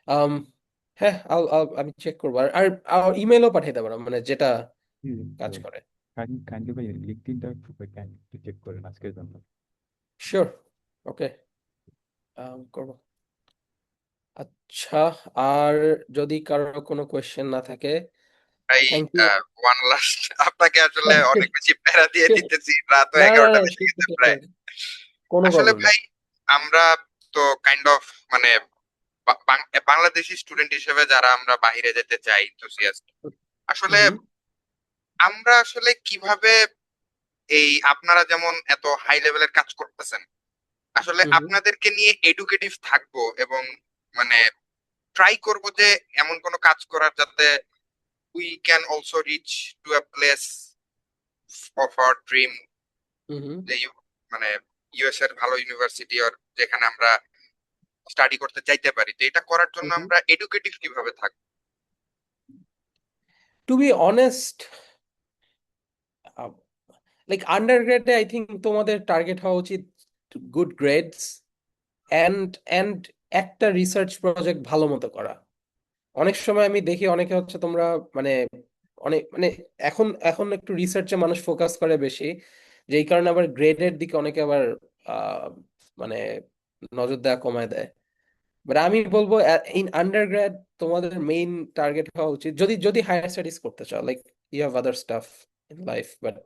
um হ্যাঁ, আমি চেক করবো। আর আর ইমেলও পাঠিয়ে দেবো, মানে যেটা কাজ করে। কাইন্ডলি ভাই লিঙ্কডইনটা একটু কাইন্ডলি চেক করেন আজকের জন্য। শিওর, ওকে, করবো। আচ্ছা, আর যদি কারো কোনো কোয়েশ্চেন না থাকে, ভাই থ্যাংক ইউ। ওয়ান লাস্ট আপনাকে আসলে অনেক বেশি প্যারা দিয়ে দিতেছি, রাত না না 11টা না, বেজে ঠিক গেছে আছে, প্রায়। কোনো আসলে প্রবলেম নেই। ভাই আমরা তো কাইন্ড অফ মানে বাংলাদেশি স্টুডেন্ট হিসেবে যারা আমরা বাইরে যেতে চাই ইনথুসিয়াস্ট, আসলে হুম আমরা আসলে কিভাবে এই আপনারা যেমন এত হাই লেভেলের কাজ করতেছেন, আসলে হুম হুম আপনাদেরকে নিয়ে এডুকেটিভ থাকবো এবং মানে ট্রাই করব যে এমন কোনো কাজ করার যাতে we can also reach to a place of our dream, hmm hmm. যে মানে ইউএস এর ভালো ইউনিভার্সিটি আর যেখানে আমরা স্টাডি করতে চাইতে পারি। তো এটা করার জন্য আমরা এডুকেটিভ কিভাবে থাকবো? টু বি অনেস্ট, লাইক আন্ডারগ্রেডে আই থিঙ্ক তোমাদের টার্গেট হওয়া উচিত গুড গ্রেডস অ্যান্ড একটা রিসার্চ প্রজেক্ট ভালো মতো করা। অনেক সময় আমি দেখি অনেকে হচ্ছে তোমরা মানে অনেক মানে এখন এখন একটু রিসার্চে মানুষ ফোকাস করে বেশি, যেই কারণে আবার গ্রেডের দিকে অনেকে আবার আহ, মানে নজর দেওয়া কমায় দেয়। বাট আমি বলবো ইন আন্ডারগ্র্যাড তোমাদের মেইন টার্গেট হওয়া উচিত, যদি যদি হায়ার স্টাডিজ করতে চাও, like you have other stuff in life, but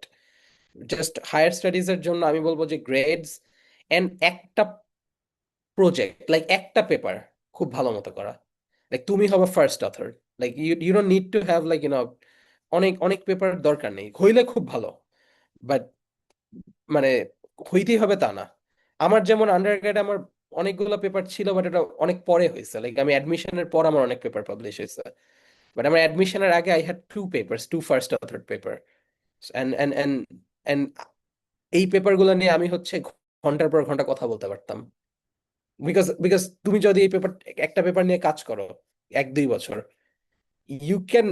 just higher studies এর জন্য আমি বলবো যে গ্রেডস এন্ড একটা প্রজেক্ট, লাইক একটা পেপার খুব ভালো মতো করা। লাইক তুমি হবে first author, like you don't need to have like অনেক অনেক পেপার দরকার নেই, হইলে খুব ভালো, বাট মানে হইতেই হবে তা না। আমার যেমন আন্ডারগ্রেড আমার অনেকগুলো পেপার ছিল, বাট এটা অনেক পরে হয়েছে, লাইক আমি অ্যাডমিশনের পর আমার অনেক পেপার পাবলিশ হয়েছে। বাট আমার অ্যাডমিশনের আগে I had two papers, two first author paper, and and and and এই পেপারগুলো নিয়ে আমি হচ্ছে ঘন্টার পর ঘন্টা কথা বলতে পারতাম। বিকজ বিকজ তুমি যদি এই পেপার, একটা পেপার নিয়ে কাজ করো 1-2 বছর, ইউ ক্যান,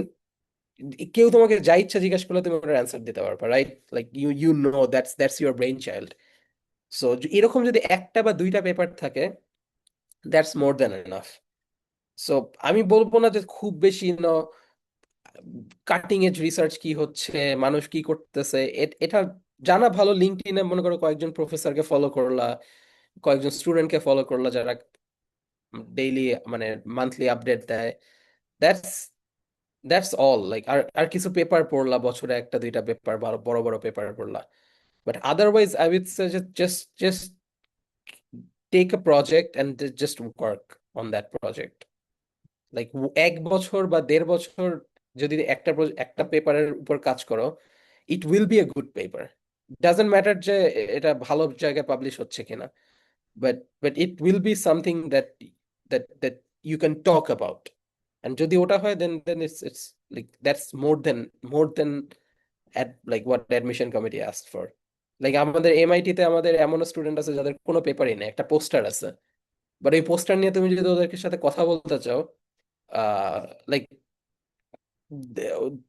কেউ তোমাকে যা ইচ্ছা জিজ্ঞেস করলে তুমি ওটার অ্যান্সার দিতে পারবে, right? Like you know that's your brain child. So এরকম যদি একটা বা দুইটা পেপার থাকে that's more than enough. So আমি বলবো না যে খুব বেশি কাটিং এজ রিসার্চ কি হচ্ছে, মানুষ কি করতেছে, এটা জানা ভালো। লিঙ্কডইনে মনে করো কয়েকজন প্রফেসরকে ফলো করলা, কয়েকজন স্টুডেন্টকে ফলো করলা যারা ডেইলি মানে মান্থলি আপডেট দেয়। That's that's all. লাইক আর আর কিছু পেপার পড়লা, বছরে একটা দুইটা পেপার, বড় বড় পেপার পড়লা। But otherwise I would say just take a project and just work on that project. Like 1 বছর বা 1.5 বছর যদি একটা পেপারের উপর কাজ করো, it will be a good paper. Doesn't matter যে এটা ভালো জায়গায় পাবলিশ হচ্ছে কিনা, but it will be something that you can talk about. And যদি ওটা হয় then it's like that's more than like what admission committee asked for. Like আমাদের এমআইটি তে আমাদের এমন স্টুডেন্ট আছে যাদের কোনো পেপারই নেই, একটা পোস্টার আছে। বাট এই পোস্টার নিয়ে তুমি যদি ওদের সাথে কথা বলতে চাও, লাইক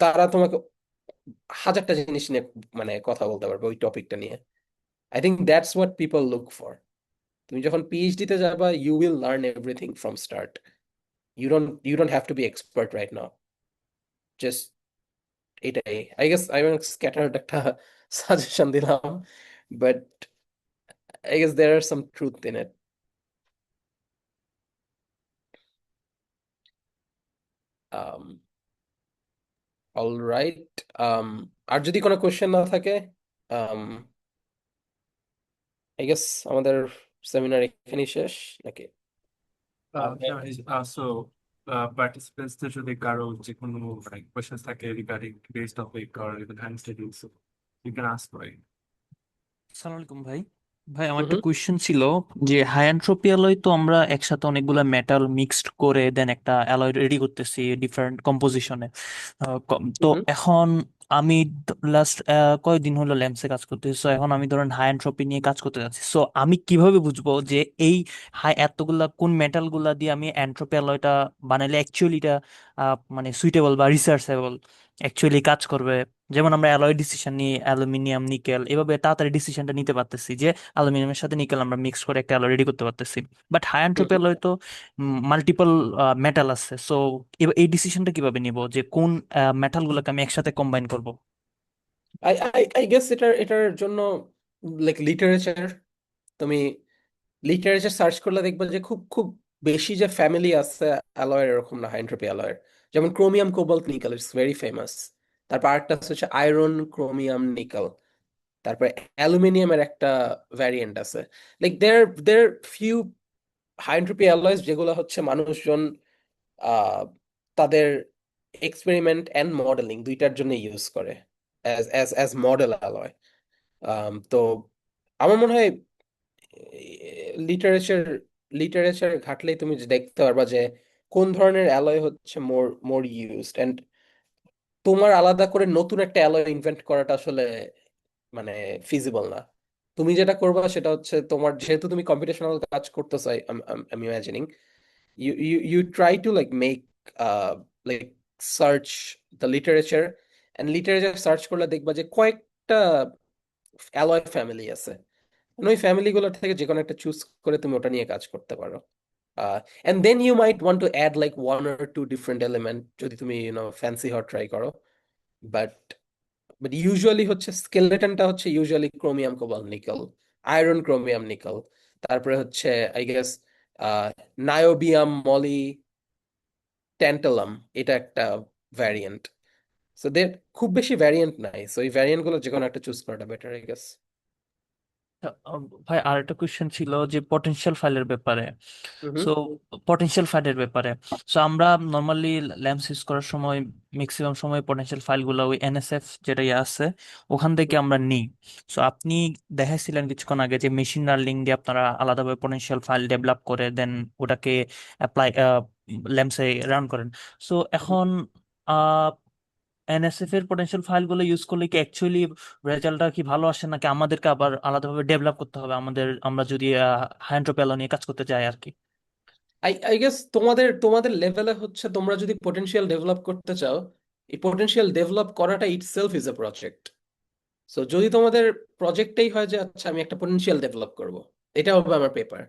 তারা তোমাকে হাজারটা জিনিস নিয়ে মানে কথা বলতে পারবে ওই টপিকটা নিয়ে। I think that's what people look for. তুমি যখন পিএইচডি তে যাবা, you will learn everything from start. You don't have to be expert right now. Just এটাই আই গেস আই স্ক্যাটার্ড একটা সাজেশন দিলাম, but I guess there are some truth in it. Alright, আর যদি কোনো কোয়েশ্চেন না থাকে, আই গেস আমাদের সেমিনার এখানেই শেষ নাকি? সো পার্টিসিপেন্টসদের যদি কারো যে কোনো কোয়েশ্চেন থাকে regarding base topic or even hand studies, you can ask right. আসসালামু আলাইকুম ভাই। ভাই আমার হুম একটা কোয়েশ্চেন ছিল যে হাই এনট্রপি অ্যালয় তো আমরা একসাথে অনেকগুলা মেটাল মিক্সড করে দেন একটা অ্যালয় রেডি করতেছি ডিফারেন্ট কম্পোজিশনে। তো হুম এখন আমি লাস্ট কয়েকদিন হলো ল্যাম্পসে কাজ করতেছি, সো এখন আমি ধরেন হাই এনট্রপি নিয়ে কাজ করতে যাচ্ছি। সো আমি কিভাবে বুঝবো যে এই এতগুলা কোন মেটাল গুলা দিয়ে আমি এনট্রপি অ্যালয়টা বানাইলে অ্যাকচুয়ালি এটা মানে সুইটেবল বা রিসার্চেবল অ্যাকচুয়ালি কাজ করবে? যেমন আমরা অ্যালয় ডিসিশন নিই, অ্যালুমিনিয়াম নিকেল, এভাবে তাড়াতাড়ি ডিসিশনটা নিতে পারতেছি যে অ্যালুমিনিয়ামের সাথে নিকেল আমরা মিক্স করে একটা অ্যালয় রেডি করতে পারতেছি। But high entropy hmm. Alloy তো মাল্টিপল মেটাল আছে। সো এই ডিসিশনটা কিভাবে নিব যে কোন মেটাল গুলোকে আমি একসাথে কম্বাইন করব? আই গেস এটার জন্য লাইক লিটারেচার, তুমি লিটারেচার সার্চ করলে দেখবে যে খুব খুব বেশি যে ফ্যামিলি আছে অ্যালয়ের, এরকম না। হাইড্রোপি অ্যালয়ের যেমন chromium, cobalt, nickel, it's very famous. তারপর আরেকটা হচ্ছে আয়রন, ক্রোমিয়াম, নিকেল। তারপরে অ্যালুমিনিয়ামের একটা ভ্যারিয়েন্ট আছে। লাইক দের ফিউ হাইড্রোপি অ্যালয়েস যেগুলো হচ্ছে মানুষজন আহ তাদের এক্সপেরিমেন্ট অ্যান্ড মডেলিং দুইটার জন্য ইউজ করে অ্যাজ মডেল অ্যালয়। তো আমার মনে হয় লিটারেচার লিটারেচার ঘাটলেই তুমি যে দেখতে পারবা যে কোন ধরনের অ্যালয় হচ্ছে মোর মোর ইউজড। এন্ড তোমার আলাদা করে নতুন একটা অ্যালয় ইনভেন্ট করাটা আসলে মানে ফিজিবল না। তুমি যেটা করবা সেটা হচ্ছে, তোমার যেহেতু তুমি কম্পিটিশনাল কাজ করতেছো, আমি imagining you try to like make like search the literature, and literature search করলে দেখবা যে কয়েকটা অ্যালয় ফ্যামিলি আছে। মানে ওই ফ্যামিলি গুলো থেকে যে কোনো একটা চুজ করে তুমি ওটা নিয়ে কাজ করতে পারো। And then you might want to add like 1 or 2 different element যদি তুমি ফ্যান্সি হওয়ার ট্রাই করো। বাট ইউজুয়ালি হচ্ছে স্কেলেটনটা হচ্ছে usually chromium, cobalt, nickel, iron, chromium, nickel. তারপরে হচ্ছে I guess niobium, Moli, tantalum, এটা একটা ভ্যারিয়েন্ট। সো দের খুব বেশি ভ্যারিয়েন্ট নাই, সো এই ভ্যারিয়েন্ট গুলো যে কোনো একটা চুজ করাটা বেটার আই গেস। ভাই আর একটা কোয়েশ্চেন ছিল যে পটেনশিয়াল ফাইলের ব্যাপারে। হুম সো পটেনশিয়াল ফাইলের ব্যাপারে, সো আমরা নর্মালি ল্যাম্পস ইউজ করার সময় ম্যাক্সিমাম সময় পটেনশিয়াল ফাইলগুলো ওই এনএসএফ যেটা আছে ওখান থেকে আমরা নিই। সো আপনি দেখাইছিলেন কিছুক্ষণ আগে যে মেশিন লার্নিং দিয়ে আপনারা আলাদাভাবে পটেনশিয়াল ফাইল ডেভেলপ করে দেন ওটাকে অ্যাপ্লাই ল্যাম্পসে রান করেন। সো এখন এনএসএফ এর পটেনশিয়াল ফাইলগুলো ইউজ করলে কি অ্যাকচুয়ালি রেজাল্টটা কি ভালো আসে, নাকি আমাদেরকে আবার আলাদাভাবে ডেভেলপ করতে হবে আমরা যদি হাইড্রোপ্যালো নিয়ে কাজ করতে চাই আর কি? আই গেস তোমাদের লেভেলে হচ্ছে, তোমরা যদি পোটেনশিয়াল ডেভেলপ করতে চাও, এই পোটেনশিয়াল ডেভেলপ করাটা itself is a project. So যদি তোমাদের প্রজেক্টটাই হয় যে আচ্ছা আমি একটা পোটেনশিয়াল ডেভেলপ করব, এটা হবে আমার paper,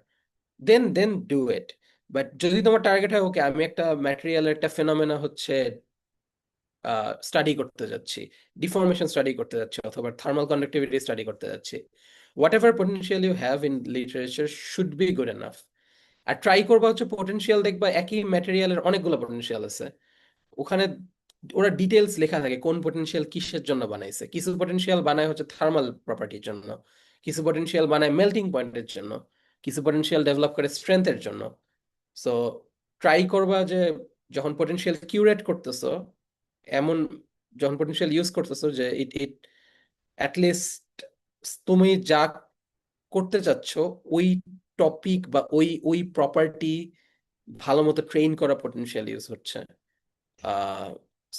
then do it. But যদি তোমার টার্গেট হয় ওকে আমি একটা ম্যাটেরিয়ালের একটা ফেনোমেনা হচ্ছে স্টাডি করতে যাচ্ছি, ডিফর্মেশন স্টাডি করতে যাচ্ছি, অথবা থার্মাল কন্ডাক্টিভিটি স্টাডি করতে যাচ্ছি, whatever potential you have in literature should be good enough. আর ট্রাই করবা হচ্ছে পোটেনশিয়াল, দেখবা একই ম্যাটেরিয়ালের অনেকগুলো পোটেনশিয়াল আছে ওখানে, ওরা ডিটেলস লেখা থাকে কোন পোটেনশিয়াল কিসের জন্য বানাইছে। কিছু পোটেনশিয়াল বানায় হচ্ছে থার্মাল প্রপার্টির জন্য, কিছু পোটেনশিয়াল বানায় মেল্টিং পয়েন্টের জন্য, কিছু পোটেনশিয়াল ডেভেলপ করে স্ট্রেংথের জন্য। সো ট্রাই করবা যে যখন পোটেনশিয়াল কিউরেট করতেছো, এমন যখন পোটেনশিয়াল ইউজ করতেছো যে ইট ইট অ্যাটলিস্ট তুমি যা করতে চাচ্ছ ওই টপিক বা ওই ওই প্রপার্টি ভালো মতো ট্রেন করা পোটেনশিয়াল ইউজ হচ্ছে।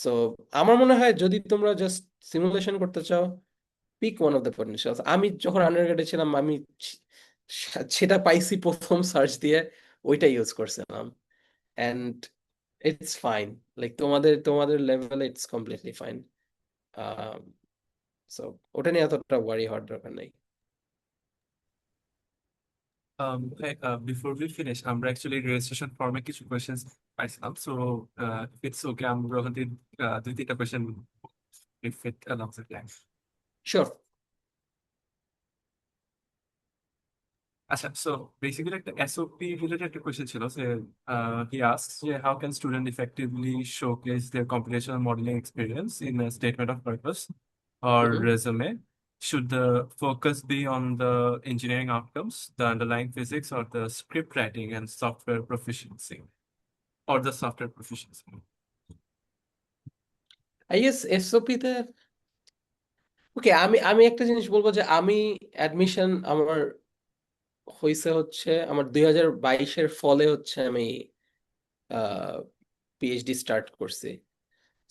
সো আমার মনে হয় যদি তোমরা জাস্ট সিমুলেশন করতে চাও, পিক ওয়ান অফ দ্য পোটেনশিয়ালস। আমি যখন আন্ডারগ্রেডে ছিলাম আমি সেটা পাইছি প্রথম সার্চ দিয়ে, ওইটা ইউজ করছিলাম, অ্যান্ড ইটস ফাইন। লাইক তোমাদের তোমাদের লেভেলে ইটস কমপ্লিটলি ফাইন। সো ওটা নিয়ে এতটা ওয়ারি হওয়ার দরকার নেই। Hey, before we finish, আমরা actually registration form এ কিছু questions পাইছিলাম, so if it's okay, আমরা ওখান থেকে 2-3টা question if it allows it, yeah. Sure. আচ্ছা, so basically একটা SOP related একটা question ছিল যে he asks যে how can student effectively showcase their computational modeling experience in a statement of purpose or resume? Should the focus be on the engineering outcomes, the underlying physics, or the script writing and software proficiency, or the software proficiency? I guess SOP তে ওকে, আমি আমি একটা জিনিস বলবো যে আমি অ্যাডমিশন আমার হয়েছে হচ্ছে আমার 2022-এর ফলে হচ্ছে আমি পিএইচডি স্টার্ট করছি।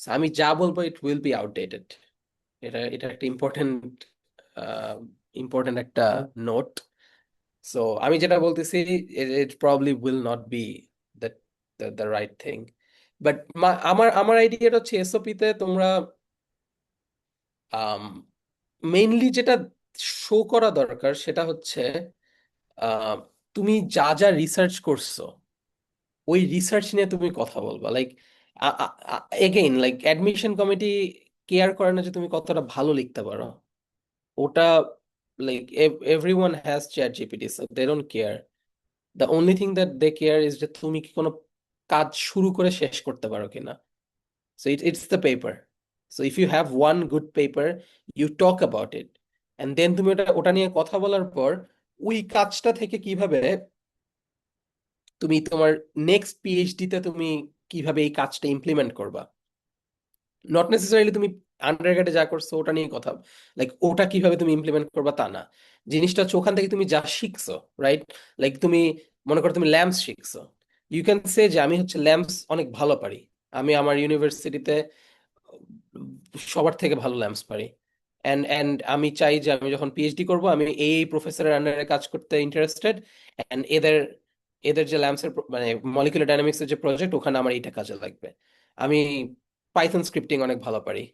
So, আমি যা বলবো ইট উইল বি আউটডেটেড। এটা এটা একটা ইম্পর্টেন্ট ইম্পর্টেন্ট একটা নোট। সো আমি যেটা বলতেছি it probably will not be that the right thing. But আমার আমার আইডিয়াটা হচ্ছে এসওপি তে তোমরা মেইনলি যেটা শো করা দরকার সেটা হচ্ছে আহ, তুমি যা যা রিসার্চ করছো ওই রিসার্চ নিয়ে তুমি কথা বলবা। Like again like admission committee care করে না যে তুমি কতটা ভালো লিখতে পারো। ওটা like everyone has ChatGPT, so they don't care. The only thing that they care is যে তুমি কি কোনো কাজ শুরু করে শেষ করতে পারো কিনা। So it's the paper. So if you have one good paper, you talk about it. And then তুমি ওটা নিয়ে কথা বলার পর ওই কাজটা থেকে কিভাবে তুমি তোমার নেক্সট পিএইচডি তে তুমি কিভাবে এই কাজটা ইমপ্লিমেন্ট করবা। নট নেসেসারিলি তুমি আন্ডারগ্রেডে যা করছো ওটা নিয়ে কথা, লাইক ওটা কিভাবে তুমি ইমপ্লিমেন্ট করবা তা না। জিনিসটা হচ্ছে ওখান থেকে তুমি যা শিখছো, রাইট? লাইক তুমি মনে করো তুমি ল্যাম্পস শিখছো, ইউ ক্যান সে যে আমি হচ্ছে ল্যাম্পস অনেক ভালো পারি, আমি আমার ইউনিভার্সিটিতে সবার থেকে ভালো ল্যাম্পস পারি, অ্যান্ড আমি চাই যে আমি যখন পিএইচডি করব আমি এই প্রফেসরের আন্ডারে কাজ করতে ইন্টারেস্টেড, অ্যান্ড এদের এদের যে ল্যাম্পসের মানে মলিকুলার ডাইনামিক্স এর যে প্রজেক্ট ওখানে আমার এইটা কাজে লাগবে। আমি পাইথন স্ক্রিপ্টিং অনেক ভালো পারি,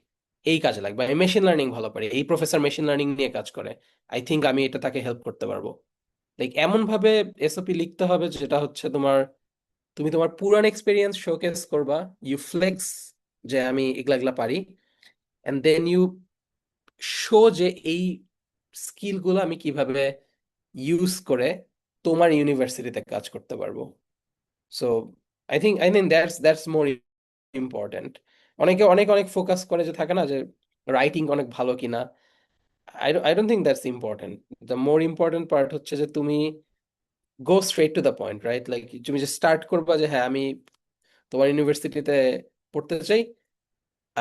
এই কাজে লাগবে। আমি মেশিন লার্নিং ভালো পারি, এই প্রফেসর মেশিন লার্নিং নিয়ে কাজ করে, আই থিঙ্ক আমি এটা তাকে হেল্প করতে পারবো। লাইক এমন ভাবে এসওপি লিখতে হবে যেটা হচ্ছে তোমার তুমি তোমার পুরান এক্সপিরিয়েন্স শোকেস করবা, ইউ ফ্লেক্স যে আমি এগুলা এগুলা পারি, অ্যান্ড দেন ইউ শো যে এই স্কিলগুলো আমি কিভাবে ইউজ করে তোমার ইউনিভার্সিটিতে কাজ করতে পারবো। So I think that's more important. অনেকে অনেক অনেক ফোকাস করে যে থাকে না যে রাইটিং অনেক ভালো কিনা, I don't think that's important. The more important part হচ্ছে যে তুমি go straight to the point, right? Like তুমি যে স্টার্ট করবা যে হ্যাঁ আমি তোমার ইউনিভার্সিটিতে পড়তে চাই,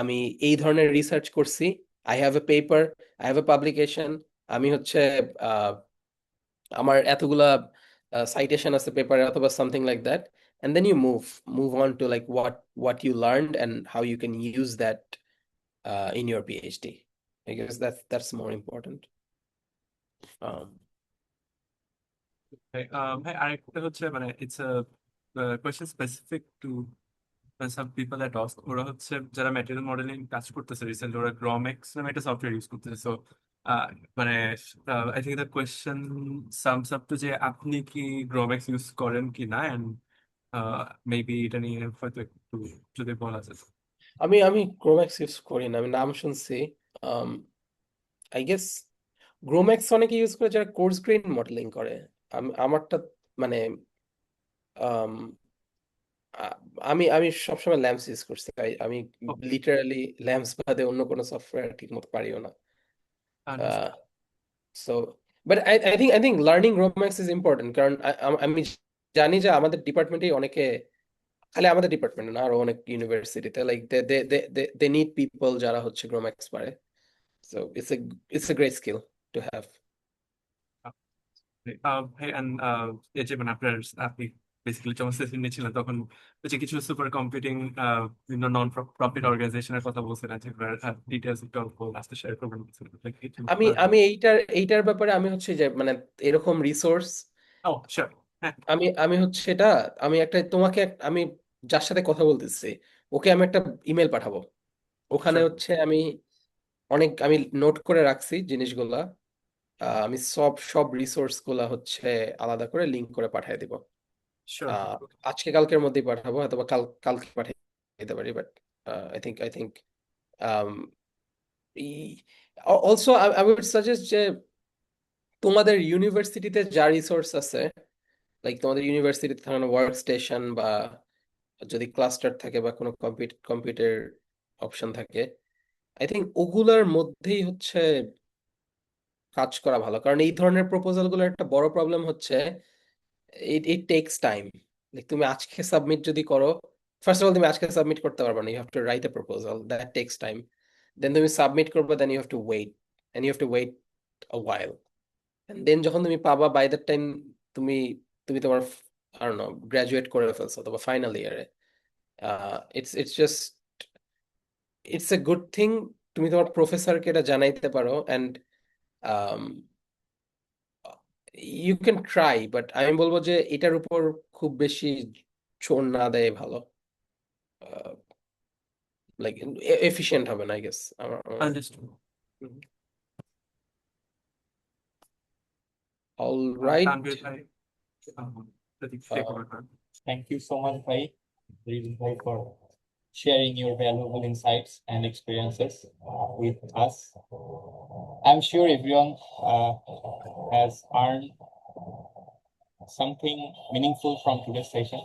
আমি এই ধরনের রিসার্চ করছি, I have a paper, I have a publication, আমি হচ্ছে আমার এতগুলা সাইটেশন আছে পেপারে অথবা something like that, and then you move on to like what you learned and how you can use that in your PhD. I guess that's more important. um Hey, আরেকটা হচ্ছে মানে it's a question specific to some people at ask, ওরা হচ্ছে যারা ম্যাটেরিয়াল মডেলিং কাজ করতেছে রিসেন্টলি, ওরা গ্রমেক্স নামে একটা সফটওয়্যার ইউজ করতেছে। সো মানে I think the question sums up to যে আপনি কি গ্রমেক্স ইউজ করেন কি না, এন্ড মেবি এটা নিয়ে হয়তো একটু যদি বলা যায়। আমি গ্রোম্যাক্স ইউজ করি না, আমি নাম শুনছি। আই গেস গ্রোম্যাক্স অনেকে ইউজ করে যারা কোর্স গ্রেইন মডেলিং করে। আমারটা মানে আম, আ- আমি সবসময় ল্যাম্পস ইউজ করছি। আমি ওকে, লিটারালি ল্যাম্পস বাদে অন্য কোনো সফটওয়্যার ঠিক মতো পারিও না। Understood. So but I think learning GROMACS is important, কারণ আমি জানি যে আমাদের ডিপার্টমেন্টে অনেকে, খালি আমাদের ডিপার্টমেন্টে না, আরো অনেক ইউনিভার্সিটিতে লাইক দে নিড পিপল যারা হচ্ছে গ্রোম্যাক্স পারে। So it's a great skill to have. এই যে মানে আপনি বেসিক্যালি যখন সেশন নিয়েছিলেন তখন ওই যে কিছু সুপার কম্পিউটিং বিভিন্ন নন প্রফিট অর্গানাইজেশনের কথা বলছিলেন, যেগুলোর ডিটেলস একটু অল্প লাস্টে শেয়ার করবেন কিছু। আমি এইটার ব্যাপারে আমি হচ্ছে যে মানে এরকম রিসোর্স, ও শিওর, হ্যাঁ আমি হচ্ছে এটা, আমি যার সাথে কথা বলতেছি ওকে আমি একটা ইমেল পাঠাবো। ওখানে শিওর হচ্ছে আমি নোট করে রাখছি জিনিসগুলা। আমি সব রিসোর্স গুলা হচ্ছে আলাদা করে লিংক করে পাঠিয়ে দিব। শিওর। আহ, আজকে কালকের মধ্যেই পাঠাবো, অথবা কালকে পাঠিয়ে দিতে পারি, but I think also I would suggest যে তোমাদের ইউনিভার্সিটিতে যা রিসোর্স আছে, লাইক তোমাদের ইউনিভার্সিটিতে ধরো ওয়ার্ক স্টেশন, বা যদি ক্লাস্টার থাকে বা কোনো কম্পিউটার অপশন থাকে, আই থিঙ্ক ওগুলার মধ্যেই হচ্ছে কাজ করা ভালো। কারণ এই ধরনের প্রপোজাল গুলোর একটা বড় প্রবলেম হচ্ছে ইট টেকস টাইম। লাইক তুমি আজকে সাবমিট যদি করো, ফার্স্ট অফ অল তুমি আজকে সাবমিট করতে পারবে না, you have to write a proposal, that takes time. Then তুমি সাবমিট করবে, then you have to wait, and you have to wait a while. Then যখন তুমি পাবা, বাই দ্যাট টাইম তুমি তুমি তোমার আই ডোন্ট নো গ্রাজুয়েট করে ফেলছো অথবা ফাইনাল ইয়ারে। It's just it's a good thing তুমি তোমার প্রফেসরকে এটা জানাইতে পারো, and you can try, but আমি বলবো যে এটার উপর খুব বেশি জোর না দেয় ভালো। লাইক এফিশিয়েন্ট হবে না, আই গেস আমার আন্ডারস্টুড। All right. তানভীর ভাই, প্রতীক take over করেন। Thank you so much, Bhai, Rizul Bhai, for sharing your valuable insights and experiences with us. I'm sure everyone has earned something meaningful from today's session.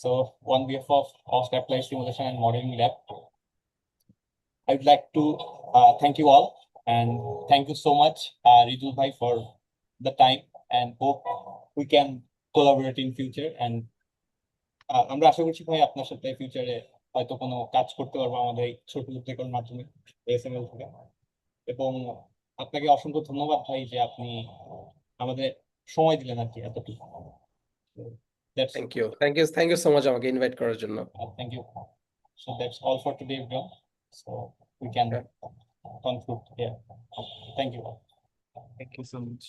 So, on behalf of Cost Applied Simulation and Modeling Lab, I would like to thank you all, and thank you so much, Rizul Bhai, for the time, and hope we can collaborate in future. And আমরা আশা করছি ভাই আপনার সাথে ফিউচারে হয়তো কোনো কাজ করতে পারবো আমাদের এই ছোট উদ্যোগের মাধ্যমে এসএমএল থেকে। এবং আপনাকে অসংখ্য ধন্যবাদ ভাই যে আপনি আমাদের সময় দিলেন আর কি এতটুকু। That's thank you so much আমাকে ইনভাইট করার জন্য। Thank you. So that's all for today, everyone. So we can conclude here. Thank you. Thank you so much.